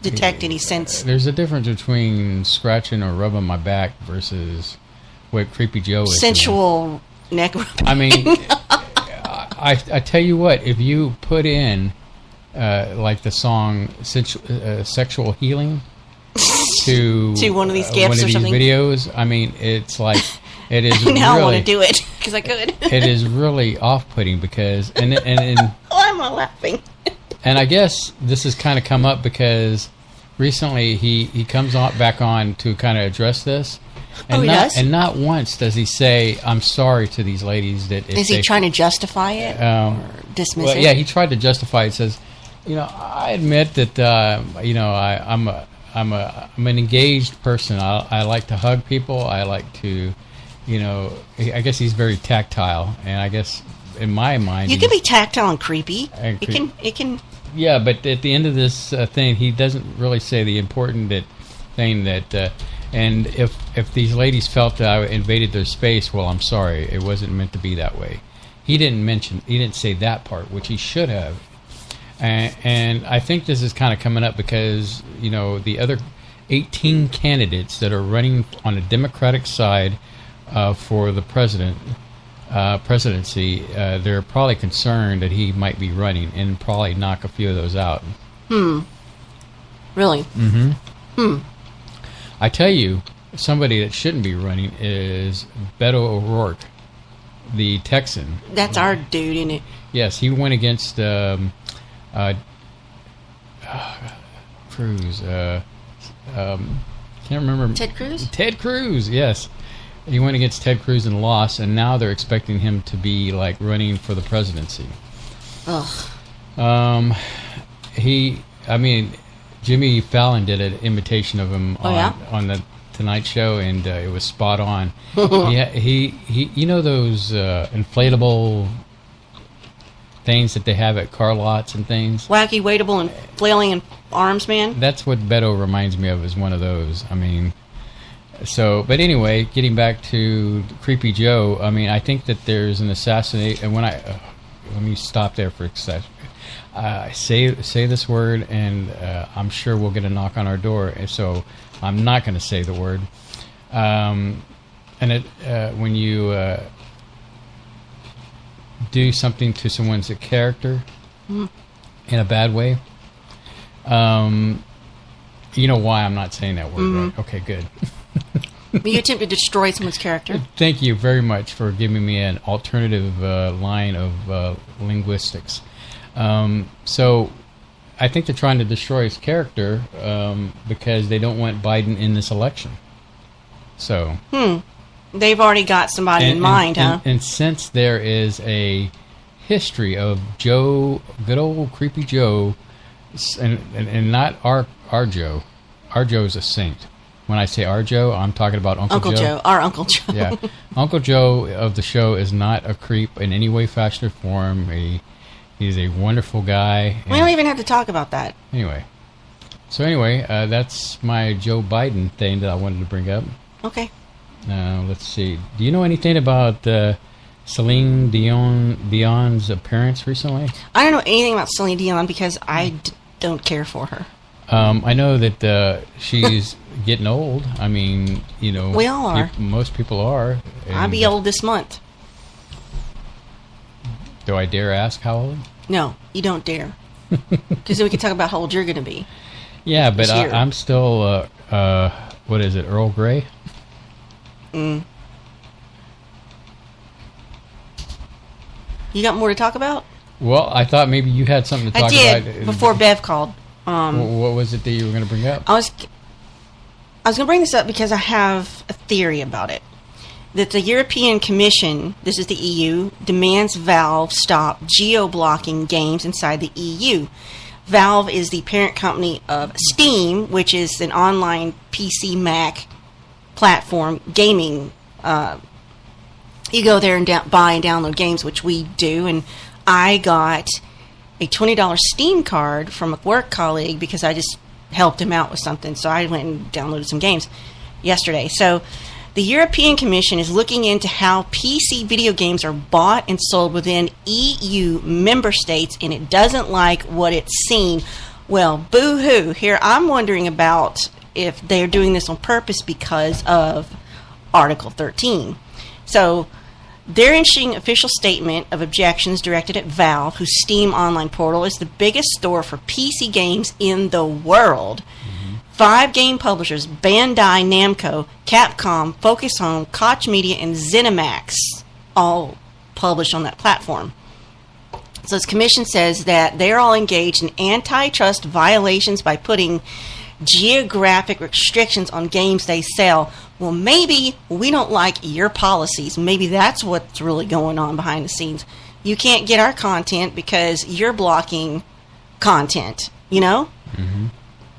Speaker 2: detect any sense.
Speaker 7: There's a difference between scratching or rubbing my back versus what Creepy Joe is.
Speaker 2: Sensual neck rubbing.
Speaker 7: I mean, I tell you what, if you put in like the song "Sexual Healing" to
Speaker 2: one of these GIFs or something,
Speaker 7: videos, I mean, it's like it is.
Speaker 2: Now
Speaker 7: really,
Speaker 2: I want to do it because I could.
Speaker 7: It is really off-putting because and
Speaker 2: I'm not laughing.
Speaker 7: And I guess this has kind of come up because recently he comes back on to kind of address this. And
Speaker 2: he does?
Speaker 7: And not once does he say, "I'm sorry" to these ladies.
Speaker 2: Is he trying to justify it or dismiss it?
Speaker 7: Yeah, he tried to justify it. Says, I admit that I'm an engaged person. I like to hug people. I like to, I guess he's very tactile, and I guess in my mind,
Speaker 2: you can be tactile and creepy. It can.
Speaker 7: Yeah, but at the end of this thing, he doesn't really say the important thing that. And if these ladies felt that I invaded their space, well, I'm sorry. It wasn't meant to be that way. He didn't say that part, which he should have. And I think this is kind of coming up because, the other 18 candidates that are running on the Democratic side for the presidency, they're probably concerned that he might be running and probably knock a few of those out.
Speaker 2: Really?
Speaker 7: Mm-hmm. I tell you, somebody that shouldn't be running is Beto O'Rourke, the Texan.
Speaker 2: That's our dude, isn't it?
Speaker 7: Yes, he went against Cruz. Can't remember.
Speaker 2: Ted Cruz?
Speaker 7: Ted Cruz, yes. He went against Ted Cruz and lost, and now they're expecting him to be like running for the presidency.
Speaker 2: Ugh.
Speaker 7: Jimmy Fallon did an imitation of him on the Tonight Show, and it was spot on. he those inflatable things that they have at car lots and things?
Speaker 2: Wacky, waitable, and flailing arms, man?
Speaker 7: That's what Beto reminds me of, is one of those. I mean, but anyway, getting back to Creepy Joe, I mean, I think that there's an assassination, and let me stop there for a second. Say this word, and I'm sure we'll get a knock on our door. So I'm not going to say the word. When you do something to someone's character in a bad way, you know why I'm not saying that word, right? Okay, good.
Speaker 2: You attempt to destroy someone's character.
Speaker 7: Thank you very much for giving me an alternative line of linguistics. So I think they're trying to destroy his character because they don't want Biden in this election. So
Speaker 2: they've already got somebody in mind, huh?
Speaker 7: And since there is a history of Joe, good old Creepy Joe, and not our Joe. Our Joe's a saint. When I say our Joe, I'm talking about Uncle Joe.
Speaker 2: Our Uncle Joe.
Speaker 7: Yeah, Uncle Joe of the show is not a creep in any way, fashion, or form. He's a wonderful guy.
Speaker 2: We don't even have to talk about that.
Speaker 7: Anyway, So anyway, that's my Joe Biden thing that I wanted to bring up.
Speaker 2: Okay.
Speaker 7: Let's see. Do you know anything about Celine Dion's appearance recently?
Speaker 2: I don't know anything about Celine Dion because I don't care for her.
Speaker 7: I know that she's getting old. I mean, you know,
Speaker 2: we all are.
Speaker 7: Most people are.
Speaker 2: I'll be old this month.
Speaker 7: Do I dare ask how old?
Speaker 2: No, you don't dare. Because then we can talk about how old you're going to be.
Speaker 7: Yeah, but I'm still, what is it, Earl Grey?
Speaker 2: You got more to talk about?
Speaker 7: Well, I thought maybe you had something to talk about.
Speaker 2: I did, before Bev called.
Speaker 7: What was it that you were going to bring up?
Speaker 2: I was going to bring this up because I have a theory about it. That the European Commission, this is the EU, demands Valve stop geo-blocking games inside the EU. Valve is the parent company of Steam, which is an online PC Mac platform gaming. You go there and buy and download games, which we do, and I got a $20 Steam card from a work colleague because I just helped him out with something, so I went and downloaded some games yesterday. So the European Commission is looking into how PC video games are bought and sold within EU member states, and it doesn't like what it's seen. Well, boo-hoo. Here I'm wondering about if they're doing this on purpose because of Article 13. So their issuing official statement of objections directed at Valve, whose Steam online portal is the biggest store for PC games in the world. 5 game publishers, Bandai Namco, Capcom, Focus Home, Koch Media, and ZeniMax, all published on that platform. So this commission says that they're all engaged in antitrust violations by putting geographic restrictions on games they sell. Well, maybe we don't like your policies. Maybe that's what's really going on behind the scenes. You can't get our content because you're blocking content, you know?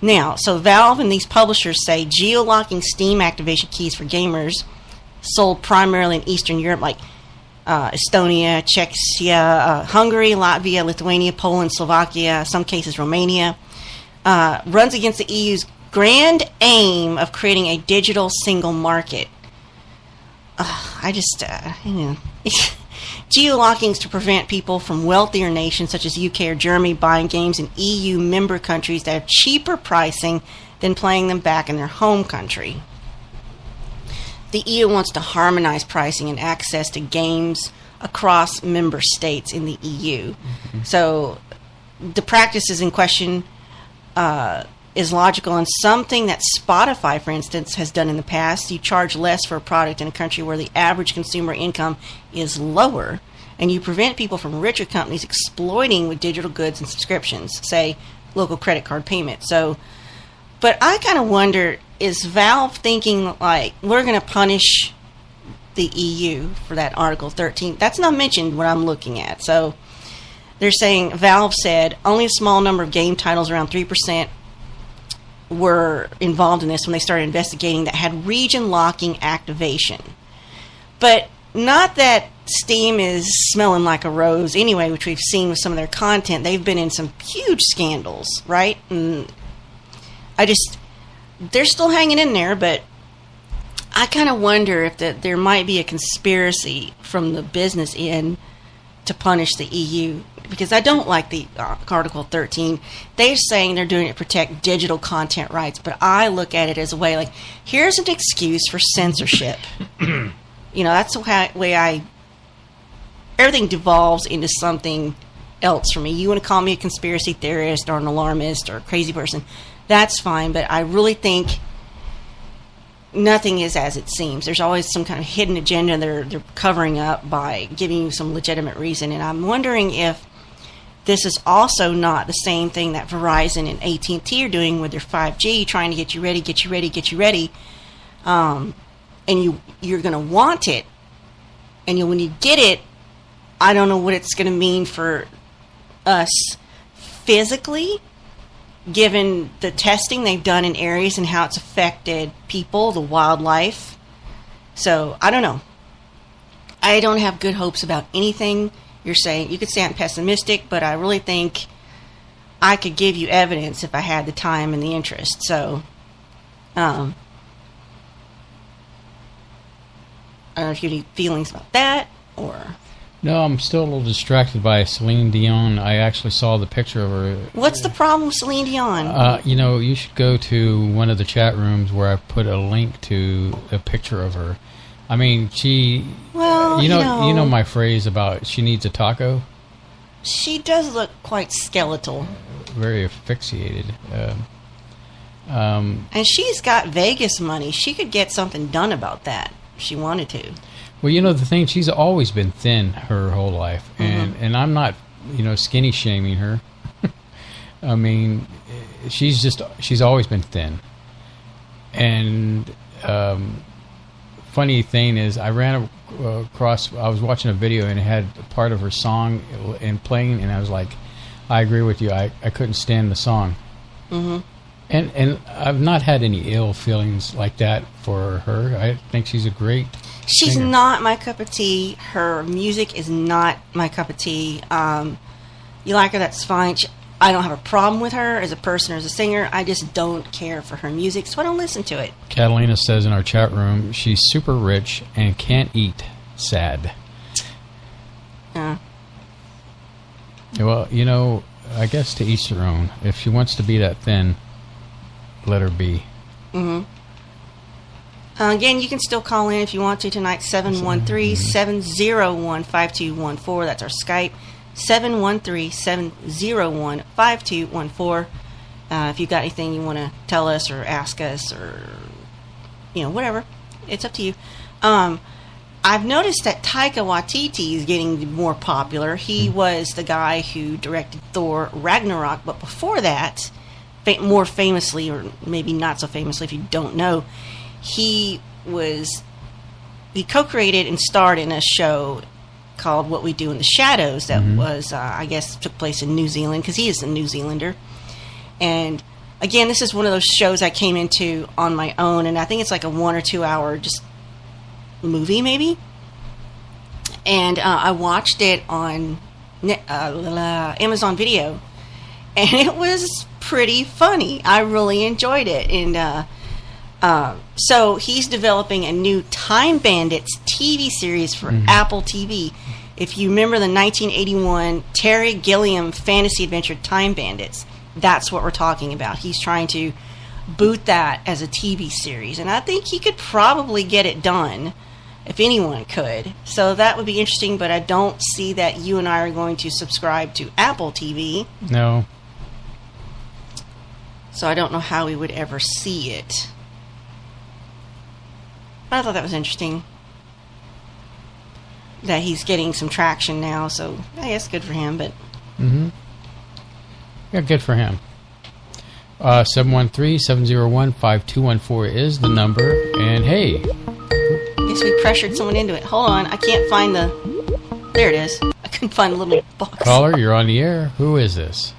Speaker 2: Now, so Valve and these publishers say geo-locking Steam activation keys for gamers sold primarily in Eastern Europe, like Estonia, Czechia, Hungary, Latvia, Lithuania, Poland, Slovakia, some cases Romania, runs against the EU's grand aim of creating a digital single market. Geo-locking is to prevent people from wealthier nations such as UK or Germany buying games in EU member countries that have cheaper pricing than playing them back in their home country. The EU wants to harmonize pricing and access to games across member states in the EU. So the practices in question is logical and something that Spotify, for instance, has done in the past. You charge less for a product in a country where the average consumer income is lower, and you prevent people from richer companies exploiting with digital goods and subscriptions, say local credit card payment. So, but I kind of wonder, is Valve thinking like we're going to punish the EU for that Article 13? That's not mentioned what I'm looking at. So they're saying Valve said only a small number of game titles, around 3%, were involved in this when they started investigating that had region locking activation. But not that Steam is smelling like a rose anyway, which we've seen with some of their content. They've been in some huge scandals, right? And they're still hanging in there, but I kind of wonder if there might be a conspiracy from the business end to punish the EU, because I don't like the Article 13. They're saying they're doing it to protect digital content rights, but I look at it as a way like, here's an excuse for censorship. You know, that's the way everything devolves into something else for me. You want to call me a conspiracy theorist or an alarmist or a crazy person, that's fine, but I really think nothing is as it seems. There's always some kind of hidden agenda they're covering up by giving you some legitimate reason, and I'm wondering if this is also not the same thing that Verizon and AT&T are doing with their 5G, trying to get you ready, and you're going to want it, and when you get it, I don't know what it's going to mean for us physically, given the testing they've done in areas and how it's affected people, the wildlife. So, I don't know. I don't have good hopes about anything you're saying. You could say I'm pessimistic, but I really think I could give you evidence if I had the time and the interest. So, I don't know if you have any feelings about that, or...
Speaker 7: No, I'm still a little distracted by Celine Dion. I actually saw the picture of her.
Speaker 2: What's the problem with Celine Dion?
Speaker 7: You should go to one of the chat rooms where I put a link to a picture of her. I mean, she...
Speaker 2: Well,
Speaker 7: you know my phrase about she needs a taco?
Speaker 2: She does look quite skeletal.
Speaker 7: Very asphyxiated.
Speaker 2: And she's got Vegas money. She could get something done about that if she wanted to.
Speaker 7: Well, the thing, she's always been thin her whole life. And I'm not, skinny shaming her. I mean, she's always been thin. And funny thing is, I ran across, I was watching a video and it had part of her song and playing, and I was like, I agree with you. I couldn't stand the song. Mm-hmm. And I've not had any ill feelings like that for her. I think she's a great
Speaker 2: She's
Speaker 7: singer.
Speaker 2: not my cup of tea. Her music is not my cup of tea. You like her, that's fine. I don't have a problem with her as a person or as a singer. I just don't care for her music, so I don't listen to it.
Speaker 7: Catalina says in our chat room, she's super rich and can't eat. Sad. Well, I guess to each their own. If she wants to be that thin, let her be.
Speaker 2: Mm-hmm. Again, you can still call in if you want to tonight, 713-701-5214. That's our Skype, 713-701-5214. If you've got anything you want to tell us or ask us or, whatever, it's up to you. I've noticed that Taika Waititi is getting more popular. He was the guy who directed Thor Ragnarok, but before that, more famously, or maybe not so famously if you don't know, he co-created and starred in a show called What We Do in the Shadows that was, I guess, took place in New Zealand, because he is a New Zealander. And again, this is one of those shows I came into on my own, and I think it's like a 1 or 2 hour just movie, maybe. And I watched it on Amazon Video, and it was pretty funny. I really enjoyed it. And so he's developing a new Time Bandits TV series for Apple TV. If you remember the 1981 Terry Gilliam fantasy adventure Time Bandits, that's what we're talking about. He's trying to boot that as a TV series, and I think he could probably get it done if anyone could. So that would be interesting, but I don't see that you and I are going to subscribe to Apple TV.
Speaker 7: No.
Speaker 2: So I don't know how we would ever see it. But I thought that was interesting that he's getting some traction now, so I guess good for him. But
Speaker 7: yeah, good for him. 713-701-5214 is the number. And hey,
Speaker 2: guess we pressured someone into it. Hold on, I can't find the... There it is. I couldn't find the little box.
Speaker 7: Caller, you're on the air. Who is this?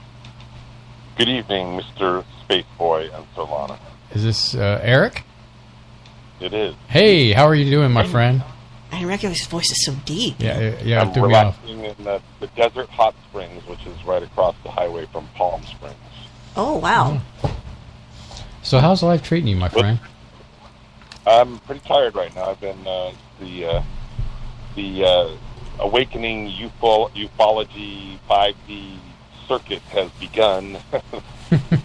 Speaker 17: Good evening, Mr. Space Boy and Solana.
Speaker 7: Is this Eric?
Speaker 17: It is.
Speaker 7: Hey, how are you doing, my friend?
Speaker 2: I didn't recognize his voice is so deep.
Speaker 7: Yeah,
Speaker 17: I'm relaxing in the Desert Hot Springs, which is right across the highway from Palm Springs.
Speaker 2: Oh, wow.
Speaker 7: So how's life treating you, my friend?
Speaker 17: I'm pretty tired right now. I've been the Awakening Ufology 5D circuit has begun.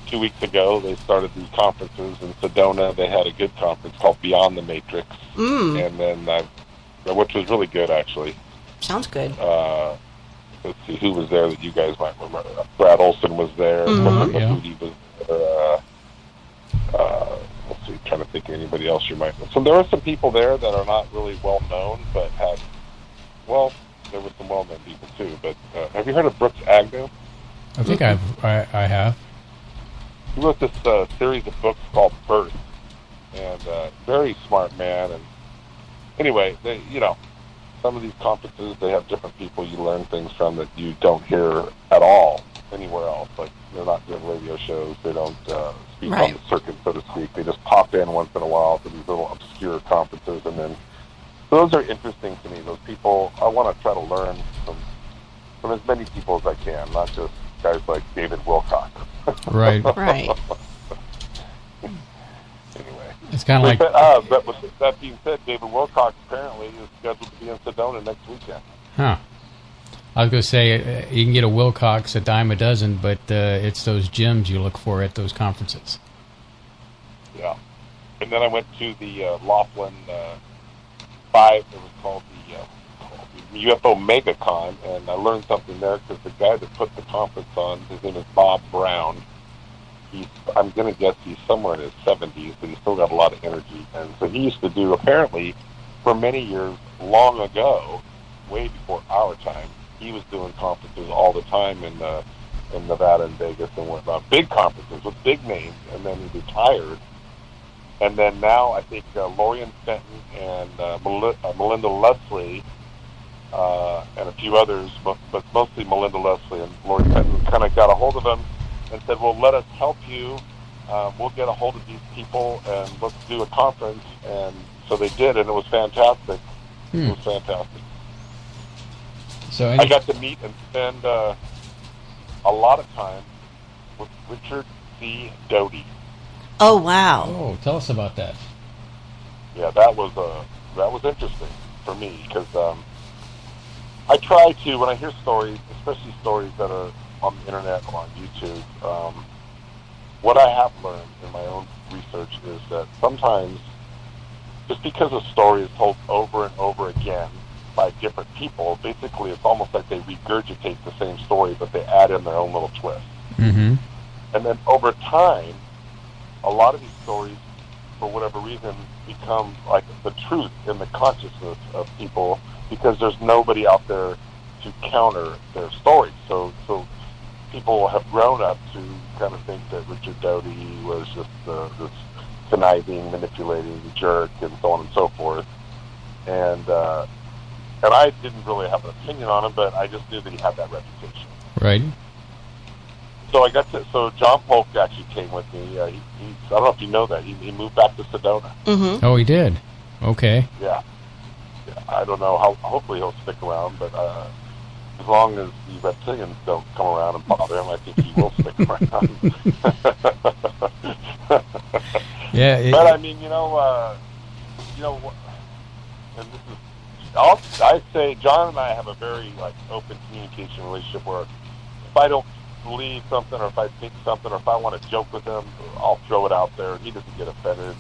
Speaker 17: 2 weeks ago, they started the conferences in Sedona. They had a good conference called Beyond the Matrix, and then which was really good, actually.
Speaker 2: Sounds good.
Speaker 17: Let's see who was there that you guys might remember. Brad Olson was there. Mahmoudi was there. Let's see, trying to think of anybody else you might know. So there were some people there that are not really well known, but had, well, there were some well known people too. But have you heard of Brooks Agnew?
Speaker 7: I think I have.
Speaker 17: He wrote this series of books called Birth, and very smart man. And anyway, some of these conferences, they have different people you learn things from that you don't hear at all anywhere else. Like, they're not doing radio shows. They don't speak on the circuit, so to speak. They just pop in once in a while to these little obscure conferences, and then those are interesting to me. Those people, I want to try to learn from as many people as I can, not just guys like David Wilcox.
Speaker 7: Right.
Speaker 2: Right.
Speaker 17: Anyway.
Speaker 7: It's kind of like...
Speaker 17: But with that being said, David Wilcox apparently is scheduled to be in Sedona next weekend.
Speaker 7: Huh. I was going to say, you can get a Wilcox a dime a dozen, but it's those gems you look for at those conferences.
Speaker 17: Yeah. And then I went to the Laughlin 5, it was called the UFO MegaCon, and I learned something there because the guy that put the conference on, his name is Bob Brown. I'm going to guess he's somewhere in his 70s, but he's still got a lot of energy. And so he used to do, apparently, for many years, long ago, way before our time, he was doing conferences all the time in Nevada and Vegas and whatnot. Big conferences with big names, and then he retired. And then now I think Lorian Fenton and Melinda Leslie and a few others, but mostly Melinda Leslie and Lorian Fenton, kind of got a hold of him and said, well, let us help you. We'll get a hold of these people and let's do a conference. And so they did, and it was fantastic. It was fantastic.
Speaker 7: So
Speaker 17: I got to meet and spend a lot of time with Richard C. Doty.
Speaker 2: Oh, wow.
Speaker 7: Oh, tell us about that.
Speaker 17: Yeah, that was interesting for me because I try to, when I hear stories, especially stories that are on the internet or on YouTube, what I have learned in my own research is that sometimes just because a story is told over and over again by different people, basically it's almost like they regurgitate the same story, but they add in their own little twist.
Speaker 7: Mm-hmm.
Speaker 17: And then over time, a lot of these stories, for whatever reason, become like the truth in the consciousness of people because there's nobody out there to counter their stories. So people have grown up to kind of think that Richard Doty was just this conniving, manipulating jerk and so on and so forth. And I didn't really have an opinion on him, but I just knew that he had that reputation.
Speaker 7: Right.
Speaker 17: So John Polk actually came with me. I don't know if you know that. He moved back to Sedona.
Speaker 2: Mm-hmm.
Speaker 7: Oh, he did? Okay.
Speaker 17: Yeah. I don't know how. Hopefully he'll stick around, but as long as the reptilians don't come around and bother him, I think he will stick around.
Speaker 7: Yeah.
Speaker 17: But I mean, and this is. I say John and I have a very open communication relationship where if I don't believe something or if I think something or if I want to joke with him, I'll throw it out there. He doesn't get offended,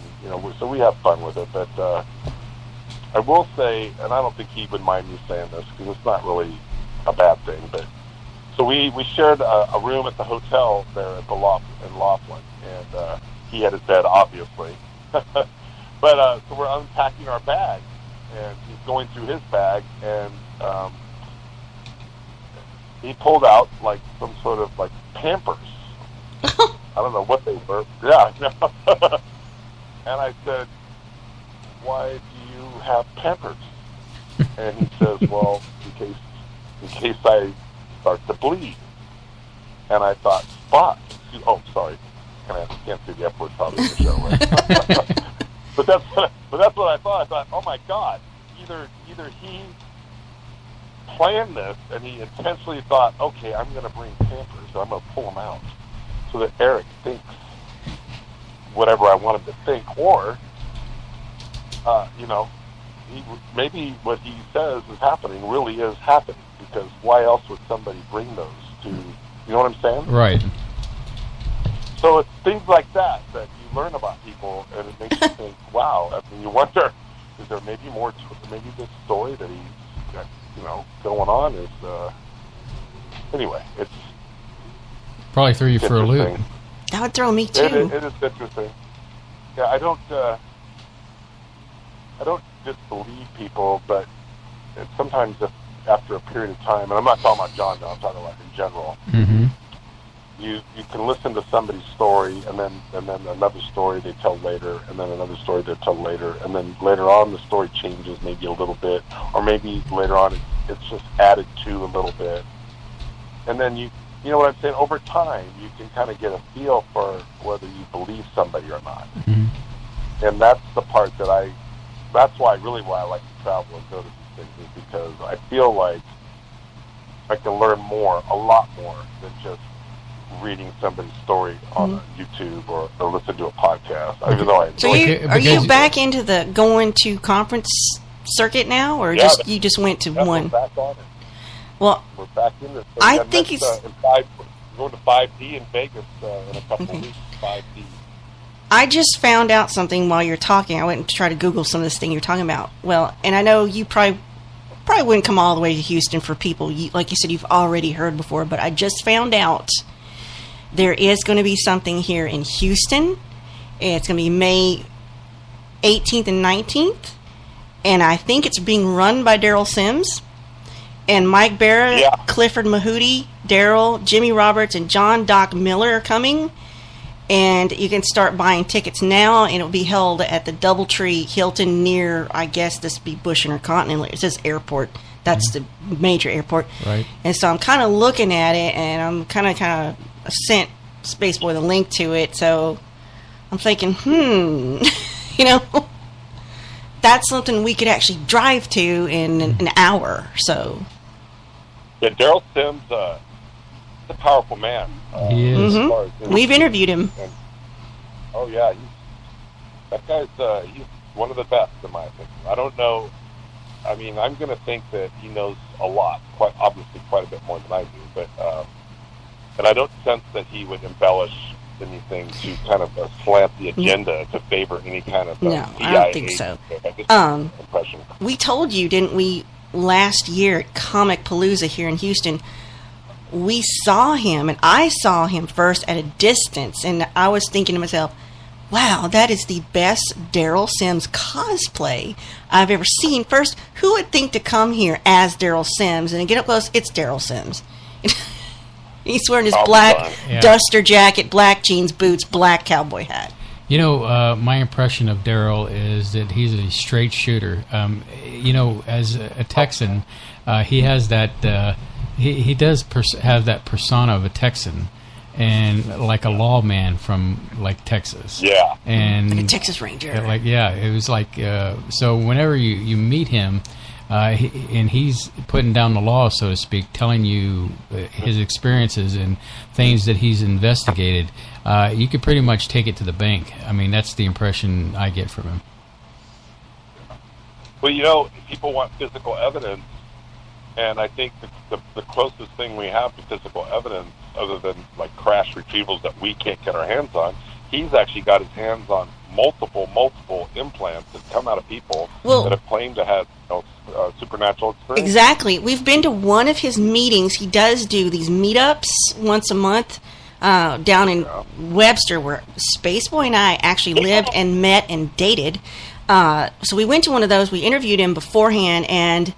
Speaker 17: so we have fun with it. But I will say, and I don't think he would mind me saying this because it's not really a bad thing, but so we shared a room at the hotel there at the in Laughlin, and he had his bed, obviously. But so we're unpacking our bags, and he's going through his bag, and he pulled out some sort of Pampers. I don't know what they were. Yeah. And I said, "Why do you have Pampers?" And he says, "Well, in case I start to bleed." And I thought, "Fuck." Oh, sorry. Can't say the F word probably in the show, right? But that's what I thought. I thought, "Oh my God, either he planned this and he intentionally thought, okay, I'm going to bring Pampers, so I'm going to pull them out so that Eric thinks whatever I want him to think, or maybe what he says is happening really is happening, because why else would somebody bring those to, you know what I'm saying?"
Speaker 7: Right.
Speaker 17: So it's things like that you learn about people, and it makes you think, wow, I mean, you wonder, is there maybe more to maybe this story that he's got, going on is, anyway, it's
Speaker 7: probably threw you for a loop.
Speaker 2: That would throw me too.
Speaker 17: It is interesting. Yeah, I don't disbelieve people, but sometimes after a period of time, and I'm not talking about John, I'm talking about in general.
Speaker 7: Mm-hmm.
Speaker 17: You can listen to somebody's story, and then another story they tell later, and then another story they tell later, and then later on the story changes maybe a little bit, or maybe later on it's just added to a little bit, and then you know what I'm saying. Over time, you can kind of get a feel for whether you believe somebody or not,
Speaker 7: mm-hmm.
Speaker 17: and that's the part that's why I like to travel and go to these things, is because I feel like I can learn a lot more than just reading somebody's story on YouTube or listen to a podcast, even though I enjoy
Speaker 2: So
Speaker 17: it.
Speaker 2: are you back into the going to conference circuit now, or you just went to one?
Speaker 17: We're back on it.
Speaker 2: Well,
Speaker 17: we're back in this.
Speaker 2: I think it's
Speaker 17: we're going to 5D in Vegas in a couple of weeks. 5D.
Speaker 2: I just found out something while you're talking. I went and tried to Google some of this thing you're talking about. Well, and I know you probably wouldn't come all the way to Houston for people, like you said, you've already heard before, but I just found out there is going to be something here in Houston. It's going to be May 18th and 19th, and I think it's being run by Daryl Sims. And Mike Barrett, Clifford Mahooty, Daryl, Jimmy Roberts, and John Doc Miller are coming. And you can start buying tickets now, and it'll be held at the Doubletree Hilton near, I guess this would be Bush Intercontinental. It says airport. That's the major airport.
Speaker 7: Right.
Speaker 2: And so I'm kind of looking at it, and I'm kind of sent Spaceboy the link to it. So I'm thinking, that's something we could actually drive to in an hour. So.
Speaker 17: Yeah, Daryl Sims, he's a powerful man.
Speaker 7: He is.
Speaker 2: We've interviewed him.
Speaker 17: And, that guy's he's one of the best in my opinion. I don't know. I mean, I'm going to think that he knows a lot, quite a bit more than I do. But and I don't sense that he would embellish anything to kind of slant the agenda to favor any kind of
Speaker 2: no, I don't think so.
Speaker 17: Impression.
Speaker 2: We told you, didn't we, last year at Comic Palooza here in Houston? We saw him, and I saw him first at a distance, and I was thinking to myself, wow, that is the best Daryl Sims cosplay I've ever seen. First, who would think to come here as Daryl Sims, and get up close, it's Daryl Sims. He's wearing his black duster jacket, black jeans, boots, black cowboy hat.
Speaker 7: My impression of Daryl is that he's a straight shooter. As a Texan, he has that... He does have that persona of a Texan, and like a lawman from like Texas.
Speaker 17: Yeah,
Speaker 7: and
Speaker 2: like a Texas Ranger.
Speaker 7: It was like so. Whenever you meet him, and he's putting down the law, so to speak, telling you his experiences and things that he's investigated, you could pretty much take it to the bank. I mean, that's the impression I get from him.
Speaker 17: Well, people want physical evidence. And I think the closest thing we have to physical evidence, other than like crash retrievals that we can't get our hands on, he's actually got his hands on multiple implants that come out of people that have claimed to have supernatural experience.
Speaker 2: Exactly. We've been to one of his meetings. He does do these meetups once a month down in Webster, where Spaceboy and I actually lived and met and dated. So we went to one of those. We interviewed him beforehand, and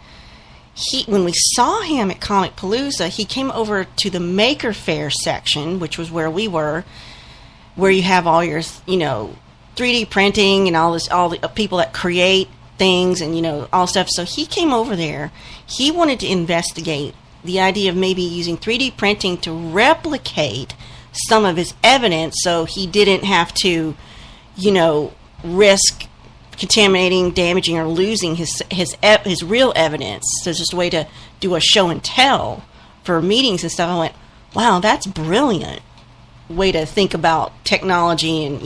Speaker 2: when we saw him at Comic Palooza, he came over to the Maker Faire section, which was where we were, where you have all your, 3D printing and all the people that create things and, all stuff. So he came over there. He wanted to investigate the idea of maybe using 3D printing to replicate some of his evidence so he didn't have to, risk contaminating, damaging, or losing his real evidence. So it's just a way to do a show and tell for meetings and stuff. I went, wow, that's brilliant way to think about technology and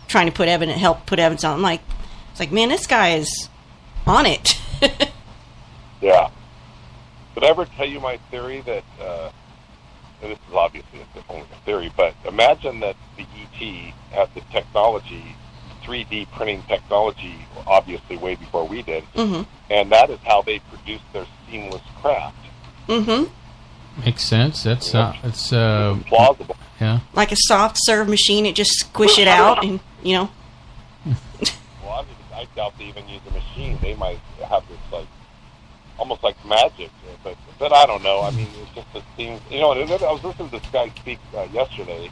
Speaker 2: trying to help put evidence on. It's like, man, this guy is on it.
Speaker 17: Yeah. Did I ever tell you my theory that? And this is obviously only a theory, but imagine that the ET had the technology. 3D printing technology, obviously way before we did, and that is how they produced their seamless craft.
Speaker 7: Makes sense. That's it's
Speaker 17: plausible.
Speaker 7: Yeah,
Speaker 2: like a soft serve machine, it just squish it out, and
Speaker 17: Well, I doubt they even use a machine. They might have this almost like magic, but I don't know. I mean, it seems. I was listening to this guy speak yesterday,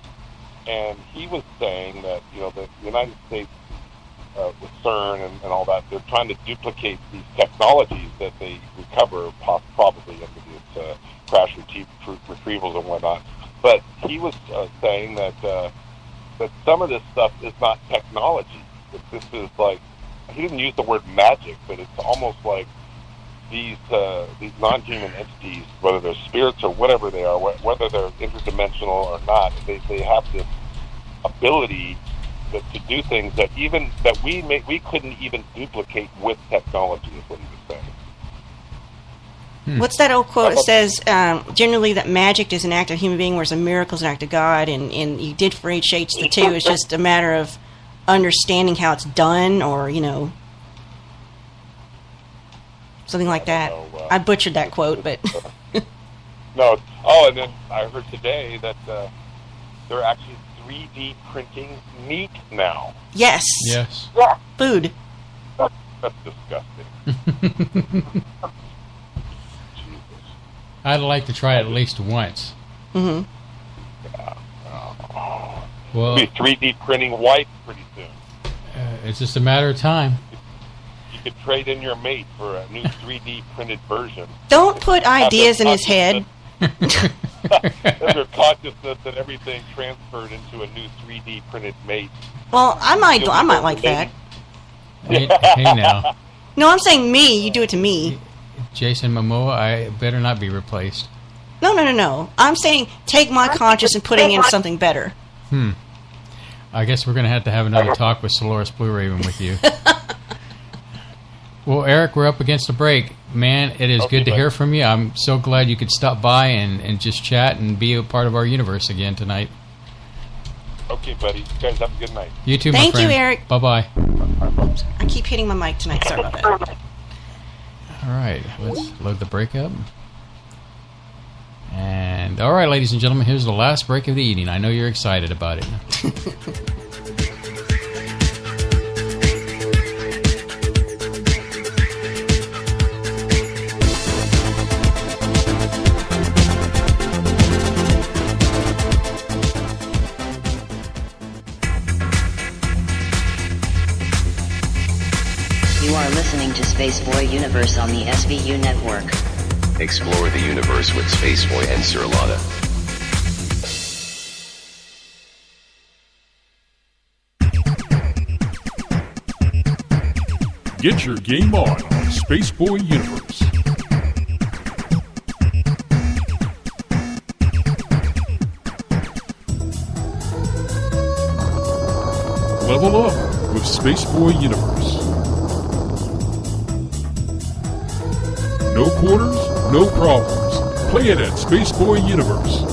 Speaker 17: and he was saying that the United States. With CERN and all that, they're trying to duplicate these technologies that they recover probably into these crash retrievals and whatnot. But he was saying that some of this stuff is not technology. This is like, he didn't use the word magic, but it's almost like these non-human entities, whether they're spirits or whatever they are, whether they're interdimensional or not, they have this ability to do things that we couldn't even duplicate with technology, is what he was saying.
Speaker 2: What's that old quote that says, generally that magic is an act of human being, whereas a miracle is an act of God, and you differentiates the two. It's just a matter of understanding how it's done, or, something like that. I butchered that quote, but...
Speaker 17: No. Oh, and then I heard today that they're actually 3D printing meat now.
Speaker 2: Yes.
Speaker 7: Yes.
Speaker 2: Yeah. Food.
Speaker 17: That's disgusting.
Speaker 7: I'd like to try it at least once.
Speaker 2: Mm-hmm.
Speaker 17: Yeah.
Speaker 7: Well,
Speaker 17: be 3D printing white pretty soon.
Speaker 7: It's just a matter of time.
Speaker 17: You could trade in your mate for a new 3D printed version.
Speaker 2: Don't put ideas in his head.
Speaker 17: Their consciousness and everything transferred into a new 3D printed mate.
Speaker 2: Well, I might like that.
Speaker 7: Hey now.
Speaker 2: No, I'm saying me. You do it to me.
Speaker 7: Jason Momoa, I better not be replaced.
Speaker 2: No. I'm saying take my conscious and putting in something better.
Speaker 7: I guess we're going to have another talk with Solaris Blue Raven with you. Well, Eric, we're up against the break. Man, it is good to hear from you. I'm so glad you could stop by and just chat and be a part of our universe again tonight.
Speaker 17: Okay, buddy. You guys have a good night.
Speaker 7: You too, my friend.
Speaker 2: Thank you, Eric.
Speaker 7: Bye-bye.
Speaker 2: I keep hitting my mic tonight. Sorry about that.
Speaker 7: All right, let's load the break up. And, all right, ladies and gentlemen, here's the last break of the evening. I know you're excited about it.
Speaker 8: You are listening to Spaceboy Universe on the SBU network.
Speaker 9: Explore the universe with Spaceboy and Sir Lotta.
Speaker 6: Get your game on Spaceboy Universe. Level up with Spaceboy Universe. No quarters, no problems. Play it at Spaceboy Universe.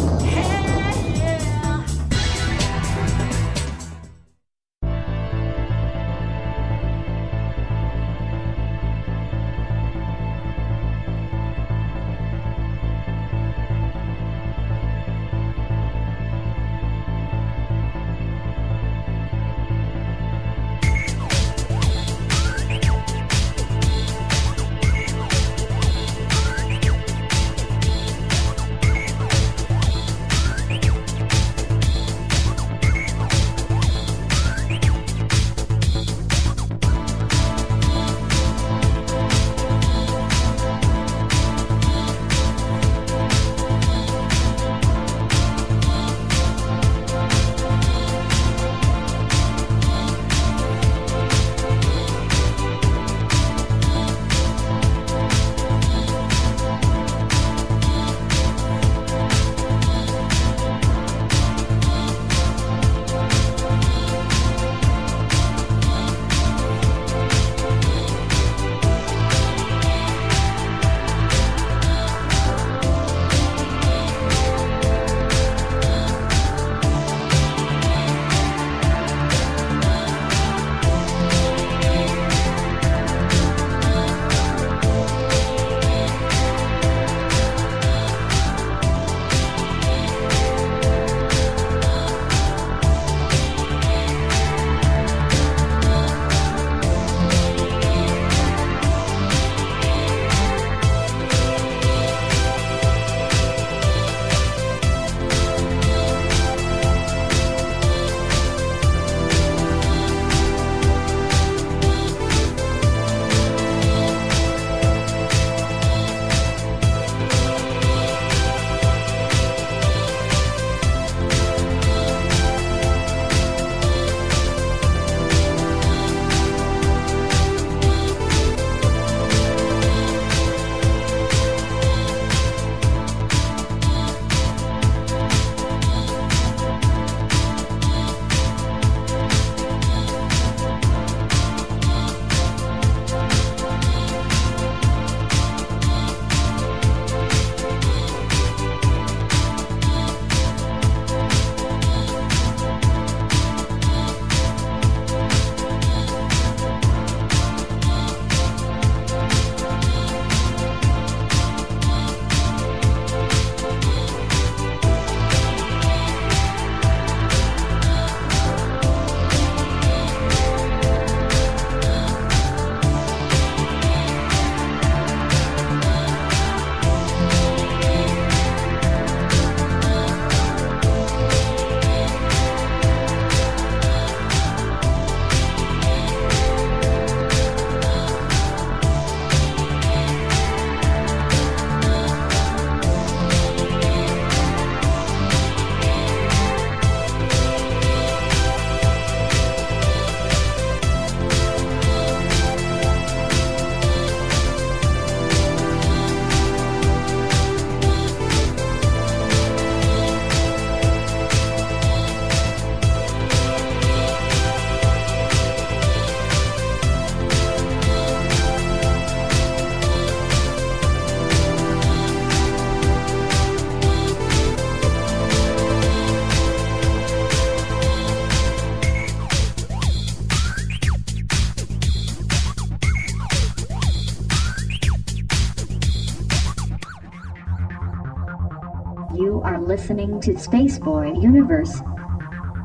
Speaker 5: listening to Spaceboy Universe.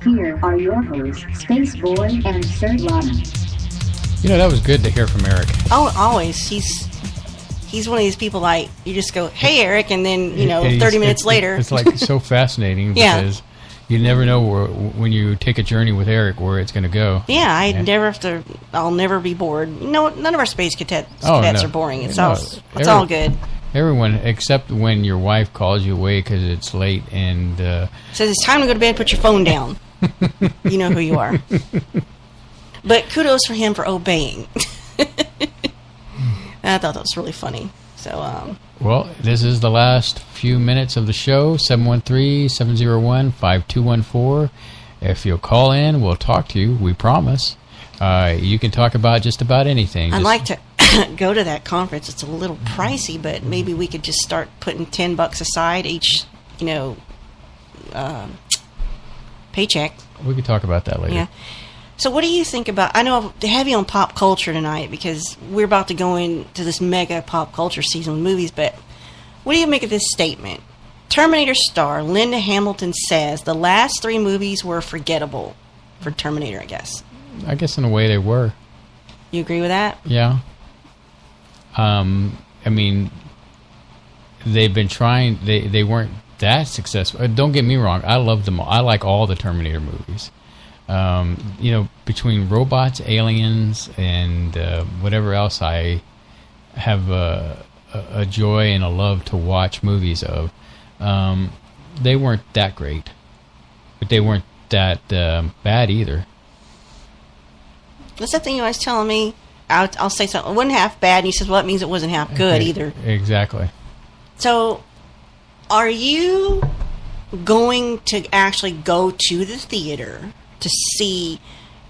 Speaker 5: Here are your hosts, Spaceboy and Sir Lana.
Speaker 7: You know, that was good to hear from Eric.
Speaker 2: Oh, always. He's one of these people like, you just go, hey, Eric, and then, 30 minutes later.
Speaker 7: It's like so fascinating because you never know when you take a journey with Eric where it's going to go.
Speaker 2: Yeah, I'll never be bored. No, none of our space cadets are boring. It's all good.
Speaker 7: Everyone, except when your wife calls you away because it's late and...
Speaker 2: says it's time to go to bed, put your phone down. You know who you are. But kudos for him for obeying. I thought that was really funny. So,
Speaker 7: well, this is the last few minutes of the show. 713-701-5214. If you'll call in, we'll talk to you. We promise. You can talk about just about anything.
Speaker 2: I'd like to go to that conference. It's a little pricey, but maybe we could just start putting $10 aside each, paycheck.
Speaker 7: We could talk about that later.
Speaker 2: Yeah. So what do you think about... I know I'm heavy on pop culture tonight because we're about to go into this mega pop culture season with movies, but what do you make of this statement? Terminator star Linda Hamilton says the last 3 movies were forgettable for Terminator, I guess.
Speaker 7: I guess in a way they were.
Speaker 2: You agree with that?
Speaker 7: Yeah. I mean, they've been trying... They weren't that successful. Don't get me wrong. I love them all. I like all the Terminator movies. Between robots, aliens, and whatever else I have a joy and a love to watch movies of, they weren't that great. But they weren't that bad either.
Speaker 2: That's the thing you always telling me. I'll say something. It wasn't half bad, and he says, well, that means it wasn't half good either.
Speaker 7: Exactly.
Speaker 2: So, are you going to actually go to the theater to see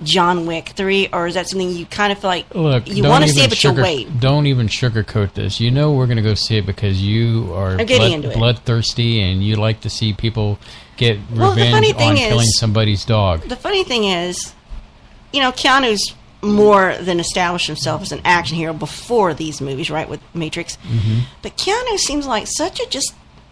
Speaker 2: John Wick 3, or is that something you kind of feel like you want to see it, but you'll wait?
Speaker 7: Don't even sugarcoat this. You know we're going to go see it because you are bloodthirsty and you like to see people get revenge on killing somebody's dog.
Speaker 2: The funny thing is, Keanu's more than established himself as an action hero before these movies, right, with Matrix. Mm-hmm. But Keanu seems like such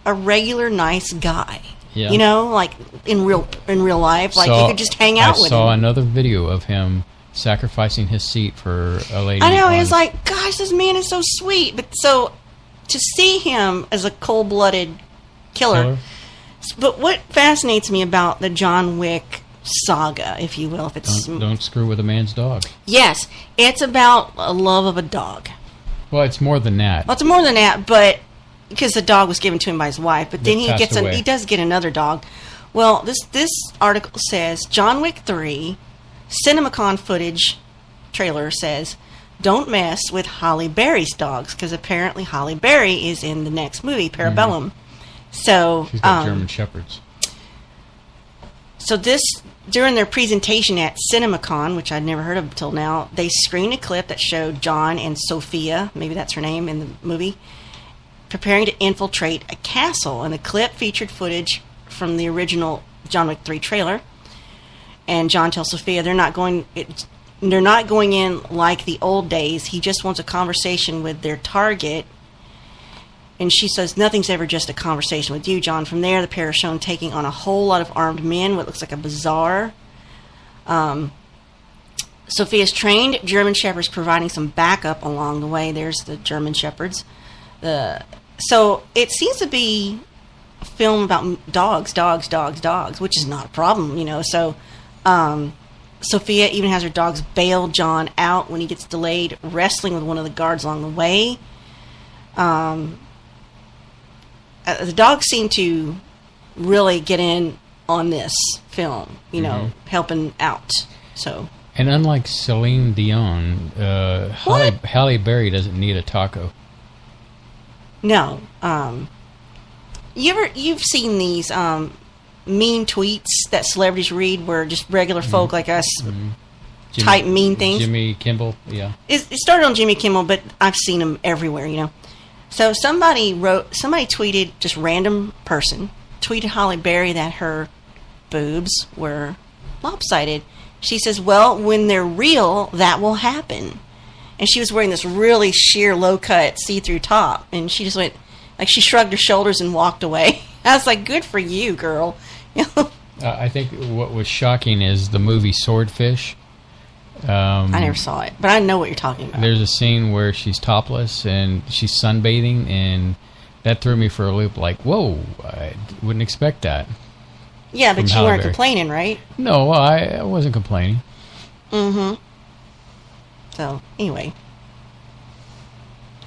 Speaker 2: a regular, nice guy. Yeah. Like in real life, like you could just hang out with him.
Speaker 7: I saw another video of him sacrificing his seat for a lady.
Speaker 2: I know, he was like, gosh, this man is so sweet. But so to see him as a cold-blooded killer. But what fascinates me about the John Wick saga, if you will, if it's
Speaker 7: don't screw with a man's dog.
Speaker 2: Yes, it's about a love of a dog.
Speaker 7: Well, it's more than that.
Speaker 2: Well, it's more than that, but because the dog was given to him by his wife, but then he does get another dog. Well, this article says John Wick 3 CinemaCon footage trailer says don't mess with Halle Berry's dogs because apparently Halle Berry is in the next movie, Parabellum. Mm-hmm. So
Speaker 7: she's got German Shepherds.
Speaker 2: So during their presentation at CinemaCon, which I'd never heard of until now, they screened a clip that showed John and Sophia, maybe that's her name in the movie, preparing to infiltrate a castle, and the clip featured footage from the original John Wick 3 trailer. And John tells Sophia they're not going in like the old days. He just wants a conversation with their target. And she says nothing's ever just a conversation with you, John. From there, the pair are shown taking on a whole lot of armed men, what looks like a bazaar. Sophia's trained German Shepherds providing some backup along the way. There's the German Shepherds. So it seems to be a film about dogs, which is not a problem, So Sophia even has her dogs bail John out when he gets delayed wrestling with one of the guards along the way. The dogs seem to really get in on this film, helping out. So.
Speaker 7: And unlike Celine Dion, Halle Berry doesn't need a taco.
Speaker 2: No. You've seen these mean tweets that celebrities read where just regular folk like us type mean things?
Speaker 7: Jimmy Kimmel, yeah.
Speaker 2: It started on Jimmy Kimmel, but I've seen them everywhere, So somebody tweeted, just random person, tweeted Halle Berry that her boobs were lopsided. She says, well, when they're real, that will happen. And she was wearing this really sheer, low-cut, see-through top. And she just went, she shrugged her shoulders and walked away. I was like, good for you, girl.
Speaker 7: I think what was shocking is the movie Swordfish.
Speaker 2: I never saw it, but I know what you're talking about.
Speaker 7: There's a scene where she's topless and she's sunbathing, and that threw me for a loop. Like, whoa, I wouldn't expect that.
Speaker 2: Yeah, but you weren't complaining, right?
Speaker 7: No, I wasn't complaining.
Speaker 2: Mm-hmm. So, anyway.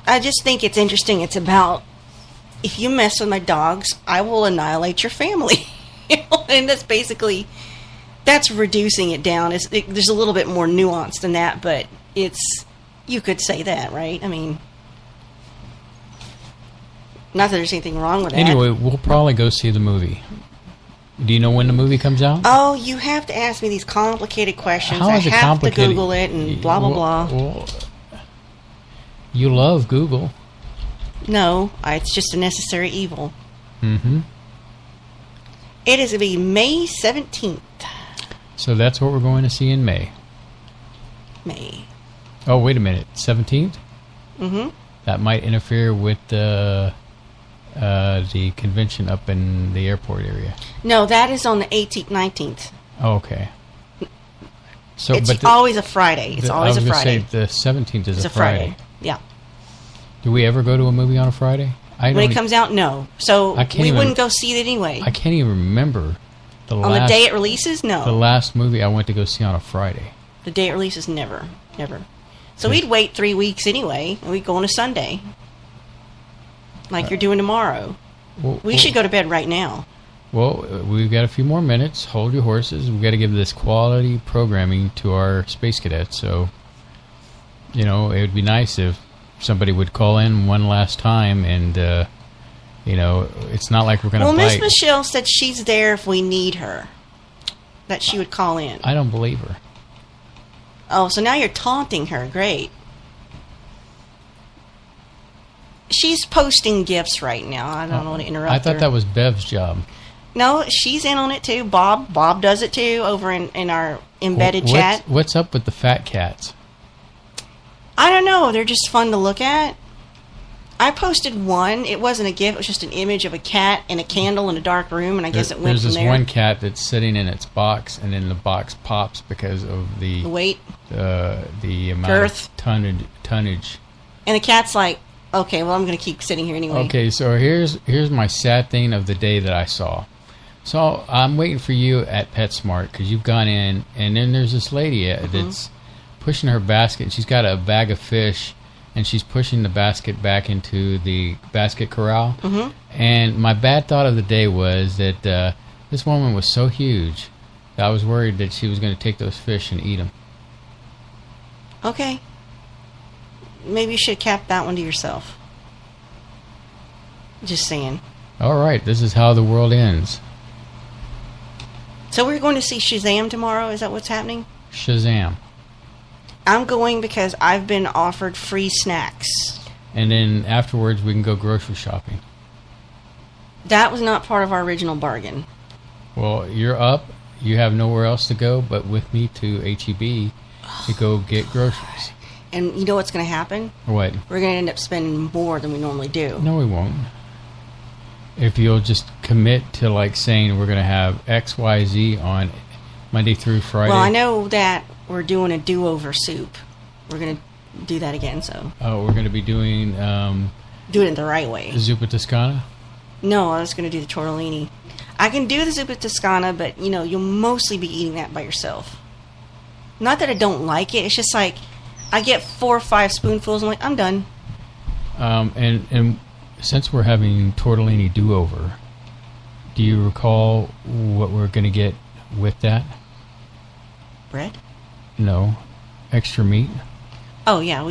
Speaker 2: I just think it's interesting. It's about, if you mess with my dogs, I will annihilate your family. And that's basically, that's reducing it down. There's a little bit more nuance than that, but you could say that, right? I mean, not that there's anything wrong with that.
Speaker 7: Anyway, we'll probably go see the movie. Do you know when the movie comes out?
Speaker 2: Oh, you have to ask me these complicated questions.
Speaker 7: How is it complicated?
Speaker 2: I have to Google it and blah, blah, blah.
Speaker 7: Well, you love Google.
Speaker 2: No, it's just a necessary evil.
Speaker 7: Mm-hmm.
Speaker 2: It is going to be May 17th.
Speaker 7: So that's what we're going to see in May.
Speaker 2: May.
Speaker 7: Oh, wait a minute. 17th?
Speaker 2: Mm-hmm.
Speaker 7: That might interfere with the convention up in the airport area.
Speaker 2: No, that is on the 18th, 19th.
Speaker 7: Oh, okay. So,
Speaker 2: it's always a Friday. It's always a Friday.
Speaker 7: I was going to say the 17th is
Speaker 2: it's
Speaker 7: a Friday.
Speaker 2: Yeah.
Speaker 7: Do we ever go to a movie on a Friday?
Speaker 2: When it comes out, no. So we wouldn't go see it anyway.
Speaker 7: I can't even remember the
Speaker 2: on the day it releases. No,
Speaker 7: the last movie I went to go see on a Friday.
Speaker 2: The day it releases, never. So we'd wait 3 weeks anyway, and we'd go on a Sunday, like you're doing tomorrow. We should go to bed right now.
Speaker 7: Well, we've got a few more minutes. Hold your horses. We've got to give this quality programming to our space cadets. So, it would be nice if somebody would call in one last time, and it's not like we're going to bite.
Speaker 2: Well, Miss Michelle said she's there if we need her, that she would call in.
Speaker 7: I don't believe her.
Speaker 2: Oh, so now you're taunting her. Great. She's posting gifts right now. I don't want to interrupt her.
Speaker 7: I thought that was Bev's job.
Speaker 2: No, she's in on it too. Bob does it too over in our embedded chat.
Speaker 7: What's up with the fat cats?
Speaker 2: I don't know. They're just fun to look at. I posted one. It wasn't a GIF. It was just an image of a cat and a candle in a dark room, and I guess it went from there.
Speaker 7: There's this one cat that's sitting in its box, and then the box pops because of the
Speaker 2: weight,
Speaker 7: the amount
Speaker 2: girth,
Speaker 7: of tonnage.
Speaker 2: And the cat's like, okay, well, I'm going to keep sitting here anyway.
Speaker 7: Okay, so here's my sad thing of the day that I saw. So I'm waiting for you at PetSmart because you've gone in, and then there's this lady that's pushing her basket. She's got a bag of fish, and she's pushing the basket back into the basket corral.
Speaker 2: Mm-hmm.
Speaker 7: And my bad thought of the day was that this woman was so huge that I was worried that she was going to take those fish and eat them.
Speaker 2: Okay. Maybe you should have kept that one to yourself. Just saying.
Speaker 7: All right, this is how the world ends.
Speaker 2: So we're going to see Shazam tomorrow? Is that what's happening?
Speaker 7: Shazam.
Speaker 2: I'm going because I've been offered free snacks.
Speaker 7: And then afterwards we can go grocery shopping.
Speaker 2: That was not part of our original bargain.
Speaker 7: Well, you're up. You have nowhere else to go but with me to H-E-B to go get groceries.
Speaker 2: And you know what's going to happen?
Speaker 7: What?
Speaker 2: We're going to end up spending more than we normally do.
Speaker 7: No, we won't. If you'll just commit to like saying we're going to have X, Y, Z on Monday through Friday.
Speaker 2: Well, I know that we're doing a do-over soup. We're going to do that again, so.
Speaker 7: Oh, we're going to be doing...
Speaker 2: do it the right way.
Speaker 7: Zuppa Toscana?
Speaker 2: No, I was going to do the tortellini. I can do the Zuppa Toscana, but, you'll mostly be eating that by yourself. Not that I don't like it. It's just like, I get 4 or 5 spoonfuls, and I'm like, I'm done.
Speaker 7: And since we're having tortellini do-over, do you recall what we're going to get with that?
Speaker 2: Bread?
Speaker 7: No. Extra meat?
Speaker 2: Oh, yeah.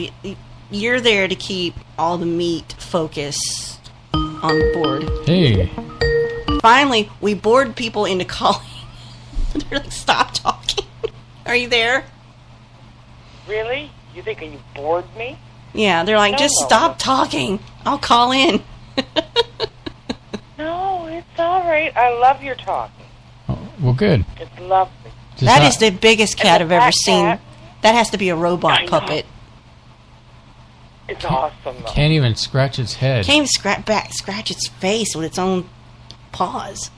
Speaker 2: You're there to keep all the meat focus on board.
Speaker 7: Hey.
Speaker 2: Finally, we bored people into calling. They're like, stop talking. Are you there?
Speaker 15: Really? You think you bored me?
Speaker 2: Yeah, they're like, just stop talking. I'll call in.
Speaker 15: No, it's all right. I love your talking.
Speaker 7: Oh, well, good.
Speaker 15: It's lovely.
Speaker 2: That is the biggest cat I've ever seen. That has to be a robot puppet.
Speaker 15: It's awesome, though.
Speaker 7: Can't even scratch its head.
Speaker 2: Can't even scratch its face with its own paws.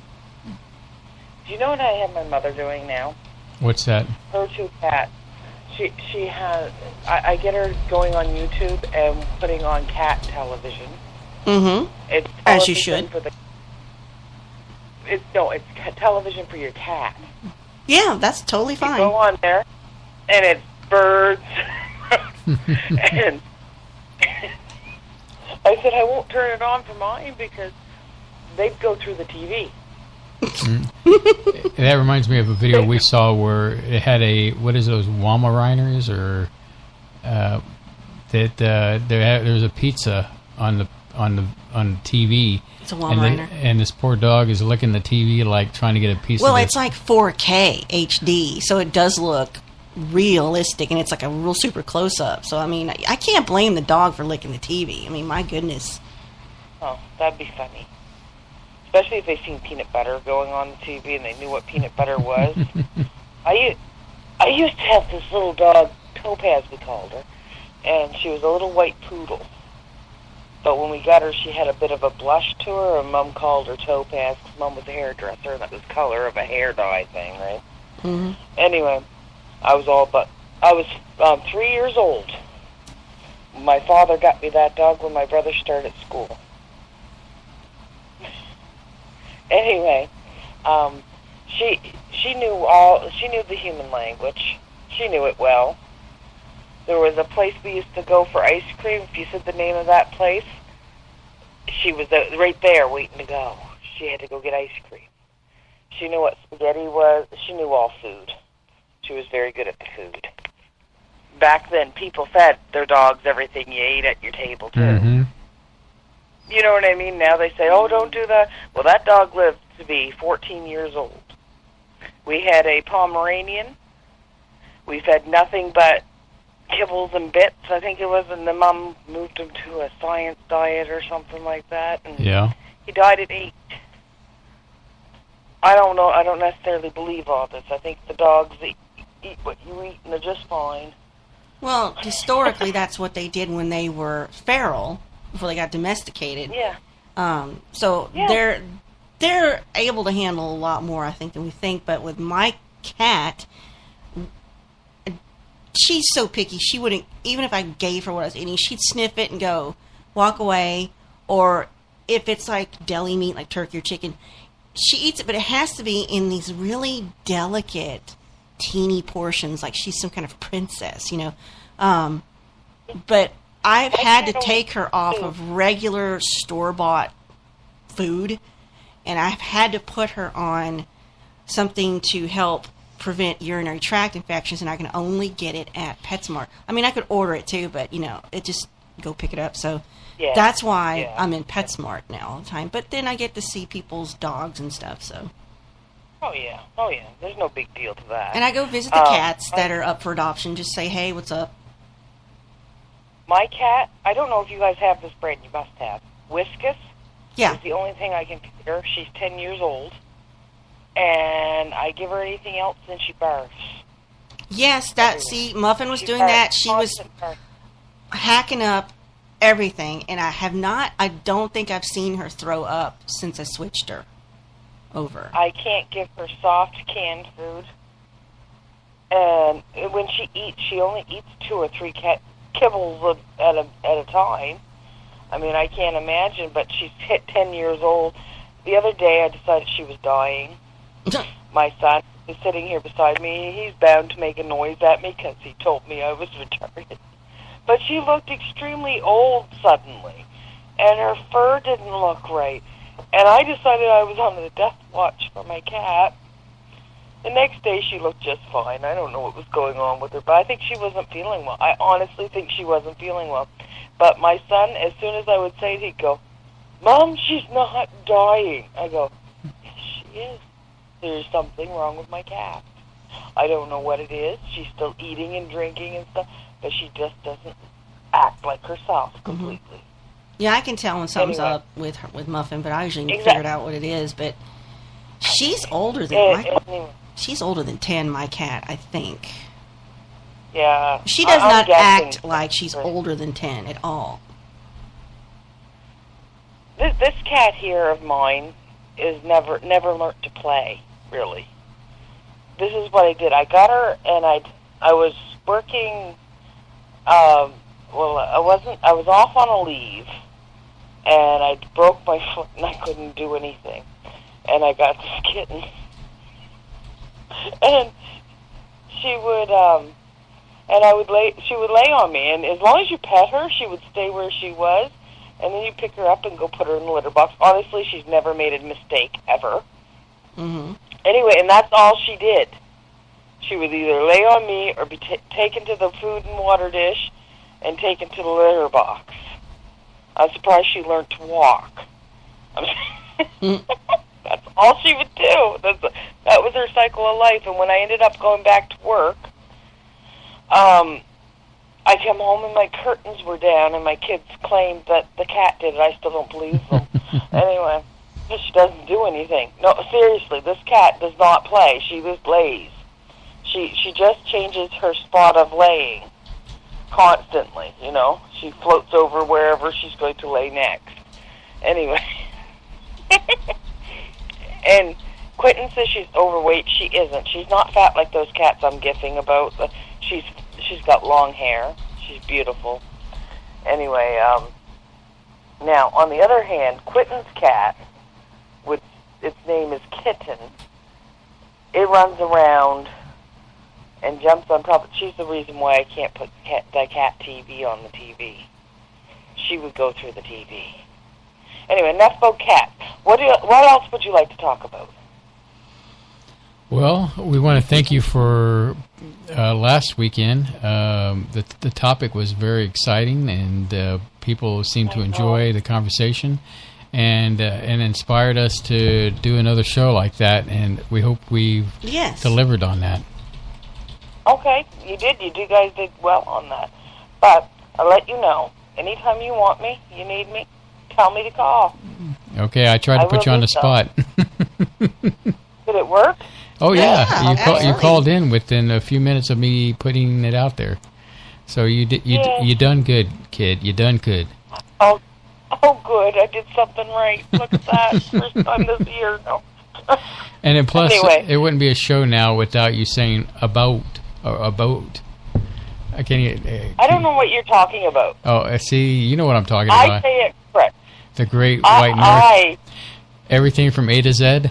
Speaker 15: Do you know what I have my mother doing now?
Speaker 7: What's that?
Speaker 15: Her two cats. She has. I get her going on YouTube and putting on cat television.
Speaker 2: Mm-hmm.
Speaker 15: It's
Speaker 2: as you should.
Speaker 15: It's television for your cat.
Speaker 2: Yeah, that's totally fine.
Speaker 15: You go on there, and it's birds. And I said I won't turn it on for mine because they'd go through the TV.
Speaker 7: That reminds me of a video we saw where it had what is those Weimaraner's or there was a pizza on the TV.
Speaker 2: It's a Weimaraner.
Speaker 7: And this poor dog is licking the TV like trying to get a piece of it.
Speaker 2: Well, it's like 4K HD, so it does look realistic, and it's like a real super close-up. So, I mean, I can't blame the dog for licking the TV. I mean, my goodness.
Speaker 15: Oh, that'd be funny. Especially if they seen peanut butter going on the TV and they knew what peanut butter was. I used to have this little dog, Topaz we called her, and she was a little white poodle. But when we got her, she had a bit of a blush to her, and Mom called her Topaz because Mom was a hairdresser, and that was color of a hair dye thing, right?
Speaker 2: Mm-hmm.
Speaker 15: Anyway, I was 3 years old. My father got me that dog when my brother started school. Anyway, she knew the human language. She knew it well. There was a place we used to go for ice cream. If you said the name of that place, she was right there waiting to go. She had to go get ice cream. She knew what spaghetti was. She knew all food. She was very good at the food. Back then, people fed their dogs everything you ate at your table, too.
Speaker 7: Mm-hmm.
Speaker 15: You know what I mean? Now they say, oh, don't do that. Well, that dog lived to be 14 years old. We had a Pomeranian. We fed nothing but kibbles and bits, I think it was, and the mom moved him to a science diet or something like that. And
Speaker 7: yeah.
Speaker 15: He died at 8. I don't know. I don't necessarily believe all this. I think the dogs eat what you eat, and they're just fine.
Speaker 2: Well, historically, that's what they did when they were feral, before they got domesticated.
Speaker 15: Yeah.
Speaker 2: So they're able to handle a lot more, I think, than we think. But with my cat, she's so picky. She wouldn't, even if I gave her what I was eating, she'd sniff it and go, walk away. Or if it's like deli meat, like turkey or chicken, she eats it, but it has to be in these really delicate, teeny portions, like she's some kind of princess, you know. But I've had to take her off of regular store-bought food, and I've had to put her on something to help prevent urinary tract infections, and I can only get it at PetSmart. I mean, I could order it too, but, you know, it just go pick it up. So that's why I'm in PetSmart now all the time. But then I get to see people's dogs and stuff, so.
Speaker 15: Oh, yeah. There's no big deal to that.
Speaker 2: And I go visit the cats that are up for adoption. Just say, hey, what's up?
Speaker 15: My cat, I don't know if you guys have this breed. You must have. Whiskas.
Speaker 2: Yeah.
Speaker 15: Is the only thing I can feed her. She's 10 years old. And I give her anything else, and she barfs.
Speaker 2: Yes, Muffin was doing that. She was hacking up everything, and I don't think I've seen her throw up since I switched her over.
Speaker 15: I can't give her soft canned food. And when she eats, she only eats 2 or 3 kibbles at a time. I mean, I can't imagine, but she's hit 10 years old. The other day, I decided she was dying. My son is sitting here beside me. He's bound to make a noise at me because he told me I was retarded. But she looked extremely old suddenly, and her fur didn't look right. And I decided I was on the death watch for my cat. The next day, she looked just fine. I don't know what was going on with her, but I think she wasn't feeling well. I honestly think she wasn't feeling well. But my son, as soon as I would say it, he'd go, Mom, she's not dying. I go, yes, she is. There's something wrong with my cat. I don't know what it is. She's still eating and drinking and stuff, but she just doesn't act like herself completely.
Speaker 2: Mm-hmm. Yeah, I can tell when something's up with Muffin, but I usually figure out what it is. But she's older than she's older than 10. My cat, I think.
Speaker 15: Yeah,
Speaker 2: she does not act like she's older than 10 at all.
Speaker 15: This cat here of mine, is never learned to play, really. This is what I did. I got her, and I was working, I was off on a leave, and I broke my foot, and I couldn't do anything. And I got this kitten. And she would lay on me, and as long as you pet her, she would stay where she was, and then you pick her up and go put her in the litter box. Honestly, she's never made a mistake, ever.
Speaker 2: Mm-hmm.
Speaker 15: Anyway, and that's all she did. She would either lay on me or be taken to the food and water dish and taken to the litter box. I'm surprised she learned to walk. That's all she would do. That was her cycle of life. And when I ended up going back to work, I come home and my curtains were down, and my kids claimed that the cat did it. I still don't believe them. Anyway, she doesn't do anything. No, seriously, this cat does not play. She just lays. She just changes her spot of laying constantly, you know. She floats over wherever she's going to lay next. Anyway. And Quentin says she's overweight. She isn't. She's not fat like those cats I'm gifting about. She's got long hair. She's beautiful. Anyway, now, on the other hand, Quentin's cat, which its name is Kitten, it runs around and jumps on top. She's the reason why I can't put the cat TV on the TV. She would go through the TV. Anyway, enough about cat. What else would you like to talk about?
Speaker 7: Well, we want to thank you for last weekend. The topic was very exciting, and people seemed to enjoy the conversation, and inspired us to do another show like that. And we hope we've delivered on that.
Speaker 15: Okay, you did. You guys did well on that. But I'll let you know. Anytime you want me, you need me, tell me to call.
Speaker 7: Okay, I tried to put you on the spot.
Speaker 15: Did it work?
Speaker 7: Oh, yeah. You called in within a few minutes of me putting it out there. So you done good, kid. You done good.
Speaker 15: Oh, good. I did something right. Look at that. First time this year. No.
Speaker 7: And then plus,
Speaker 15: anyway.
Speaker 7: It wouldn't be a show now without you saying about. I
Speaker 15: don't know what you're talking about.
Speaker 7: Oh, see, you know what I'm talking about.
Speaker 15: I say it correct.
Speaker 7: The Great White North. Everything from A to Z.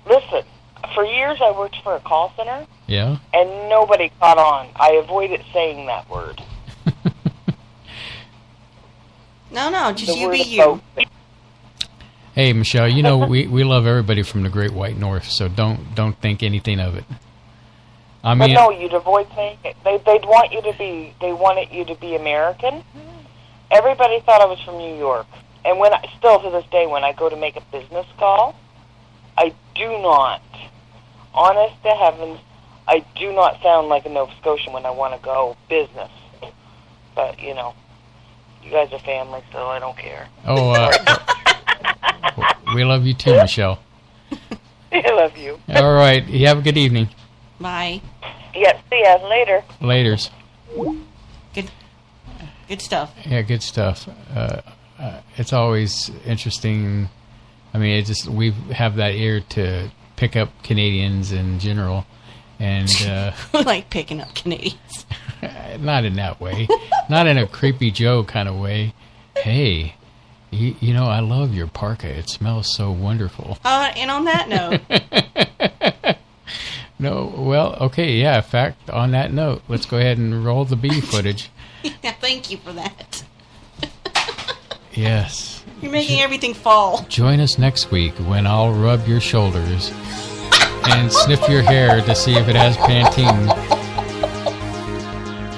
Speaker 15: Listen, for years I worked for a call center.
Speaker 7: Yeah.
Speaker 15: And nobody caught on. I avoided saying that word.
Speaker 2: No, just you be you.
Speaker 7: Hey, Michelle, you know we love everybody from the Great White North, so don't think anything of it. I mean,
Speaker 15: but no, you'd avoid saying it. They'd want you to be. They wanted you to be American. Everybody thought I was from New York, and still to this day, when I go to make a business call, I do not. Honest to heavens, I do not sound like a Nova Scotian when I want to go business. But you know, you guys are family, so I don't care.
Speaker 7: Oh, we love you too, Michelle.
Speaker 15: I love you.
Speaker 7: All right, you have a good evening.
Speaker 2: Bye.
Speaker 15: Yeah, see ya later.
Speaker 7: Laters.
Speaker 2: Good stuff.
Speaker 7: Yeah, good stuff. It's always interesting. I mean, we have that ear to pick up Canadians in general, and
Speaker 2: like picking up Canadians.
Speaker 7: Not in that way. Not in a creepy Joe kind of way. Hey, you know, I love your parka. It smells so wonderful.
Speaker 2: And on that note.
Speaker 7: No, well, okay, yeah, in fact, on that note, let's go ahead and roll the B footage.
Speaker 2: Yeah, thank you for that.
Speaker 7: Yes.
Speaker 2: You're making everything fall.
Speaker 7: Join us next week when I'll rub your shoulders and sniff your hair to see if it has Pantene.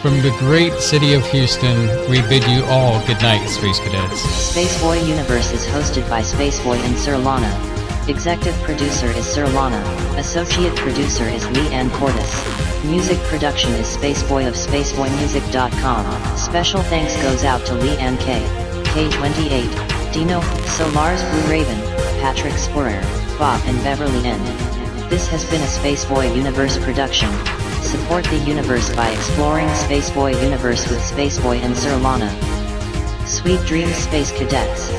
Speaker 7: From the great city of Houston, we bid you all good night, Space Cadets.
Speaker 8: Spaceboy Universe is hosted by Spaceboy and Sir Lana. Executive producer is Sir Lana. Associate producer is Lee Ann Cordes. Music production is Spaceboy of SpaceboyMusic.com. Special thanks goes out to Lee Ann K, K28, Dino, Solars Blue Raven, Patrick Sporer, Bob and Beverly N. This has been a Spaceboy Universe production. Support the universe by exploring Spaceboy Universe with Spaceboy and Sir Lana. Sweet dreams, Space Cadets.